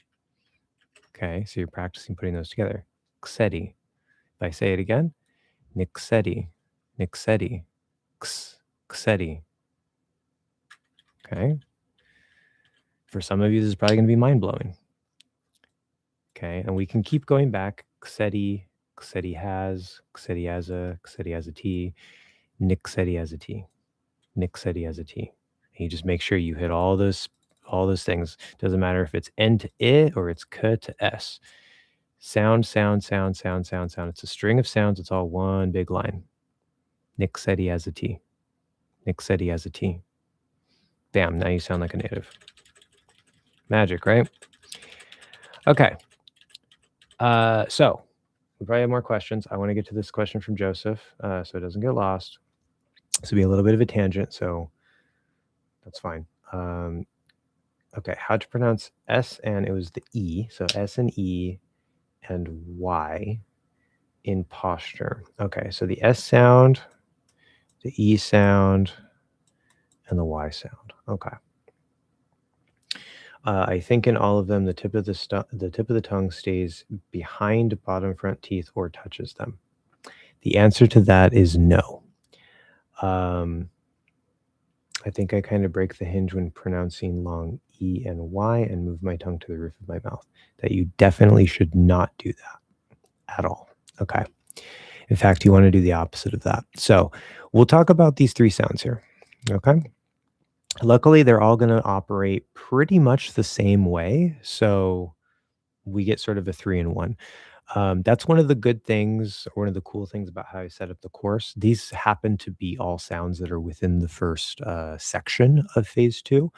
Speaker 1: Okay, so you're practicing putting those together. Xedi. If I say it again, Nixedi. Xedi. Okay. For some of you, this is probably going to be mind-blowing. Okay, and we can keep going back. Xedi has a T, Nixedi has a T. And you just make sure you hit all those things. Doesn't matter if it's N to I or it's K to S. Sound. It's a string of sounds. It's all one big line. Nixedi has a T. Bam, now you sound like a native. Magic, right? Okay. So we probably have more questions. I want to get to this question from Joseph so it doesn't get lost. This will be a little bit of a tangent, so that's fine. Okay, how to pronounce S and it was the E. So S and E and Y in posture. Okay, so the S sound, the E sound, and the Y sound. Okay. I think in all of them, the tip of the tongue stays behind bottom front teeth or touches them. The answer to that is no. I think I kind of break the hinge when pronouncing long E and Y and move my tongue to the roof of my mouth. That you definitely should not do that at all. Okay. In fact, you want to do the opposite of that. So we'll talk about these three sounds here. Okay. Luckily, they're all going to operate pretty much the same way. So we get sort of a 3-in-1. That's one of the good things, or one of the cool things about how I set up the course. These happen to be all sounds that are within the first section of phase 2.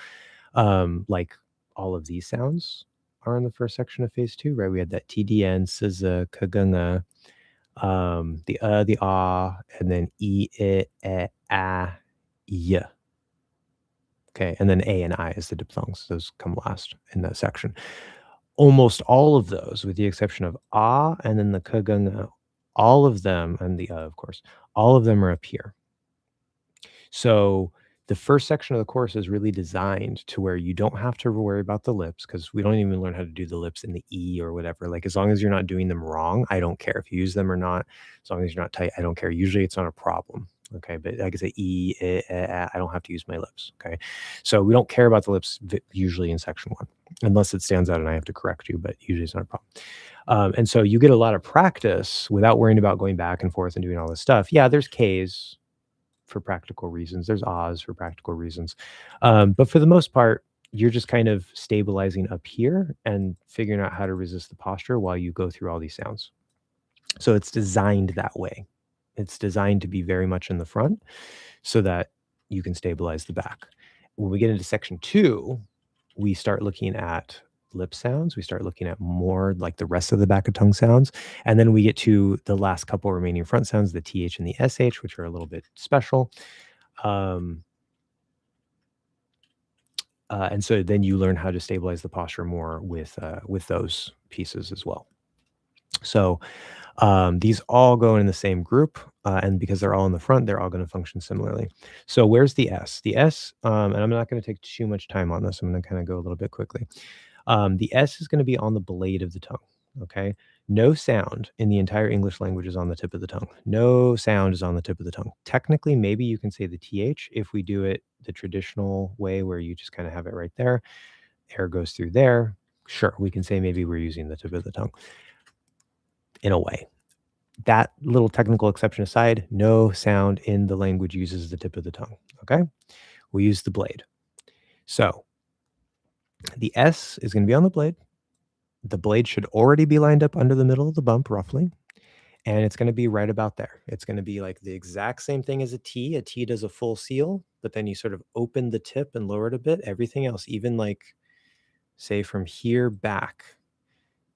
Speaker 1: Like all of these sounds are in the first section of phase 2, right? We had that TDN, SZA, KGNG, the ah, and then E, I, Y. Okay, and then A and I is the diphthongs. Those come last in that section. Almost all of those, with the exception of ah and then the KGNG, all of them, and the of course, all of them are up here. So The first section of the course is really designed to where you don't have to worry about the lips because we don't even learn how to do the lips in the E or whatever. Like, as long as you're not doing them wrong, I don't care if you use them or not. As long as you're not tight, I don't care. Usually it's not a problem. Okay. But like I say, E, I don't have to use my lips. Okay. So we don't care about the lips usually in section one, unless it stands out and I have to correct you, but usually it's not a problem. And so you get a lot of practice without worrying about going back and forth and doing all this stuff. Yeah, there's Ks for practical reasons. There's ahs for practical reasons. But for the most part, you're just kind of stabilizing up here and figuring out how to resist the posture while you go through all these sounds. So it's designed that way. It's designed to be very much in the front so that you can stabilize the back. When we get into section 2, we start looking at lip sounds. We start looking at more like the rest of the back of tongue sounds. And then we get to the last couple remaining front sounds, the TH and the SH, which are a little bit special. And so then you learn how to stabilize the posture more with those pieces as well. So these all go in the same group, and because they're all in the front, they're all going to function similarly. So where's the S? The S, and I'm not going to take too much time on this. I'm going to kind of go a little bit quickly. The S is going to be on the blade of the tongue. Okay. No sound in the entire English language is on the tip of the tongue. No sound is on the tip of the tongue. Technically, maybe you can say the TH if we do it the traditional way where you just kind of have it right there. Air goes through there. Sure, we can say maybe we're using the tip of the tongue in a way. That little technical exception aside, no sound in the language uses the tip of the tongue. Okay. We use the blade. So the S is going to be on the blade. The blade should already be lined up under the middle of the bump, roughly. And it's going to be right about there. It's going to be like the exact same thing as a T. A T does a full seal, but then you sort of open the tip and lower it a bit. Everything else, even like, say, from here back,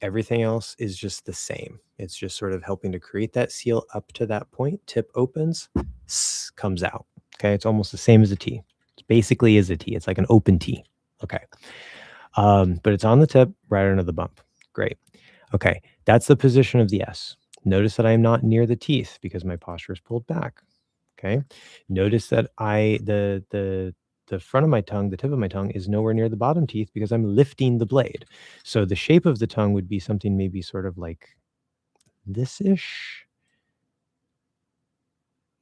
Speaker 1: everything else is just the same. It's just sort of helping to create that seal up to that point. Tip opens, comes out. Okay. It's almost the same as a T. It basically is a T. It's like an open T. Okay. But it's on the tip right under the bump. Great. Okay. That's the position of the S. Notice that I am not near the teeth because my posture is pulled back. Okay. Notice that the front of my tongue, the tip of my tongue is nowhere near the bottom teeth because I'm lifting the blade. So the shape of the tongue would be something maybe sort of like this-ish.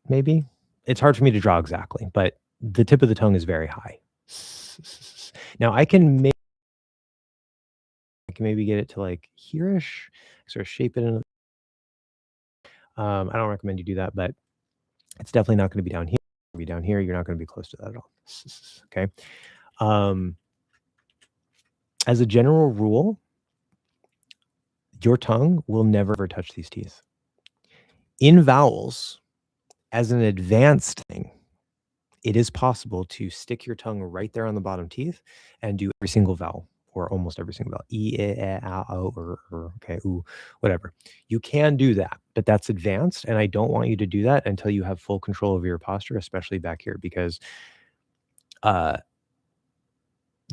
Speaker 1: Maybe. It's hard for me to draw exactly, but the tip of the tongue is very high. Now I can maybe get it to like here-ish, sort of shape it in. I don't recommend you do that, but it's definitely not going to be down here. Be down here. You're not going to be close to that at all. Okay. As a general rule, your tongue will never ever touch these teeth. In vowels, as an advanced thing, it is possible to stick your tongue right there on the bottom teeth and do every single vowel or almost every single vowel. E, o, okay, ooh, whatever. You can do that, but that's advanced. And I don't want you to do that until you have full control over your posture, especially back here, because the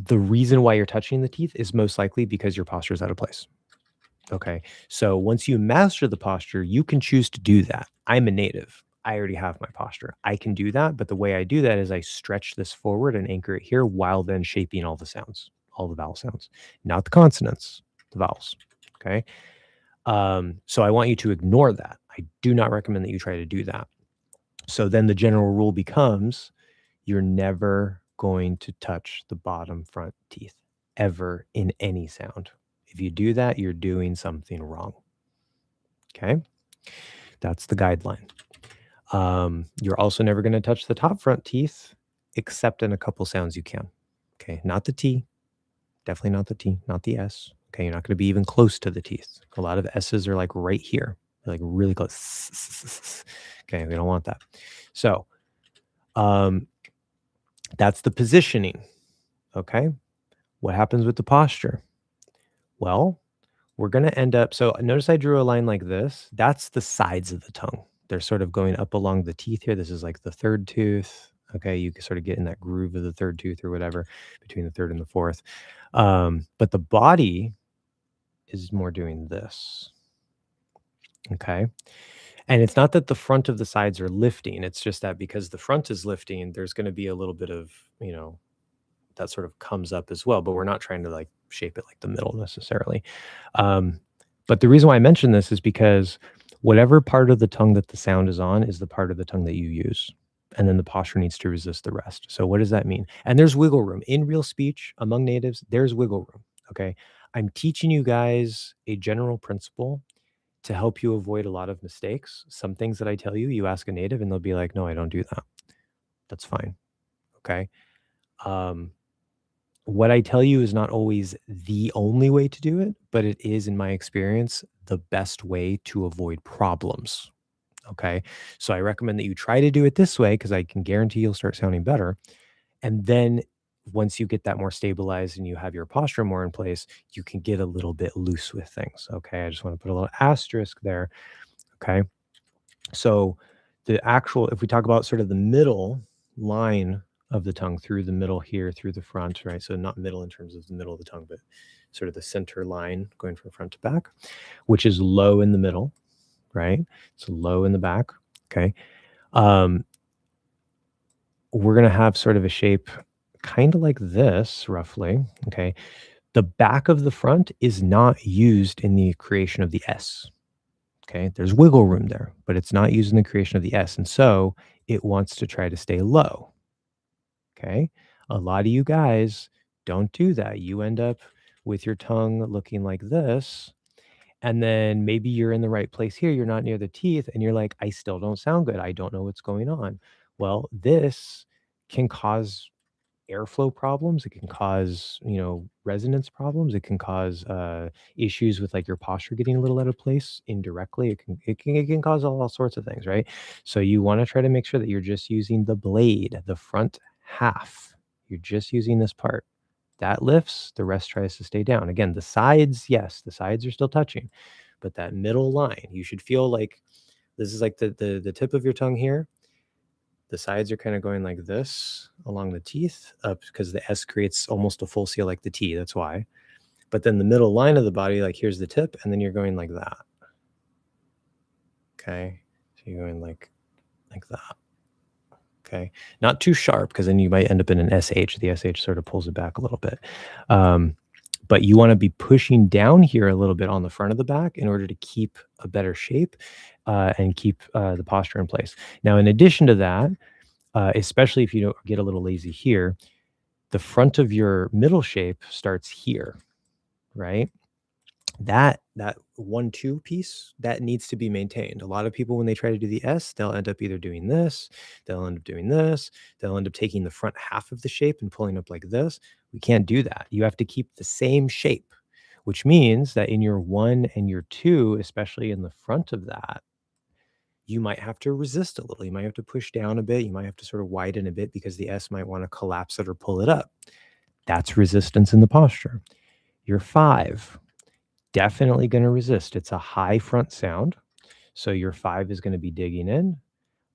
Speaker 1: reason why you're touching the teeth is most likely because your posture is out of place. Okay. So once you master the posture, you can choose to do that. I'm a native. I already have my posture. I can do that. But the way I do that is I stretch this forward and anchor it here while then shaping all the sounds, all the vowel sounds, not the consonants, the vowels. Okay. So I want you to ignore that. I do not recommend that you try to do that. So then the general rule becomes you're never going to touch the bottom front teeth ever in any sound. If you do that, you're doing something wrong. Okay. That's the guideline. You're also never going to touch the top front teeth, except in a couple sounds you can. Okay. Not the T. Definitely not the T, not the S. Okay. You're not going to be even close to the teeth. A lot of S's are like right here. They're like really close. Okay. We don't want that. So, that's the positioning. Okay. What happens with the posture? Well, we're going to end up, so notice I drew a line like this. That's the sides of the tongue. They're sort of going up along the teeth here. This is like the third tooth. Okay. You can sort of get in that groove of the third tooth or whatever between the third and the fourth. But the body is more doing this. Okay. And it's not that the front of the sides are lifting, it's just that because the front is lifting, there's gonna be a little bit of, that sort of comes up as well, but we're not trying to, like, shape it like the middle necessarily. Um, but the reason why I mention this is because whatever part of the tongue that the sound is on is the part of the tongue that you use, and then the posture needs to resist the rest. So what does that mean? And there's wiggle room. In real speech, among natives, there's wiggle room, okay? I'm teaching you guys a general principle to help you avoid a lot of mistakes. Some things that I tell you, you ask a native and they'll be like, "No, I don't do that." That's fine, okay? Um, what I tell you is not always the only way to do it, but it is, in my experience, the best way to avoid problems, okay? So I recommend that you try to do it this way because I can guarantee you'll start sounding better, and then once you get that more stabilized and you have your posture more in place, you can get a little bit loose with things, okay? I just wanna put a little asterisk there, okay? So the actual if we talk about sort of the middle line of the tongue through the middle here, through the front, right? So not middle in terms of the middle of the tongue, but sort of the center line going from front to back, which is low in the middle, right? So low in the back, okay? Um, we're gonna have sort of a shape kind of like this, roughly, okay? The back of the front is not used in the creation of the S. Okay, there's wiggle room there, but it's not using the creation of the S, and so it wants to try to stay low. Okay, a lot of you guys don't do that. You end up with your tongue looking like this, and then maybe you're in the right place here. You're not near the teeth, and you're like, I still don't sound good. I don't know what's going on. Well, this can cause airflow problems. It can cause, resonance problems. It can cause issues with like your posture getting a little out of place indirectly. It can cause all sorts of things, right? So you want to try to make sure that you're just using the blade, the front half. You're just using this part. That lifts, the rest tries to stay down. Again, the sides, yes, the sides are still touching, but that middle line, you should feel like this is like the tip of your tongue here. The sides are kind of going like this along the teeth up because the S creates almost a full seal like the T. That's why. But then the middle line of the body, like here's the tip, and then you're going like that. Okay. So you're going like that. Okay. Not too sharp because then you might end up in an SH. The SH sort of pulls it back a little bit. But you want to be pushing down here a little bit on the front of the back in order to keep a better shape and keep the posture in place. Now, in addition to that, especially if you don't get a little lazy here, the front of your middle shape starts here, right? That 1-2 piece that needs to be maintained. A lot of people when they try to do the S, they'll end up either doing this, they'll end up doing this, they'll end up taking the front half of the shape and pulling up like this. We can't do that. You have to keep the same shape, which means that in your 1 and your 2, especially in the front of that, you might have to resist a little. You might have to push down a bit. You might have to sort of widen a bit because the S might want to collapse it or pull it up. That's resistance in the posture. Your 5, definitely going to resist. It's a high front sound. So your 5 is going to be digging in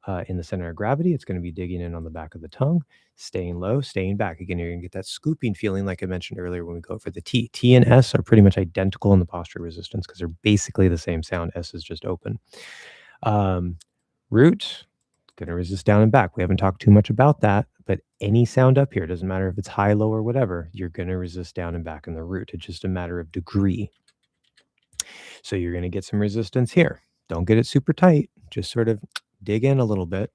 Speaker 1: the center of gravity. It's going to be digging in on the back of the tongue, staying low, staying back. Again, you're going to get that scooping feeling like I mentioned earlier when we go for the T. T and S are pretty much identical in the posture resistance because they're basically the same sound. S is just open. Root, going to resist down and back. We haven't talked too much about that, but any sound up here, doesn't matter if it's high, low, or whatever, you're going to resist down and back in the root. It's just a matter of degree. So you're going to get some resistance here. Don't get it super tight. Just sort of dig in a little bit.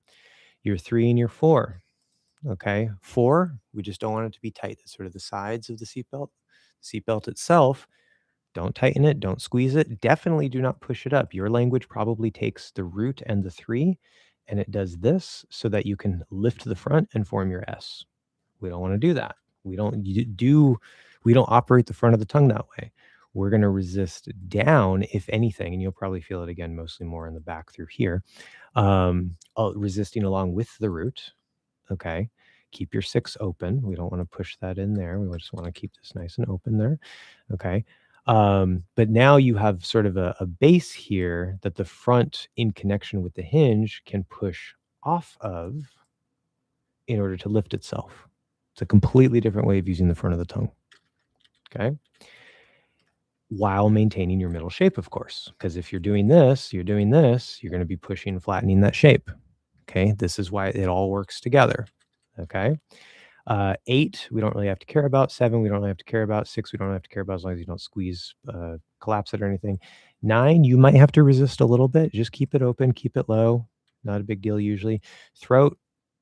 Speaker 1: Your 3 and your 4. Okay. 4, we just don't want it to be tight. That's sort of the sides of the seatbelt. The seatbelt itself, don't tighten it. Don't squeeze it. Definitely do not push it up. Your language probably takes the root and the 3 and it does this so that you can lift the front and form your S. We don't want to do that. We don't operate the front of the tongue that way. We're going to resist down, if anything, and you'll probably feel it again, mostly more in the back through here, resisting along with the root. Okay. Keep your 6 open. We don't want to push that in there. We just want to keep this nice and open there. Okay. But now you have sort of a base here that the front in connection with the hinge can push off of in order to lift itself. It's a completely different way of using the front of the tongue. Okay. while maintaining your middle shape, of course. Because if you're doing this, you're going to be pushing and flattening that shape. Okay. This is why it all works together. Okay. 8, we don't really have to care about. 7, we don't really have to care about. 6, we don't have to care about as long as you don't squeeze, collapse it or anything. 9, you might have to resist a little bit. Just keep it open, keep it low. Not a big deal usually. Throat,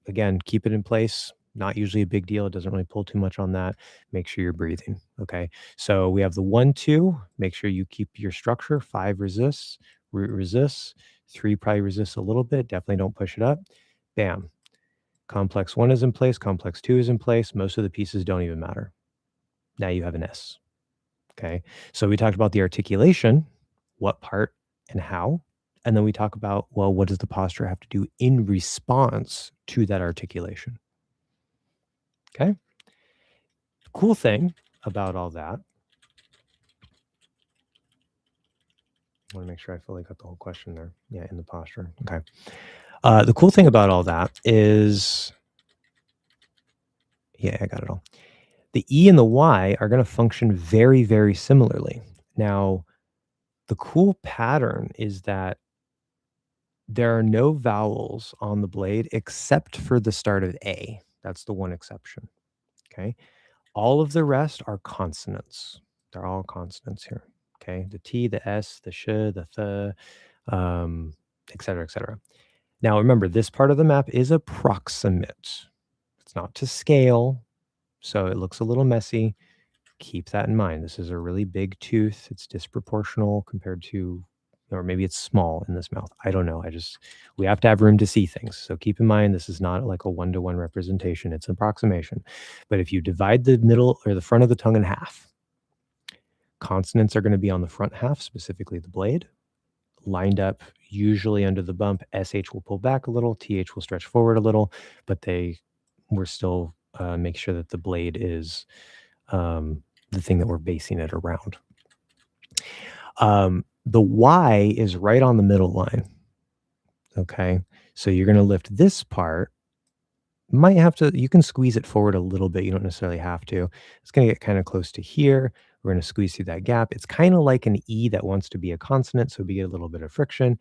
Speaker 1: again, keep it in place. Not usually a big deal. It doesn't really pull too much on that. Make sure you're breathing. Okay. So we have the 1, 2. Make sure you keep your structure. 5 resists, resists. 3 probably resists a little bit. Definitely don't push it up. Bam. Complex 1 is in place, complex 2 is in place. Most of the pieces don't even matter. Now you have an S. Okay. So we talked about the articulation, what part and how. And then we talk about, well, what does the posture have to do in response to that articulation? Okay. Cool thing about all that. I want to make sure I fully got the whole question there. Yeah, in the posture. Okay. The cool thing about all that is, yeah, I got it all. The E and the Y are going to function very, very similarly. Now, the cool pattern is that there are no vowels on the blade except for the start of A. That's the one exception. Okay. All of the rest are consonants. They're all consonants here. Okay. The T, the S, the sh, the th, et cetera, et cetera. Now, remember, this part of the map is approximate. It's not to scale. So it looks a little messy. Keep that in mind. This is a really big tooth. It's disproportional compared to, or maybe it's small in this mouth. I don't know. We have to have room to see things. So keep in mind, this is not like a 1-to-1 representation. It's an approximation. But if you divide the middle or the front of the tongue in half, consonants are going to be on the front half, specifically the blade, lined up usually under the bump. SH will pull back a little. TH will stretch forward a little, but we're still make sure that the blade is the thing that we're basing it around. The Y is right on the middle line. Okay. So you're going to lift this part. You can squeeze it forward a little bit. You don't necessarily have to. It's going to get kind of close to here. We're going to squeeze through that gap. It's kind of like an E that wants to be a consonant. So we get a little bit of friction.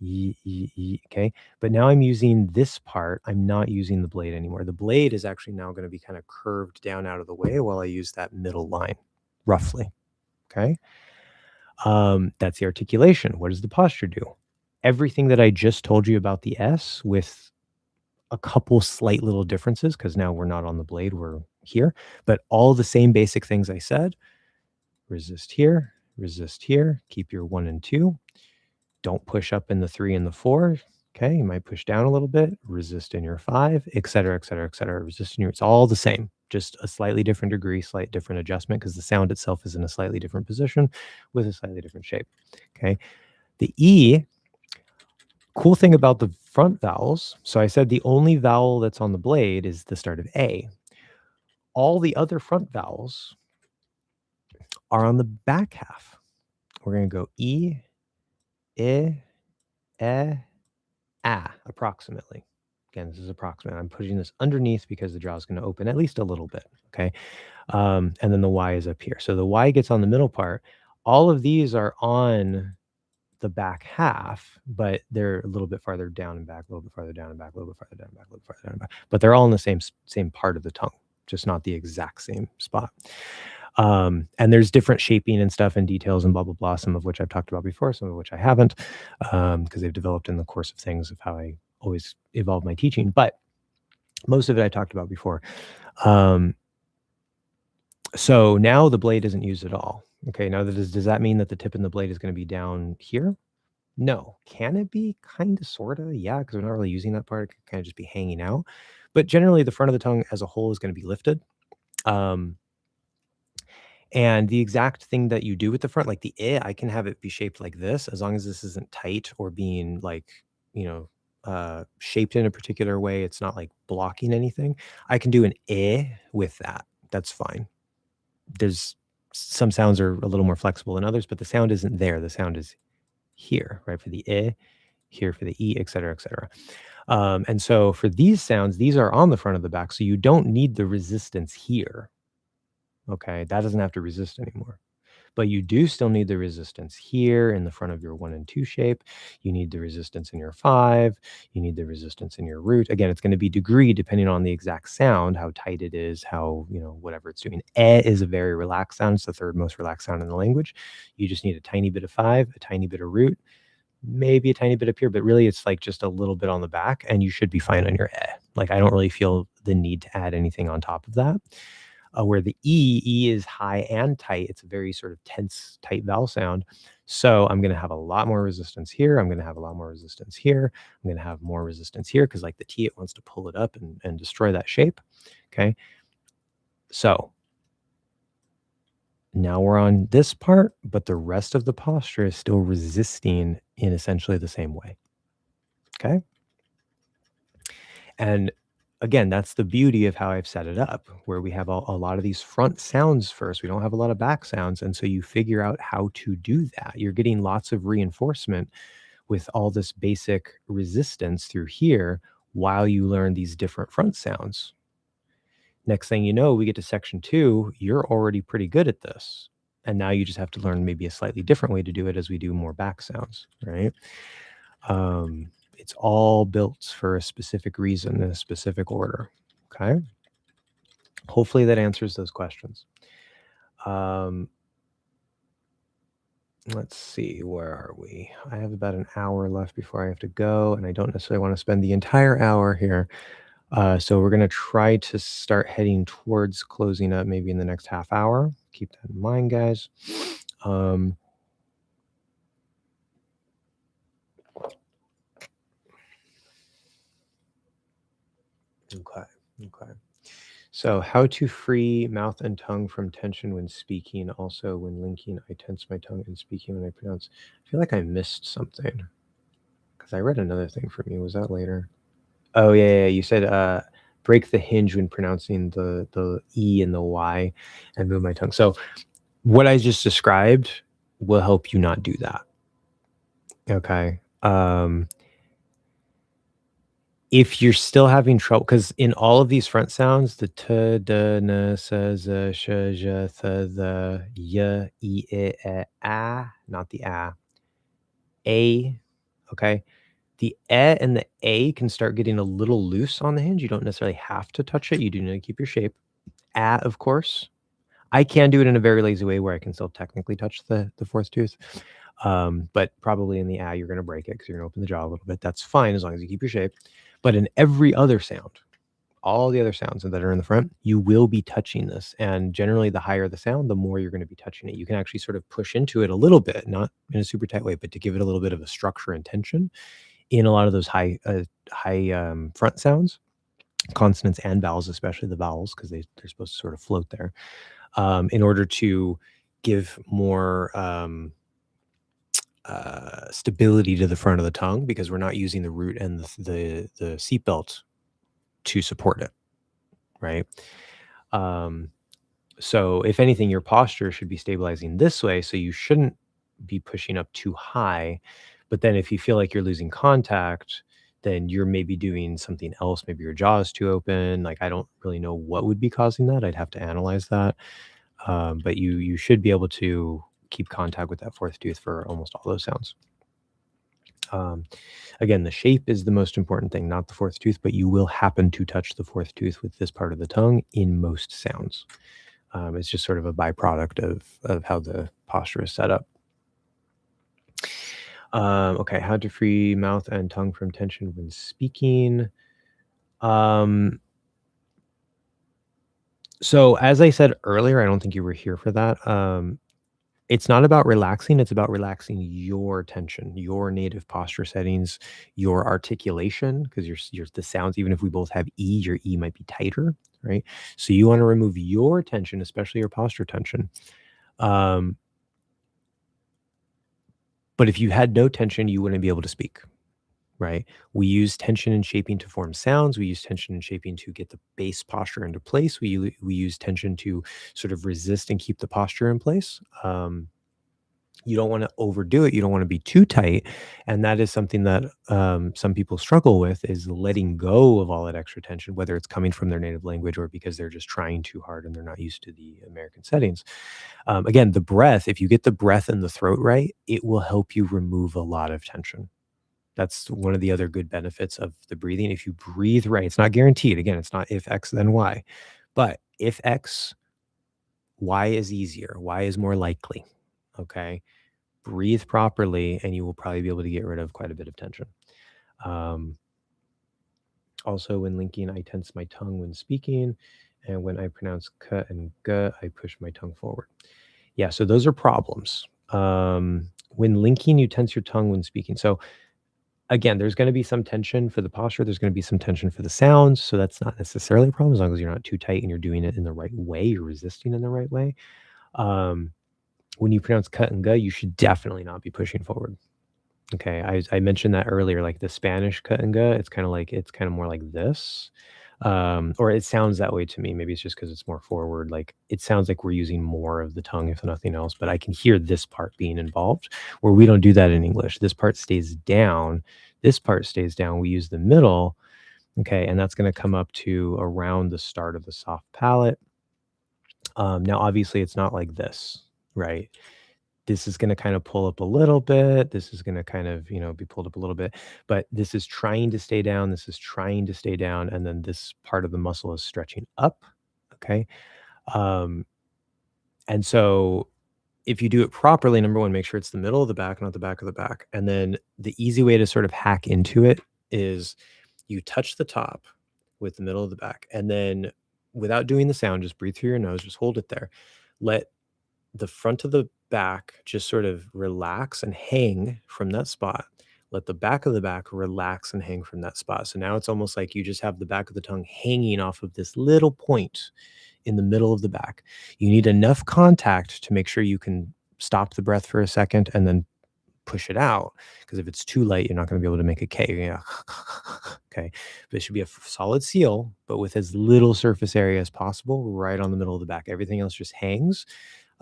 Speaker 1: Okay. But now I'm using this part. I'm not using the blade anymore. The blade is actually now going to be kind of curved down out of the way while I use that middle line, roughly. Okay. That's the articulation. What does the posture do? Everything that I just told you about the S, with a couple slight little differences, because now we're not on the blade, we're here, but all the same basic things I said. Resist here, keep your 1 and 2. Don't push up in the 3 and the 4. Okay, you might push down a little bit, resist in your 5, et cetera, et cetera, et cetera. Resist in your, it's all the same, just a slightly different degree, slight different adjustment, because the sound itself is in a slightly different position with a slightly different shape. Okay, the E, cool thing about the front vowels. So I said the only vowel that's on the blade is the start of A. All the other front vowels are on the back half. We're going to go E, approximately. Again, this is approximate. I'm putting this underneath because the jaw is going to open at least a little bit. Okay. And then the Y is up here. So the Y gets on the middle part. All of these are on the back half, but they're a little bit farther down and back, a little bit farther down and back, a little bit farther down and back, a little bit farther down and back. But they're all in the same part of the tongue, just not the exact same spot. And there's different shaping and stuff and details and blah, blah, blah, some of which I've talked about before, some of which I haven't, because they've developed in the course of things of how I always evolve my teaching. But most of it I talked about before. So now the blade isn't used at all. Okay, now does that mean that the tip in the blade is going to be down here? No. Can it be? Kind of, sort of. Yeah, because we're not really using that part. It could kind of just be hanging out. But generally, the front of the tongue as a whole is going to be lifted. And the exact thing that you do with the front, like the I can have it be shaped like this, as long as this isn't tight or being like, shaped in a particular way. It's not like blocking anything. I can do an with that. That's fine. There's some sounds are a little more flexible than others, but the sound isn't there. The sound is here, right? For the here for the E, et cetera, et cetera. And so for these sounds, these are on the front of the back. So you don't need the resistance here. Okay, that doesn't have to resist anymore. But you do still need the resistance here in the front of your 1 and 2 shape. You need the resistance in your 5. You need the resistance in your root. Again, it's going to be degree depending on the exact sound, how tight it is, how, whatever it's doing. Is a very relaxed sound. It's the third most relaxed sound in the language. You just need a tiny bit of 5, a tiny bit of root, maybe a tiny bit up here, but really it's like just a little bit on the back, and you should be fine on your Like, I don't really feel the need to add anything on top of that. Where the E is high and tight. It's a very sort of tense, tight vowel sound. So I'm going to have a lot more resistance here. I'm going to have a lot more resistance here. I'm going to have more resistance here because like the T, it wants to pull it up and destroy that shape. Okay. So now we're on this part, but the rest of the posture is still resisting in essentially the same way. Okay. And again, that's the beauty of how I've set it up, where we have a lot of these front sounds first. We don't have a lot of back sounds. And so you figure out how to do that. You're getting lots of reinforcement with all this basic resistance through here while you learn these different front sounds. Next thing you know, we get to section 2, you're already pretty good at this. And now you just have to learn maybe a slightly different way to do it as we do more back sounds, right? It's all built for a specific reason in a specific order. Okay. Hopefully that answers those questions. Let's see, where are we? I have about an hour left before I have to go, and I don't necessarily want to spend the entire hour here. So we're going to try to start heading towards closing up maybe in the next half hour. Keep that in mind, guys. Okay. So how to free mouth and tongue from tension when speaking. Also, when linking, I tense my tongue and speaking when I pronounce. I feel like I missed something because I read another thing from you. Was that later? Oh, yeah. You said break the hinge when pronouncing the E and the Y and move my tongue. So what I just described will help you not do that. Okay. If you're still having trouble, because in all of these front sounds, the t, d, n, s, z, sh, j, th, the, y, e, a, not the a, okay? The and the a can start getting a little loose on the hinge. You don't necessarily have to touch it. You do need to keep your shape. Of course. I can do it in a very lazy way where I can still technically touch the fourth tooth. But probably in the you're going to break it because you're going to open the jaw a little bit. That's fine as long as you keep your shape. But in every other sound, all the other sounds that are in the front, you will be touching this. And generally, the higher the sound, the more you're going to be touching it. You can actually sort of push into it a little bit, not in a super tight way, but to give it a little bit of a structure and tension in a lot of those high front sounds, consonants and vowels, especially the vowels, because they're supposed to sort of float there, in order to give more stability to the front of the tongue, because we're not using the root and the seatbelt to support it, right? So if anything, your posture should be stabilizing this way, so you shouldn't be pushing up too high. But then if you feel like you're losing contact, then you're maybe doing something else. Maybe your jaw is too open. Like, I don't really know what would be causing that. I'd have to analyze that. But you should be able to keep contact with that fourth tooth for almost all those sounds. Again, the shape is the most important thing, not the fourth tooth, but you will happen to touch the fourth tooth with this part of the tongue in most sounds. It's just sort of a byproduct of how the posture is set up. Okay, how to free mouth and tongue from tension when speaking. So as I said earlier, I don't think you were here for that. It's not about relaxing. It's about relaxing your tension, your native posture settings, your articulation, because your the sounds, even if we both have E, your E might be tighter, right? So you want to remove your tension, especially your posture tension. But if you had no tension, you wouldn't be able to speak, right? We use tension and shaping to form sounds. We use tension and shaping to get the base posture into place. We use tension to sort of resist and keep the posture in place. You don't want to overdo it. You don't want to be too tight. And that is something that some people struggle with, is letting go of all that extra tension, whether it's coming from their native language or because they're just trying too hard and they're not used to the American settings. Again, the breath, if you get the breath in the throat right, it will help you remove a lot of tension. That's one of the other good benefits of the breathing. If you breathe right, it's not guaranteed. Again, it's not if X, then Y. But if X, Y is easier. Y is more likely. Okay. Breathe properly, and you will probably be able to get rid of quite a bit of tension. Also, when linking, I tense my tongue when speaking. And when I pronounce k and g, I push my tongue forward. Yeah, so those are problems. When linking, you tense your tongue when speaking. So again, there's going to be some tension for the posture. There's going to be some tension for the sounds. So that's not necessarily a problem as long as you're not too tight and you're doing it in the right way. You're resisting in the right way. When you pronounce cut and ga, you should definitely not be pushing forward. Okay, I mentioned that earlier, like the Spanish cut and ga, it's kind of more like this. Or it sounds that way to me. Maybe it's just because it's more forward. Like it sounds like we're using more of the tongue, if nothing else. But I can hear this part being involved, where we don't do that in English. This part stays down. This part stays down. We use the middle. Okay, and that's going to come up to around the start of the soft palate. Now, obviously, it's not like this, right? This is going to kind of pull up a little bit. This is going to kind of, be pulled up a little bit, but this is trying to stay down. This is trying to stay down. And then this part of the muscle is stretching up. Okay. And so if you do it properly, number one, make sure it's the middle of the back, not the back of the back. And then the easy way to sort of hack into it is you touch the top with the middle of the back. And then without doing the sound, just breathe through your nose, just hold it there. Let the front of the back just sort of relax and hang from that spot. Let the back of the back relax and hang from that spot. So now it's almost like you just have the back of the tongue hanging off of this little point in the middle of the back. You need enough contact to make sure you can stop the breath for a second and then push it out. Because if it's too light, you're not going to be able to make a K. Okay. But it should be a solid seal, but with as little surface area as possible, right on the middle of the back. Everything else just hangs.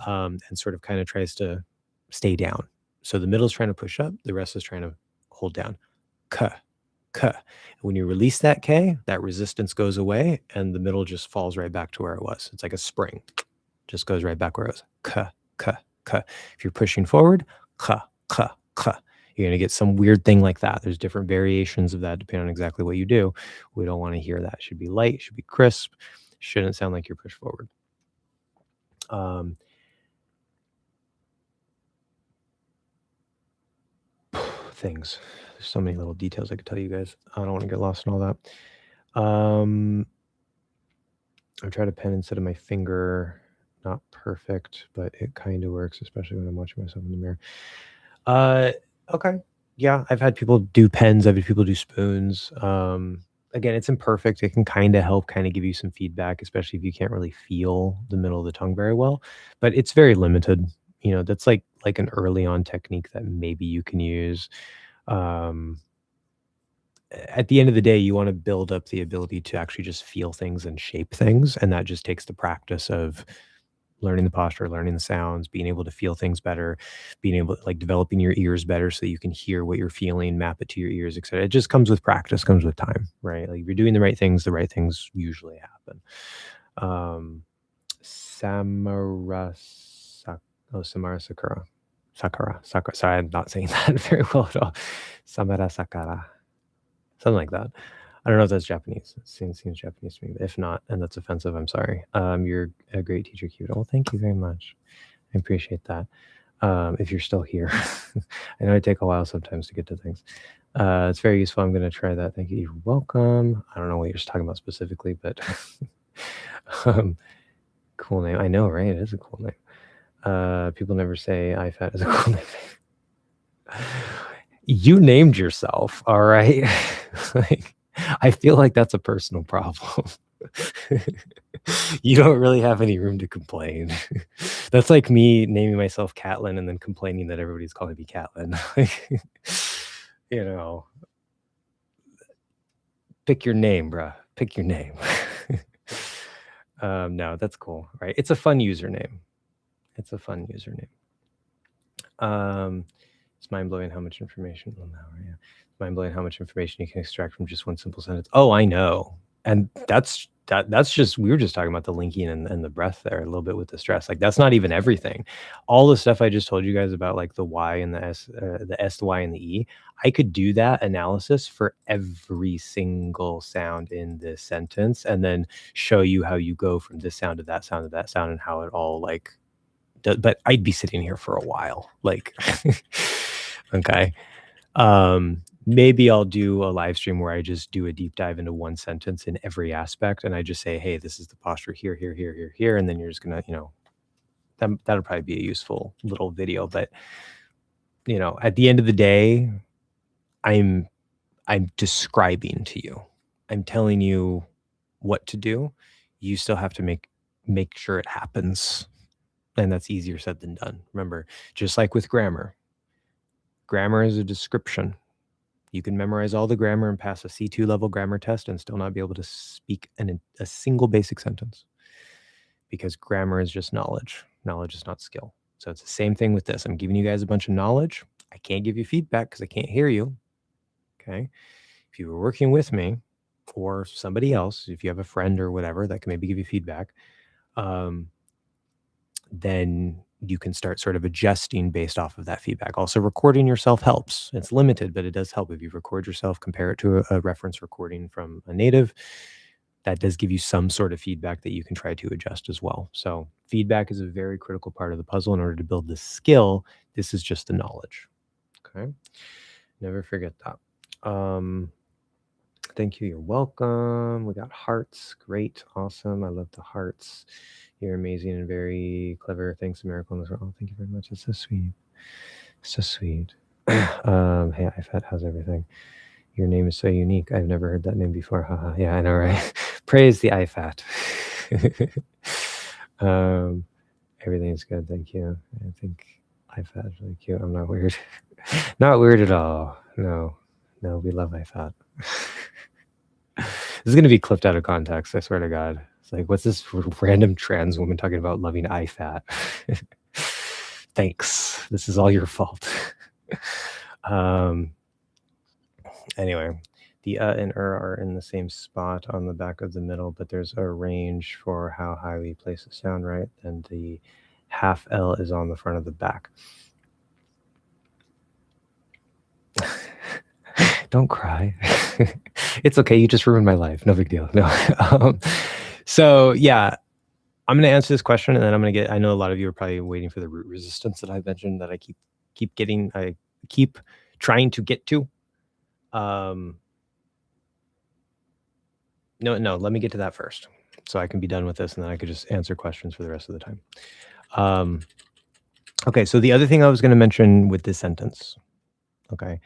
Speaker 1: And sort of kind of tries to stay down. So the middle is trying to push up, the rest is trying to hold down. K, K. When you release that K, that resistance goes away and the middle just falls right back to where it was. It's like a spring, just goes right back where it was. K, K, K. If you're pushing forward, K, K, K. You're going to get some weird thing like that. There's different variations of that depending on exactly what you do. We don't want to hear that. It should be light, should be crisp, shouldn't sound like you're pushed forward. Things. There's so many little details I could tell you guys. I don't want to get lost in all that. I tried a pen instead of my finger. Not perfect, but it kind of works, especially when I'm watching myself in the mirror. Okay. Yeah, I've had people do pens. I've had people do spoons. Again, it's imperfect. It can kind of help kind of give you some feedback, especially if you can't really feel the middle of the tongue very well. But it's very limited. That's like an early on technique that maybe you can use. At the end of the day, you want to build up the ability to actually just feel things and shape things. And that just takes the practice of learning the posture, learning the sounds, being able to feel things better, being able to developing your ears better so that you can hear what you're feeling, map it to your ears, etc. It just comes with practice, comes with time, right? Like if you're doing the right things usually happen. Samara Sakura. Sakura. Sorry, I'm not saying that very well at all. Samara Sakara. Something like that. I don't know if that's Japanese. It seems Japanese to me. But if not, and that's offensive, I'm sorry. You're a great teacher, Cute. Oh, thank you very much. I appreciate that. If you're still here. I know it take a while sometimes to get to things. It's very useful. I'm going to try that. Thank you. You're welcome. I don't know what you're talking about specifically, but cool name. I know, right? It is a cool name. People never say IFAT is a cool name. You named yourself, all right? I feel like that's a personal problem. You don't really have any room to complain. That's like me naming myself Catlin and then complaining that everybody's calling me Catlin. Pick your name, bruh. Pick your name. No, that's cool, right? It's a fun username. It's mind-blowing how much information. Well, now, yeah. It's mind-blowing how much information you can extract from just one simple sentence. Oh, I know. And that's just, we were just talking about the linking and the breath there a little bit with the stress. Like, that's not even everything. All the stuff I just told you guys about, like the Y and the S, the Y and the E, I could do that analysis for every single sound in this sentence and then show you how you go from this sound to that sound to that sound and how it all like, but I'd be sitting here for a while. Like, okay. Maybe I'll do a live stream where I just do a deep dive into one sentence in every aspect. And I just say, hey, this is the posture here, here, here, here, here. And then you're just going to, that'll probably be a useful little video. But, at the end of the day, I'm describing to you. I'm telling you what to do. You still have to make sure it happens. And that's easier said than done. Remember, just like with grammar is a description. You can memorize all the grammar and pass a C2 level grammar test and still not be able to speak a single basic sentence because grammar is just knowledge. Knowledge is not skill. So it's the same thing with this. I'm giving you guys a bunch of knowledge. I can't give you feedback because I can't hear you. Okay. If you were working with me or somebody else, if you have a friend or whatever that can maybe give you feedback, then you can start sort of adjusting based off of that feedback. Also, recording yourself helps. It's limited, but it does help. If you record yourself, compare it to a reference recording from a native, that does give you some sort of feedback that you can try to adjust as well. So feedback is a very critical part of the puzzle in order to build this skill. This is just the knowledge. Okay. Never forget that. Thank you. You're welcome. We got hearts. Great. Awesome. I love the hearts. You're amazing and very clever. Thanks, Miracle in this world. Oh, thank you very much. It's so sweet. So sweet. Hey, IFAT, how's everything? Your name is so unique. I've never heard that name before. Haha. Yeah, I know, right? Praise the IFAT. Everything's good. Thank you. I think IFAT is really cute. I'm not weird. Not weird at all. No, we love IFAT. This is going to be clipped out of context. I swear to God. It's like, what's this random trans woman talking about loving IFAT? Thanks. This is all your fault. Anyway, the and are in the same spot on the back of the middle, but there's a range for how high we place the sound, right? And the half L is on the front of the back. Don't cry. It's okay. You just ruined my life. No big deal. No. So yeah, I'm going to answer this question and then I'm going to I know a lot of you are probably waiting for the root resistance that I mentioned that I keep trying to get to. No, let me get to that first so I can be done with this and then I could just answer questions for the rest of the time. Okay. So the other thing I was going to mention with this sentence, okay.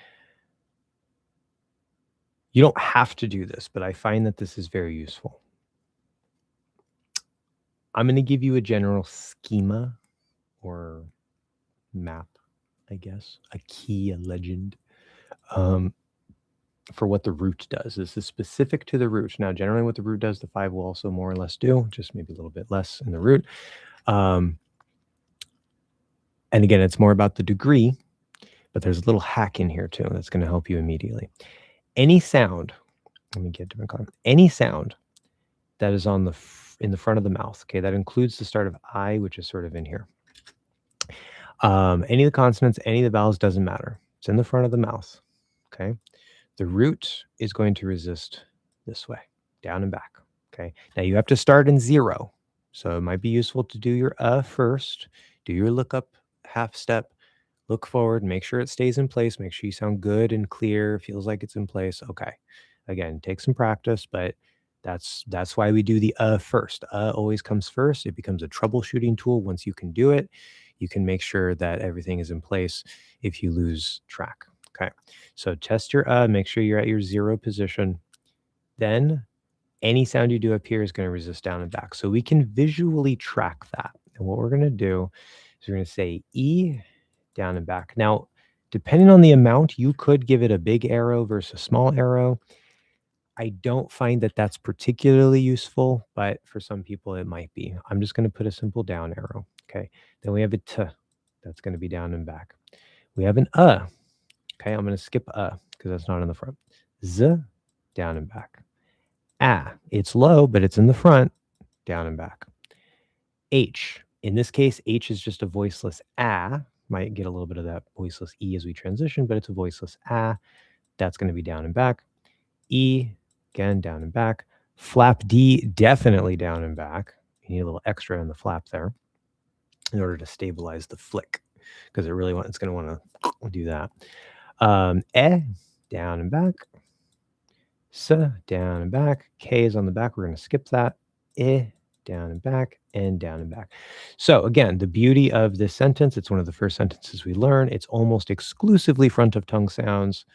Speaker 1: You don't have to do this, but I find that this is very useful. I'm going to give you a general schema or map, I guess, a key, a legend for what the root does. This is specific to the root. Now, generally what the root does, the 5 will also more or less do, just maybe a little bit less in the root. And again, it's more about the degree, but there's a little hack in here too that's going to help you immediately. Any sound, let me get a different color. Any sound that is in the front of the mouth, okay, that includes the start of I, which is sort of in here. Any of the consonants, any of the vowels, doesn't matter. It's in the front of the mouth, okay? The root is going to resist this way, down and back, okay? Now you have to start in 0. So it might be useful to do your first, do your look up half step, look forward, make sure it stays in place, make sure you sound good and clear, feels like it's in place. Okay. Again, take some practice, but that's why we do the first. Always comes first. It becomes a troubleshooting tool. Once you can do it, you can make sure that everything is in place if you lose track. Okay. So test your make sure you're at your 0 position. Then any sound you do up here is going to resist down and back. So we can visually track that. And what we're going to do is we're going to say E, down and back. Now, depending on the amount, you could give it a big arrow versus a small arrow. I don't find that that's particularly useful, but for some people it might be. I'm just going to put a simple down arrow. Okay. Then we have a T. That's going to be down and back. We have an Okay, I'm going to skip because that's not in the front. Z, down and back. It's low, but it's in the front, down and back. H, in this case, H is just a voiceless might get a little bit of that voiceless E as we transition, but it's a voiceless That's going to be down and back. E, again, down and back. Flap D, definitely down and back. You need a little extra in the flap there in order to stabilize the flick, because it's going to want to do that. Down and back. S, down and back. K is on the back. We're going to skip that. Down and back, and down and back. So again, the beauty of this sentence, it's one of the first sentences we learn. It's almost exclusively front of tongue sounds.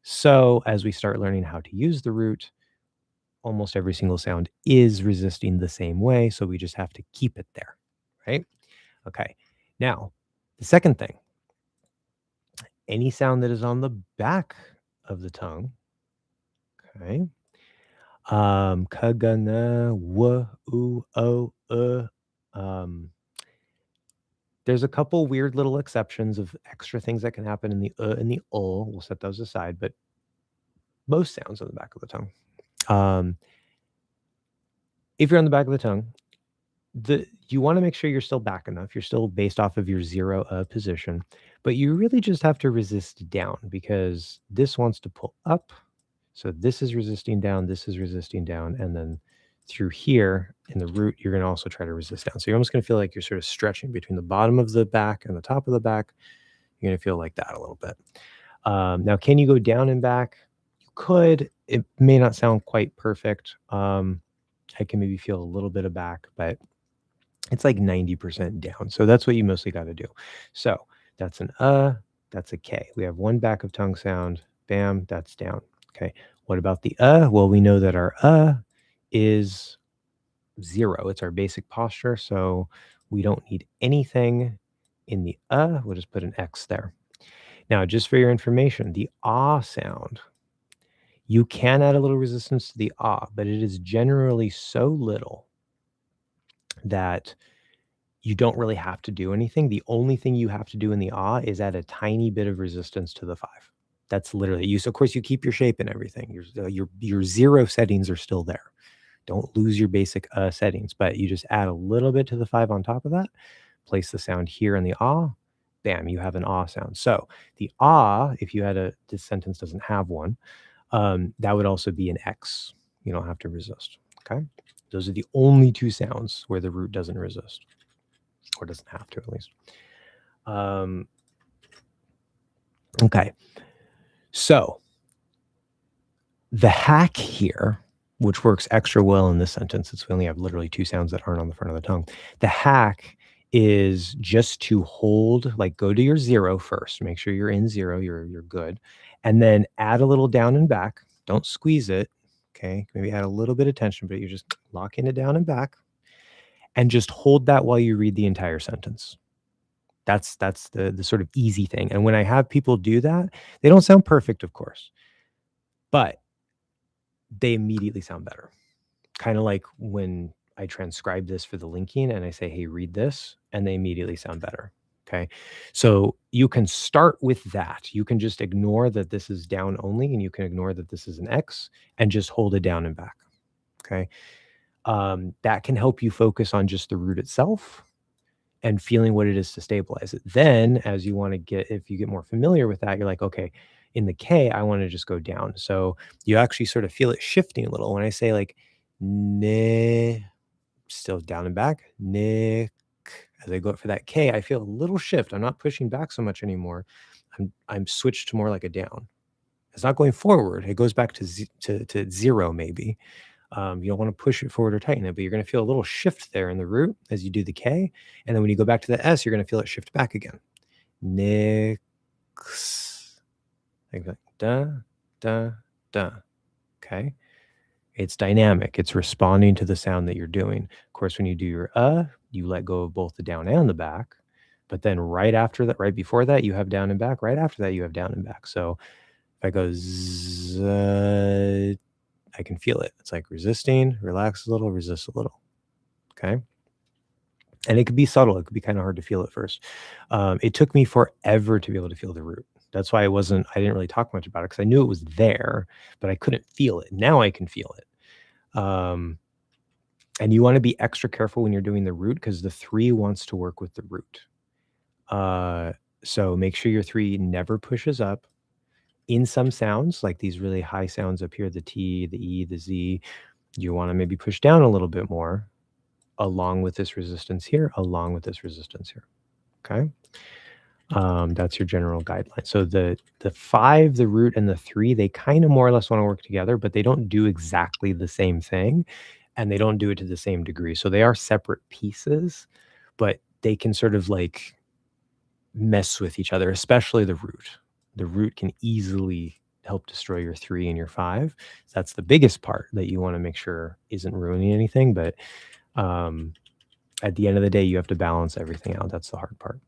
Speaker 1: So as we start learning how to use the root, almost every single sound is resisting the same way. So we just have to keep it there, right? Okay. Now, the second thing, any sound that is on the back of the tongue, okay? Kagana, w, u, o, there's a couple weird little exceptions of extra things that can happen in the and the ul. We'll set those aside, but most sounds on the back of the tongue. If you're on the back of the tongue, you want to make sure you're still back enough. You're still based off of your 0 position, but you really just have to resist down because this wants to pull up. So this is resisting down, this is resisting down, and then through here in the root, you're going to also try to resist down. So you're almost going to feel like you're sort of stretching between the bottom of the back and the top of the back. You're going to feel like that a little bit. Now, can you go down and back? You could. It may not sound quite perfect. I can maybe feel a little bit of back, but it's like 90% down. So that's what you mostly got to do. So that's an that's a K. We have one back of tongue sound. Bam, that's down. Okay. What about the Well, we know that our is 0. It's our basic posture. So we don't need anything in the We'll just put an X there. Now, just for your information, the sound, you can add a little resistance to the but it is generally so little that you don't really have to do anything. The only thing you have to do in the is add a tiny bit of resistance to the 5. That's literally you. So of course you keep your shape and everything. Your 0 settings are still there. Don't lose your basic settings, but you just add a little bit to the 5 on top of that. Place the sound here in the Bam, you have an sound. So the if you had this sentence doesn't have one, that would also be an X. You don't have to resist. Okay. Those are the only 2 sounds where the root doesn't resist, or doesn't have to at least. Okay. So the hack here, which works extra well in this sentence, we only have literally 2 sounds that aren't on the front of the tongue. The hack is just to hold, like go to your 0 first, make sure you're in 0, you're good. And then add a little down and back. Don't squeeze it. Okay. Maybe add a little bit of tension, but you're just locking it down and back. And just hold that while you read the entire sentence. That's the sort of easy thing. And when I have people do that, they don't sound perfect, of course, but they immediately sound better. Kind of like when I transcribe this for the linking and I say, hey, read this, and they immediately sound better. Okay. So you can start with that. You can just ignore that this is down only, and you can ignore that this is an X and just hold it down and back. Okay. That can help you focus on just the root itself and feeling what it is to stabilize it. Then as you want to if you get more familiar with that, you're like, okay, in the K, I want to just go down. So you actually sort of feel it shifting a little. When I say like, ne, still down and back, nick, as I go up for that K, I feel a little shift. I'm not pushing back so much anymore. I'm switched to more like a down. It's not going forward. It goes back to 0 maybe. You don't want to push it forward or tighten it, but you're going to feel a little shift there in the root as you do the K. And then when you go back to the S, you're going to feel it shift back again. Nix. Like that. Da, da, da. Okay. It's dynamic. It's responding to the sound that you're doing. Of course, when you do your you let go of both the down and the back. But then right after that, right before that, you have down and back. Right after that, you have down and back. So if I go z, I can feel it. It's like resisting, relax a little, resist a little. Okay. And it could be subtle. It could be kind of hard to feel at first. It took me forever to be able to feel the root. That's why I didn't really talk much about it because I knew it was there, but I couldn't feel it. Now I can feel it. And you want to be extra careful when you're doing the root because the 3 wants to work with the root. So make sure your 3 never pushes up. In some sounds, like these really high sounds up here, the T, the E, the Z, you want to maybe push down a little bit more along with this resistance here, along with this resistance here. Okay. That's your general guideline. So the 5, the root, and the 3, they kind of more or less want to work together, but they don't do exactly the same thing, and they don't do it to the same degree. So they are separate pieces, but they can sort of like mess with each other, especially the root. The root can easily help destroy your 3 and your 5. So that's the biggest part that you want to make sure isn't ruining anything. But at the end of the day, you have to balance everything out. That's the hard part.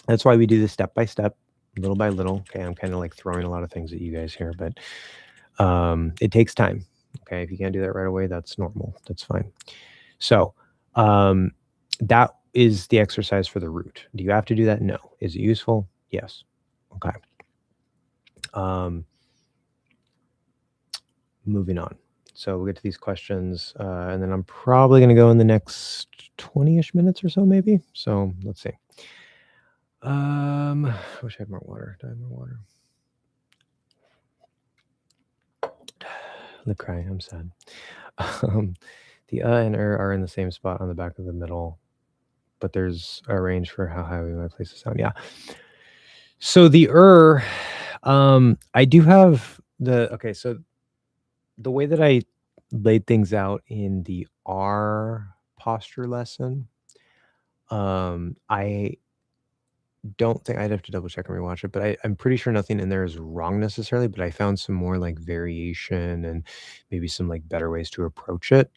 Speaker 1: That's why we do this step by step, little by little. Okay, I'm kind of like throwing a lot of things at you guys here, but it takes time. Okay, if you can't do that right away, that's normal. That's fine. So that is the exercise for the root. Do you have to do that? No. Is it useful? Yes. Okay. Moving on. So we'll get to these questions, and then I'm probably going to go in the next 20-ish minutes or so, maybe. So let's see. I wish I had more water. Do I have more water? The crying. I'm sad. The and are in the same spot on the back of the middle, but there's a range for how high we might place the sound. Yeah. So the I do have okay. So the way that I laid things out in the R posture lesson, I don't think I'd have to double check and rewatch it, but I'm pretty sure nothing in there is wrong necessarily, but I found some more like variation and maybe some like better ways to approach it.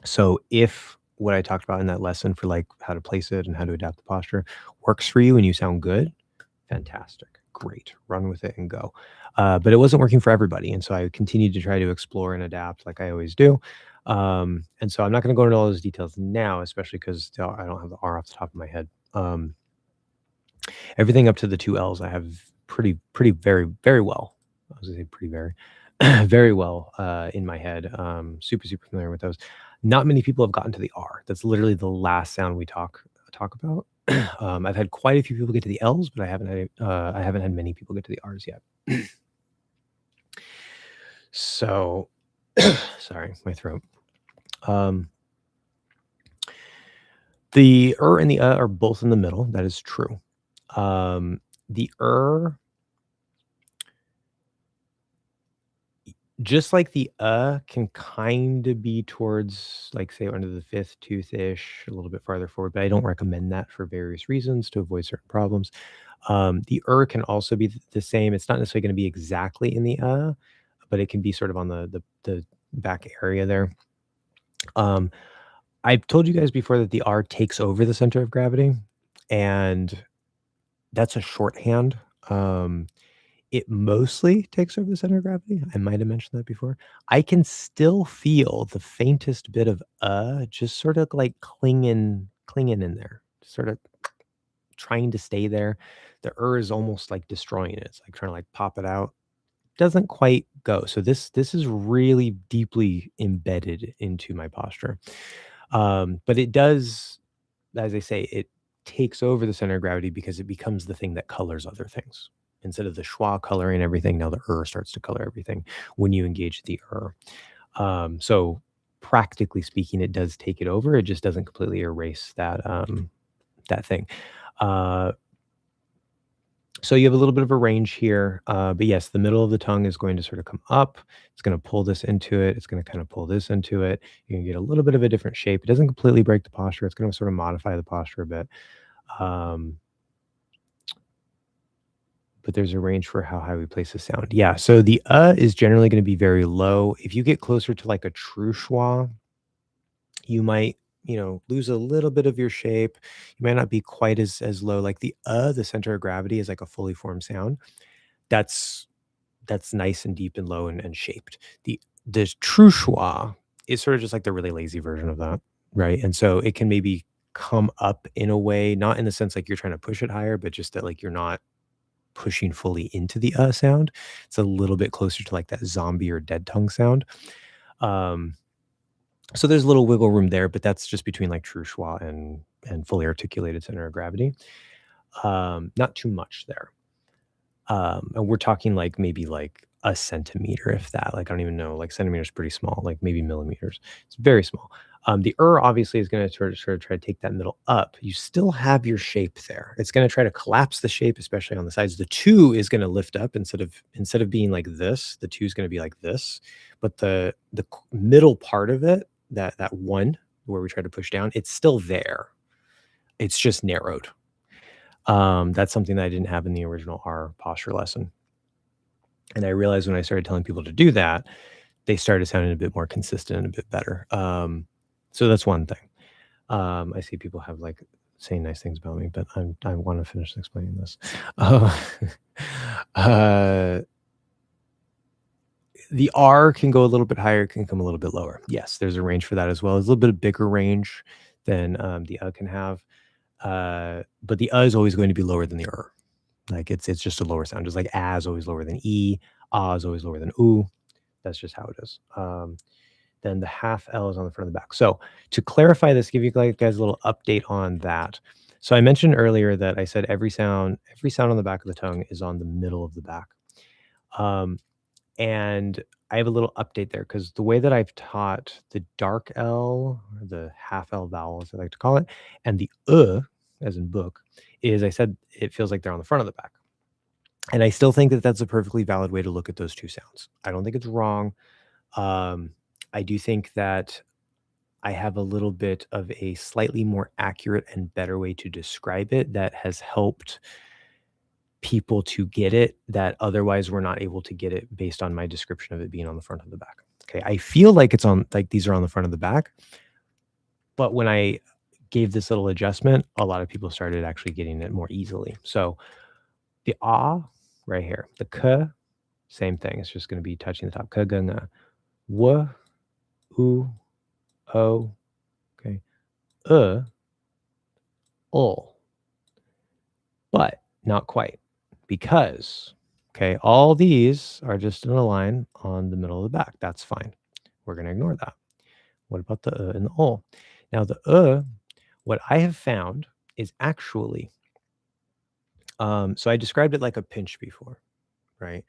Speaker 1: So if what I talked about in that lesson for like how to place it and how to adapt the posture works for you and you sound good, fantastic. Great. Run with it and go. But it wasn't working for everybody. And so I continued to try to explore and adapt like I always do. And so I'm not going to go into all those details now, especially because I don't have the R off the top of my head. Everything up to the 2 L's I have pretty, very, very well. I was going to say pretty, very, very well in my head. Super familiar with those. Not many people have gotten to the R. That's literally the last sound we talk about. I've had quite a few people get to the L's, but I haven't had many people get to the R's yet. So, sorry, my throat. The and the are both in the middle. That is true. The just like the can kind of be towards, like, say, under the 5th tooth-ish, a little bit farther forward, but I don't recommend that for various reasons to avoid certain problems. The can also be the same. It's not necessarily going to be exactly in the but it can be sort of on the back area there. I've told you guys before that the R takes over the center of gravity, and that's a shorthand. It mostly takes over the center of gravity. I might have mentioned that before. I can still feel the faintest bit of just sort of like clinging in there, sort of trying to stay there. The is almost like destroying it. It's like trying to like pop it out. Doesn't quite go. So this is really deeply embedded into my posture. But it does, as I say, it takes over the center of gravity because it becomes the thing that colors other things. Instead of the schwa coloring everything, now the starts to color everything when you engage the So practically speaking, it does take it over. It just doesn't completely erase that that thing. So you have a little bit of a range here, but yes, the middle of the tongue is going to sort of come up. It's going to pull this into it. It's going to kind of pull this into it. You're going to get a little bit of a different shape. It doesn't completely break the posture. It's going to sort of modify the posture a bit. But there's a range for how high we place the sound. Yeah, so the is generally going to be very low. If you get closer to like a true schwa, you might, lose a little bit of your shape. You might not be quite as low. Like the center of gravity is like a fully formed sound. That's nice and deep and low and shaped. The true schwa is sort of just like the really lazy version of that. right? And so it can maybe come up in a way, not in the sense like you're trying to push it higher, but just that like you're not pushing fully into the sound. It's a little bit closer to like that zombie or dead tongue sound. Um, so there's a little wiggle room there, but that's just between like true schwa and fully articulated center of gravity. Not too much there. And we're talking like maybe like a centimeter, if that. Like I don't even know. Like centimeters pretty small, like maybe millimeters. It's very small. The obviously is going to sort of try to take that middle up. You still have your shape there. It's going to try to collapse the shape, especially on the sides. The two is going to lift up instead of being like this. The two is going to be like this, but the middle part of it, that one where we try to push down, it's still there. It's just narrowed. That's something that I didn't have in the original R posture lesson. And I realized when I started telling people to do that, they started sounding a bit more consistent and a bit better. So that's one thing. I see people have like saying nice things about me, but I want to finish explaining this. The R can go a little bit higher, can come a little bit lower. Yes, there's a range for that as well. It's a little bit of bigger range than the can have. But the is always going to be lower than the Like it's just a lower sound. Just like a is always lower than e, is always lower than oo. That's just how it is. Then the half L is on the front of the back. So to clarify this, give you guys a little update on that. So I mentioned earlier that I said every sound on the back of the tongue is on the middle of the back. And I have a little update there because the way that I've taught the dark L, or the half L vowel, as I like to call it, and the as in book, is I said it feels like they're on the front of the back. And I still think that that's a perfectly valid way to look at those two sounds. I don't think it's wrong. I do think that I have a little bit of a slightly more accurate and better way to describe it that has helped people to get it that otherwise were not able to get it based on my description of it being on the front of the back. Okay. I feel like it's on, like these are on the front of the back. But when I gave this little adjustment, a lot of people started actually getting it more easily. So the right here, the k, same thing. It's just going to be touching the top. K, g, ng, w, u, o, okay, ul, but not quite because, okay, all these are just in a line on the middle of the back. That's fine. We're going to ignore that. What about the and the ul? Now the what I have found is actually, so I described it like a pinch before, right?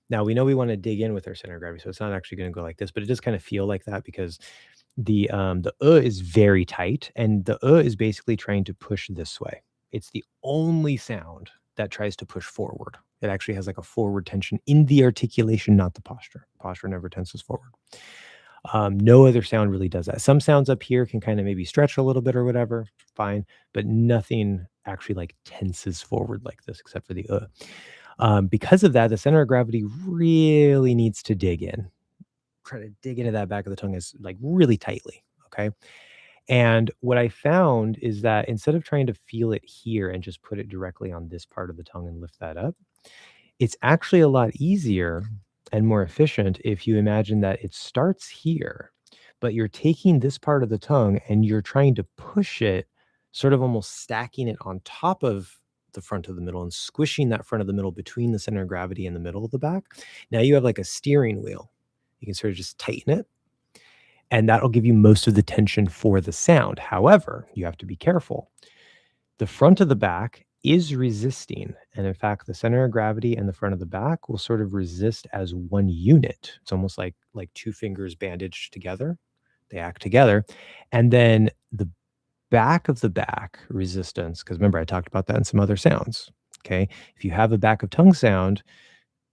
Speaker 1: Now we know we want to dig in with our center of gravity, so it's not actually going to go like this, but it does kind of feel like that because the is very tight, and the is basically trying to push this way. It's the only sound that tries to push forward. It actually has like a forward tension in the articulation, not the posture. Posture never tenses forward. No other sound really does that. Some sounds up here can kind of maybe stretch a little bit or whatever, fine, but nothing actually like tenses forward like this except for the because of that, the center of gravity really needs to dig in. Try to dig into that back of the tongue is like really tightly. Okay. And what I found is that instead of trying to feel it here and just put it directly on this part of the tongue and lift that up, it's actually a lot easier and more efficient if you imagine that it starts here, but you're taking this part of the tongue and you're trying to push it, sort of almost stacking it on top of the front of the middle and squishing that front of the middle between the center of gravity and the middle of the back. Now you have like a steering wheel. You can sort of just tighten it, and that'll give you most of the tension for the sound. However, you have to be careful. The front of the back is resisting. And in fact, the center of gravity and the front of the back will sort of resist as one unit. It's almost like two fingers bandaged together. They act together. And then the back of the back resistance, because remember, I talked about that in some other sounds. Okay. If you have a back of tongue sound,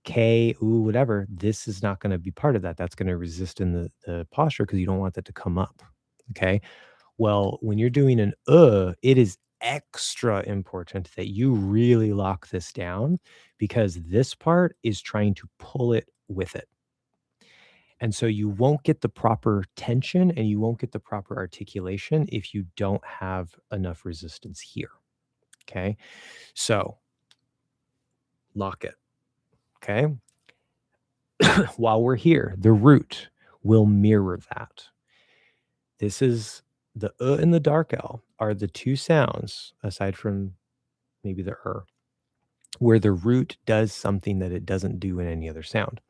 Speaker 1: K, ooh, whatever, this is not going to be part of that. That's going to resist in the posture because you don't want that to come up. Okay. Well, when you're doing an it is extra important that you really lock this down because this part is trying to pull it with it. And so you won't get the proper tension and you won't get the proper articulation if you don't have enough resistance here. Okay. So lock it. Okay. While we're here, the root will mirror that. This is the and the dark L are the two sounds, aside from maybe the where the root does something that it doesn't do in any other sound.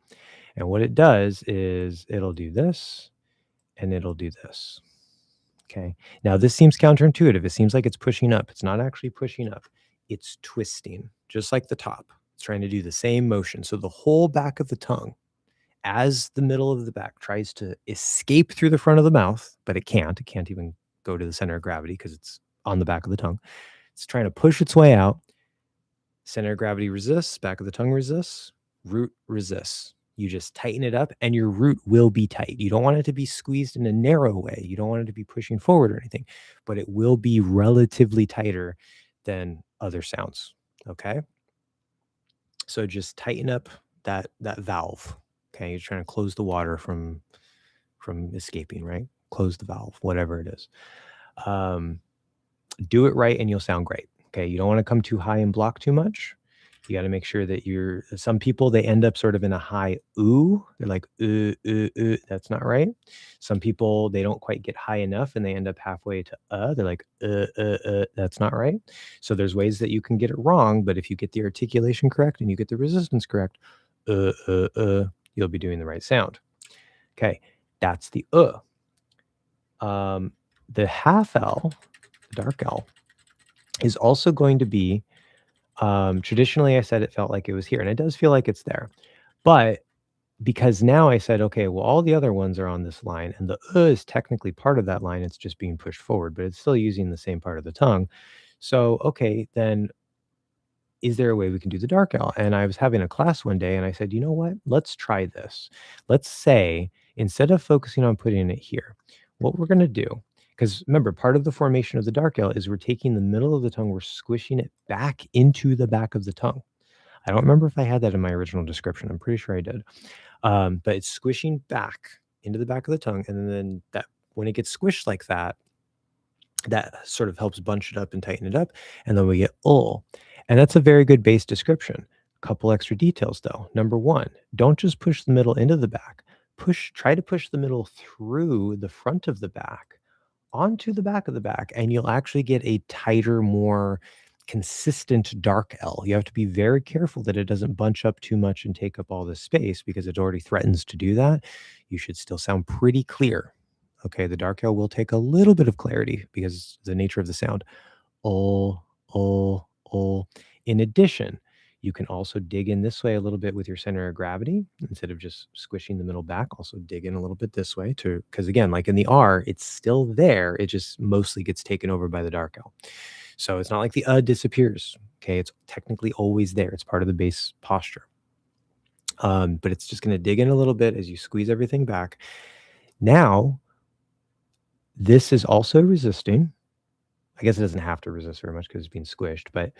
Speaker 1: And what it does is it'll do this and it'll do this. Okay. Now this seems counterintuitive. It seems like it's pushing up. It's not actually pushing up. It's twisting, just like the top. It's trying to do the same motion. So the whole back of the tongue, as the middle of the back tries to escape through the front of the mouth, but it can't. It can't even go to the center of gravity because it's on the back of the tongue. It's trying to push its way out. Center of gravity resists, back of the tongue resists, root resists. You just tighten it up and your root will be tight. You don't want it to be squeezed in a narrow way. You don't want it to be pushing forward or anything, but it will be relatively tighter than other sounds. Okay. So just tighten up that valve. Okay. You're trying to close the water from escaping, right? Close the valve, whatever it is. Do it right and you'll sound great. Okay. You don't want to come too high and block too much. You got to make sure that some people, they end up sort of in a high ooh. They're like, that's not right. Some people, they don't quite get high enough and they end up halfway to They're like, that's not right. So there's ways that you can get it wrong, but if you get the articulation correct and you get the resistance correct, you'll be doing the right sound. Okay. That's the the half L, the dark L, is also going to be, traditionally I said it felt like it was here, and it does feel like it's there. But because now I said, okay, well, all the other ones are on this line, and the is technically part of that line. It's just being pushed forward, but it's still using the same part of the tongue. So, okay, then is there a way we can do the dark L? And I was having a class one day and I said, you know what? Let's try this. Let's say, instead of focusing on putting it here, what we're going to do, because remember, part of the formation of the dark L is we're taking the middle of the tongue, we're squishing it back into the back of the tongue. I don't remember if I had that in my original description. I'm pretty sure I did. But it's squishing back into the back of the tongue. And then that when it gets squished like that, that sort of helps bunch it up and tighten it up. And then we get and that's a very good base description. A couple extra details though. Number one, don't just push the middle into the back. Try to push the middle through the front of the back onto the back of the back, and you'll actually get a tighter, more consistent dark L. You have to be very careful that it doesn't bunch up too much and take up all this space, because it already threatens to do that. You should still sound pretty clear. Okay, the dark L will take a little bit of clarity because of the nature of the sound. In addition, you can also dig in this way a little bit with your center of gravity instead of just squishing the middle back. Also dig in a little bit this way because again, like in the R, it's still there. It just mostly gets taken over by the dark L. So it's not like the disappears. Okay, it's technically always there. It's part of the base posture. But it's just going to dig in a little bit as you squeeze everything back. Now, this is also resisting. I guess it doesn't have to resist very much because it's being squished, but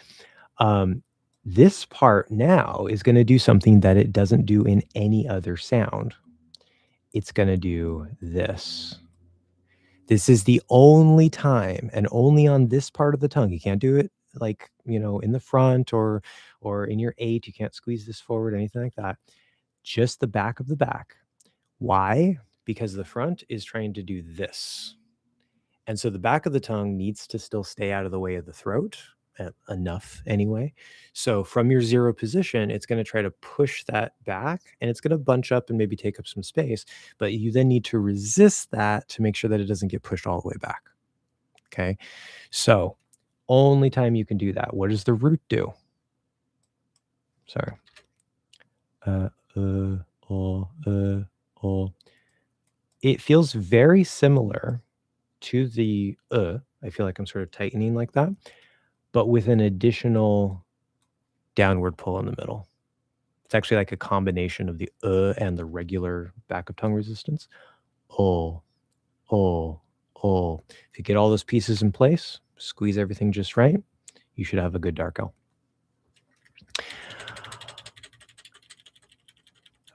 Speaker 1: this part now is going to do something that it doesn't do in any other sound. It's going to do this. This is the only time, and only on this part of the tongue. You can't do it like, in the front or in your 8. You can't squeeze this forward, anything like that. Just the back of the back. Why? Because the front is trying to do this. And so the back of the tongue needs to still stay out of the way of the throat, enough anyway. So from your 0 position, it's going to try to push that back, and it's going to bunch up and maybe take up some space. But you then need to resist that to make sure that it doesn't get pushed all the way back. Okay. So only time you can do that. What does the root do? Sorry. It feels very similar to the I feel like I'm sort of tightening like that, but with an additional downward pull in the middle. It's actually like a combination of the and the regular back of tongue resistance. If you get all those pieces in place, squeeze everything just right, you should have a good dark L.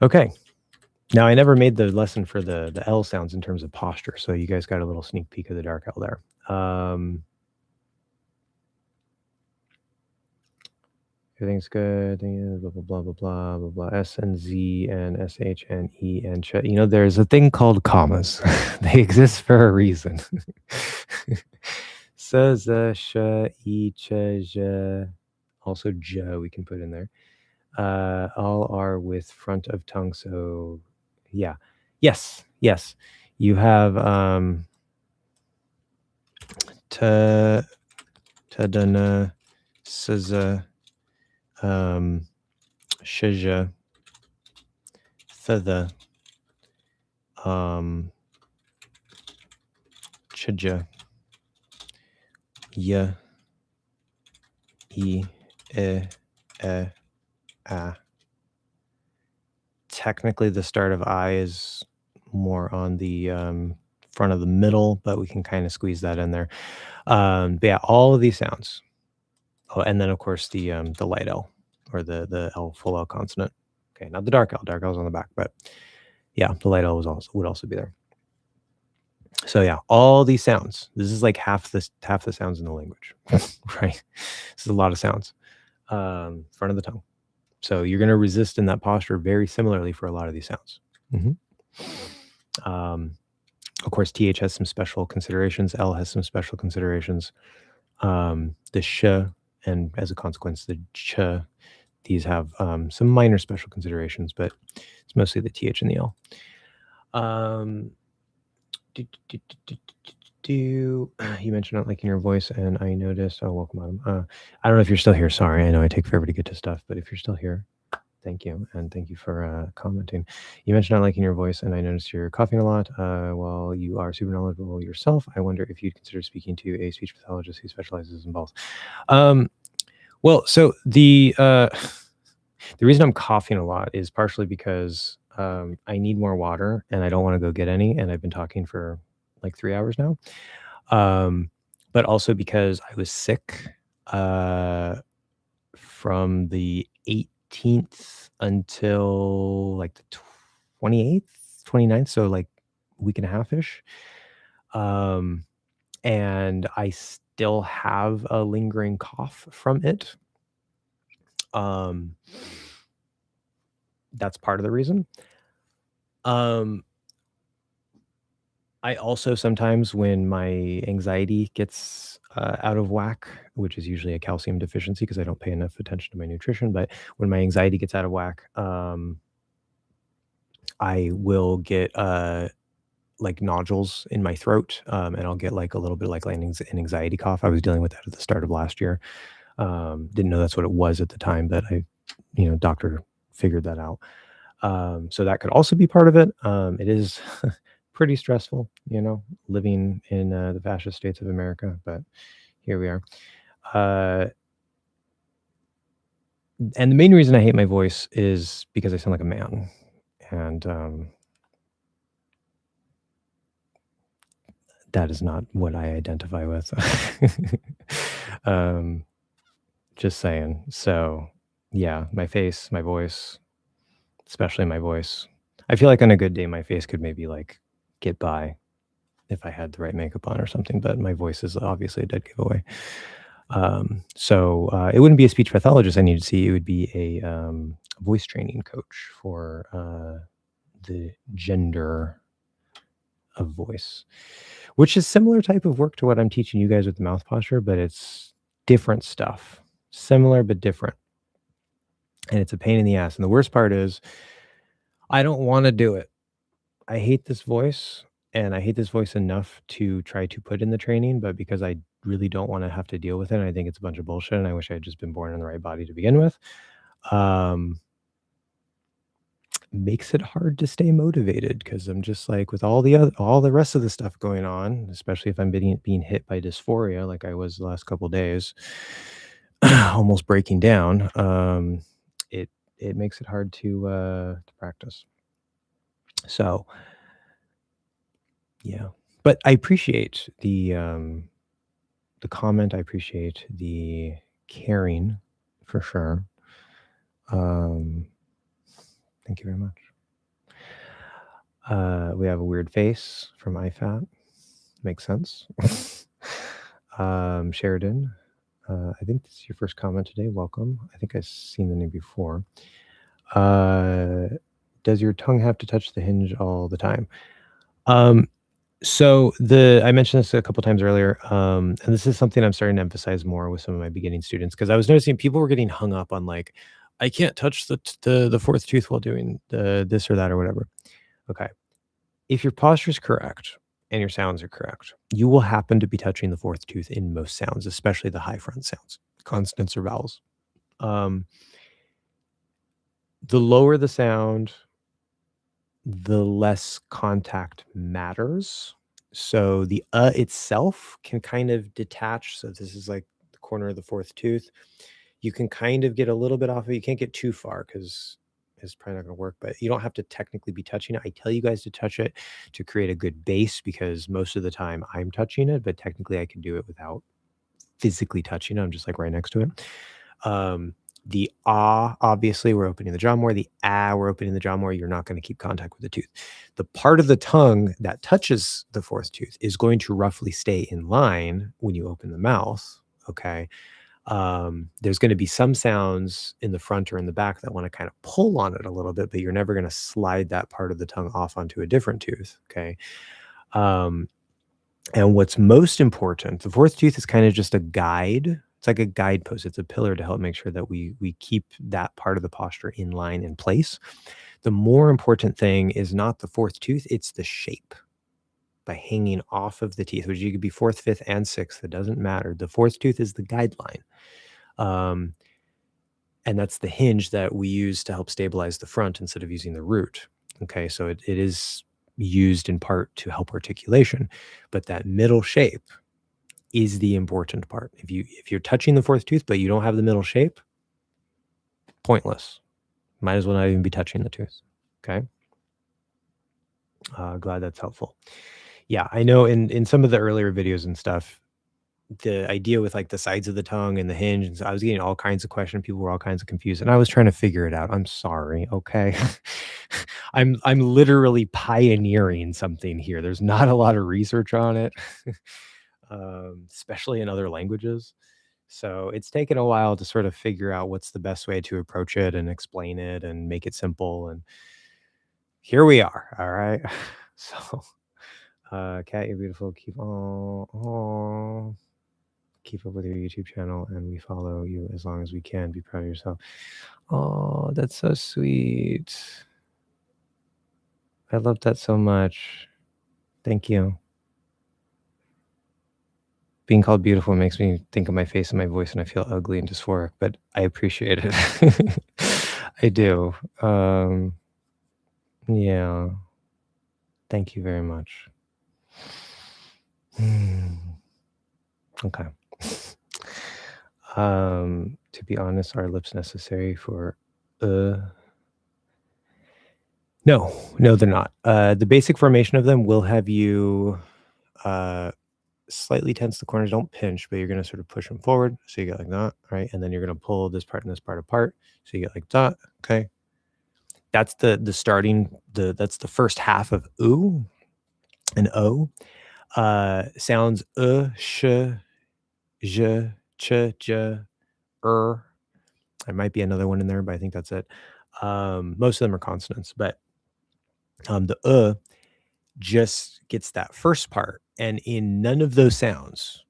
Speaker 1: Okay. Now, I never made the lesson for the L sounds in terms of posture, so you guys got a little sneak peek of the dark L there. Everything's good. Blah, blah, blah, blah, blah, blah, blah. S and Z and SH and E and there's a thing called commas. They exist for a reason. Sa, za, sha, I, cha, ja. Also ja we can put in there. All are with front of tongue, so yeah. Yes, yes. You have ta, tadana, saza, shaja, thada, chaja, ya, e, e, a. Technically, the start of I is more on the front of the middle, but we can kind of squeeze that in there. But yeah, all of these sounds. Oh, and then of course the light L or the L full L consonant. Okay, not the dark L. Dark L is on the back, but yeah, the light L would also be there. So yeah, all these sounds. This is like half the sounds in the language, right? This is a lot of sounds. Front of the tongue. So you're going to resist in that posture very similarly for a lot of these sounds. Of course, TH has some special considerations. L has some special considerations. The sh and as a consequence, the ch. These have some minor special considerations, but it's mostly the TH and the L. You mentioned not liking your voice, and I noticed. Oh, welcome, Adam. I don't know if you're still here. Sorry, I know I take forever to get to stuff, but if you're still here, thank you, and thank you for commenting. You mentioned not liking your voice, and I noticed you're coughing a lot. While you are super knowledgeable yourself, I wonder if you'd consider speaking to a speech pathologist who specializes in both. Well, so the reason I'm coughing a lot is partially because I need more water, and I don't want to go get any, and I've been talking for like 3 hours now. But also because I was sick from the 18th until like the 28th, 29th, so like a week and a half-ish. And I still have a lingering cough from it. That's part of the reason. I also sometimes, when my anxiety gets out of whack, which is usually a calcium deficiency because I don't pay enough attention to my nutrition, but when my anxiety gets out of whack, I will get like nodules in my throat, and I'll get like a little bit like an anxiety cough. I was dealing with that at the start of last year. Didn't know that's what it was at the time, but doctor figured that out. So that could also be part of it. It is pretty stressful, living in the fascist states of America, but here we are. And the main reason I hate my voice is because I sound like a man. And that is not what I identify with. Just saying. So yeah, my face, my voice, especially my voice. I feel like on a good day, my face could maybe like get by if I had the right makeup on or something, but my voice is obviously a dead giveaway. So it wouldn't be a speech pathologist I need to see. It would be a voice training coach for the gender of voice, which is similar type of work to what I'm teaching you guys with the mouth posture, but it's different stuff. Similar, but different. And it's a pain in the ass. And the worst part is I don't want to do it. I hate this voice, and I hate this voice enough to try to put in the training, but because I really don't want to have to deal with it, and I think it's a bunch of bullshit, and I wish I had just been born in the right body to begin with, makes it hard to stay motivated because I'm just like with all the rest of the stuff going on, especially if I'm being hit by dysphoria like I was the last couple days, almost breaking down. It makes it hard to practice. So yeah, but I appreciate the comment. I appreciate the caring for sure. Thank you very much. We have a weird face from IFAT. Makes sense. Sheridan, I think this is your first comment today. Welcome. I think I've seen the name before. Does your tongue have to touch the hinge all the time? So I mentioned this a couple times earlier, and this is something I'm starting to emphasize more with some of my beginning students because I was noticing people were getting hung up on like, I can't touch the fourth tooth while doing the this or that or whatever. Okay, if your posture is correct and your sounds are correct, you will happen to be touching the fourth tooth in most sounds, especially the high front sounds, consonants or vowels. Um, the lower the sound, the less contact matters. So the itself can kind of detach. So this is like the corner of the fourth tooth. You can kind of get a little bit off of it. You can't get too far because it's probably not going to work, but you don't have to technically be touching it. I tell you guys to touch it to create a good base because most of the time I'm touching it, but technically I can do it without physically touching it. I'm just like right next to it. Um, the ah, obviously, we're opening the jaw more. The ah, we're opening the jaw more. You're not going to keep contact with the tooth. The part of the tongue that touches the fourth tooth is going to roughly stay in line when you open the mouth. Okay. There's going to be some sounds in the front or in the back that want to kind of pull on it a little bit, but you're never going to slide that part of the tongue off onto a different tooth. Okay. Um, and what's most important, the fourth tooth is kind of just a guide. It's like a guidepost. It's a pillar to help make sure that we keep that part of the posture in line in place. The more important thing is not the fourth tooth, it's the shape. By hanging off of the teeth, which you could be fourth, fifth, and sixth, it doesn't matter. The fourth tooth is the guideline. Um, and that's the hinge that we use to help stabilize the front instead of using the root. Okay, so it is used in part to help articulation, but that middle shape is the important part. If you're touching the fourth tooth, but you don't have the middle shape, pointless. Might as well not even be touching the tooth. Okay. Glad that's helpful. Yeah, I know in some of the earlier videos and stuff, the idea with like the sides of the tongue and the hinge, and so I was getting all kinds of questions. People were all kinds of confused, and I was trying to figure it out. I'm sorry. Okay. I'm literally pioneering something here. There's not a lot of research on it, especially in other languages. So it's taken a while to sort of figure out what's the best way to approach it and explain it and make it simple. And here we are. All right. So, Kat, you're beautiful. Keep up with your YouTube channel, and we follow you as long as we can. Be proud of yourself. Oh, that's so sweet. I love that so much. Thank you. Being called beautiful makes me think of my face and my voice, and I feel ugly and dysphoric, but I appreciate it. I do. Yeah. Thank you very much. Okay. To be honest, are lips necessary for no, they're not. The basic formation of them will have you slightly tense the corners. Don't pinch, but you're going to sort of push them forward. So you get like that, right? And then you're going to pull this part and this part apart. So you get like that. Okay. That's the starting, that's the first half of ooh and o. Sounds sh, j, ch, j, there might be another one in there, but I think that's it. Most of them are consonants, but the just gets that first part, and in none of those sounds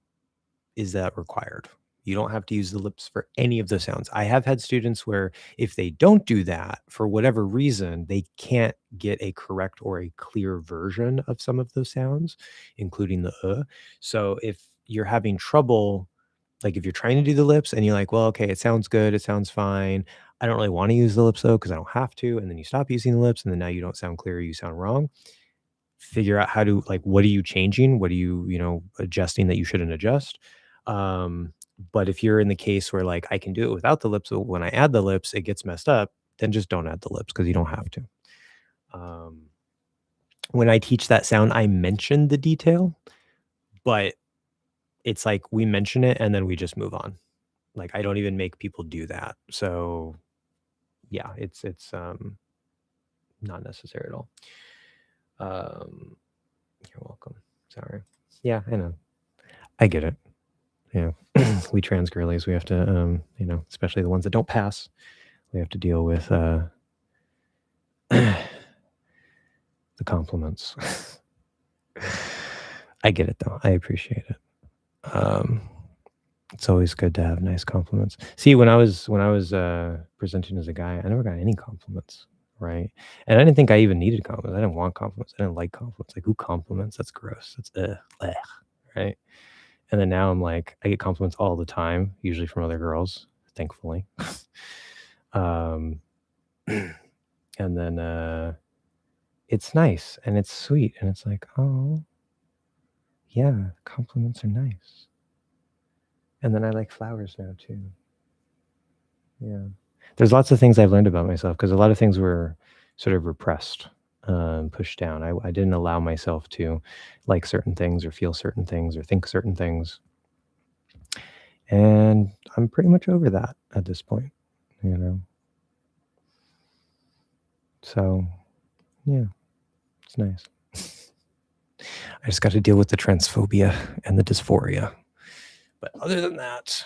Speaker 1: is that required. You don't have to use the lips for any of the sounds. I have had students where if they don't do that for whatever reason, they can't get a correct or a clear version of some of those sounds, including the. So if you're having trouble, like if you're trying to do the lips and you're like, well, okay, it sounds good, it sounds fine. I don't really want to use the lips though, because I don't have to. And then you stop using the lips, and then now you don't sound clear, you sound wrong. Figure out how to, like, what are you changing? What are you, adjusting that you shouldn't adjust? But if you're in the case where like I can do it without the lips, but when I add the lips, it gets messed up, then just don't add the lips because you don't have to. When I teach that sound, I mention the detail, but it's like we mention it and then we just move on. Like I don't even make people do that. So yeah, it's not necessary at all. You're welcome. Sorry. Yeah, I know. I get it. Yeah. We trans girlies, we have to, especially the ones that don't pass, we have to deal with the compliments. I get it though. I appreciate it. It's always good to have nice compliments. See, when I was presenting as a guy, I never got any compliments, right? And I didn't think I even needed compliments. I didn't want compliments. I didn't like compliments. Like, who compliments? That's gross. That's blech, right? And then now I'm like, I get compliments all the time, usually from other girls, thankfully. um, and then it's nice and it's sweet and it's like, oh, yeah, compliments are nice. And then I like flowers now too. Yeah. There's lots of things I've learned about myself because a lot of things were sort of repressed, pushed down. I didn't allow myself to like certain things or feel certain things or think certain things. And I'm pretty much over that at this point, you know? So, yeah, it's nice. I just got to deal with the transphobia and the dysphoria. But other than that,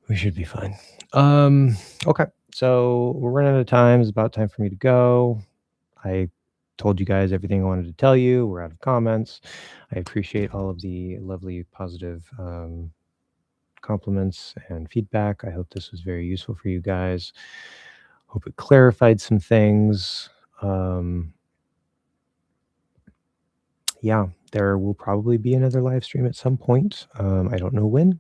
Speaker 1: we should be fine. Okay. So we're running out of time. It's about time for me to go. I told you guys everything I wanted to tell you. We're out of comments. I appreciate all of the lovely, positive compliments and feedback. I hope this was very useful for you guys. Hope it clarified some things. Yeah, there will probably be another live stream at some point. I don't know when.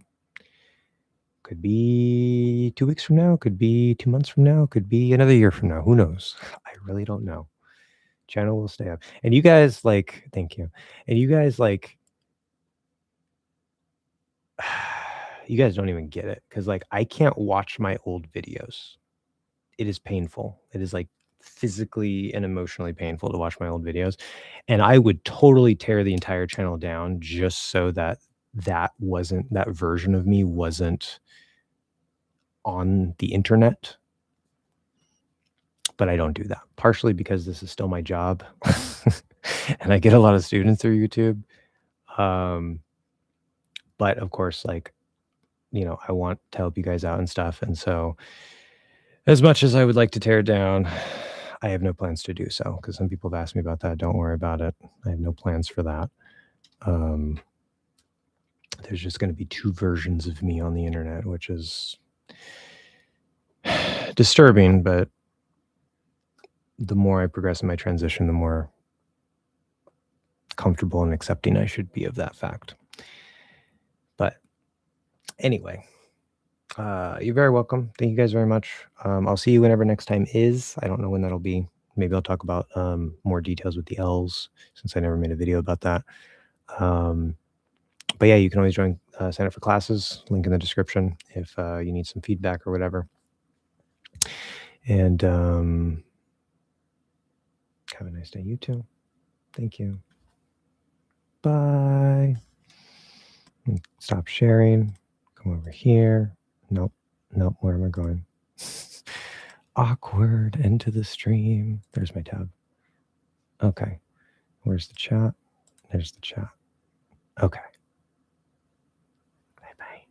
Speaker 1: Could be 2 weeks from now, could be 2 months from now, could be another year from now. Who knows? I really don't know. Channel will stay up. And you guys like, thank you. And you guys like, you guys don't even get it because like I can't watch my old videos. It is painful. It is like physically and emotionally painful to watch my old videos. And I would totally tear the entire channel down just so that that version of me wasn't on the internet. But I don't do that, partially because this is still my job and I get a lot of students through YouTube. But of course, like, you know, I want to help you guys out and stuff. And so as much as I would like to tear it down, I have no plans to do so because some people have asked me about that. Don't worry about it. I have no plans for that. There's just going to be 2 versions of me on the internet, which is disturbing, but the more I progress in my transition, the more comfortable and accepting I should be of that fact. But anyway, you're very welcome. Thank you guys very much. I'll see you whenever next time is. I don't know when that'll be. Maybe I'll talk about more details with the L's since I never made a video about that. But yeah, you can always join, sign up for classes, link in the description if you need some feedback or whatever. And have a nice day, you too. Thank you. Bye. Stop sharing. Come over here. Nope. Where am I going? Awkward into the stream. There's my tab. Okay. Where's the chat? There's the chat. Okay. Bye-bye.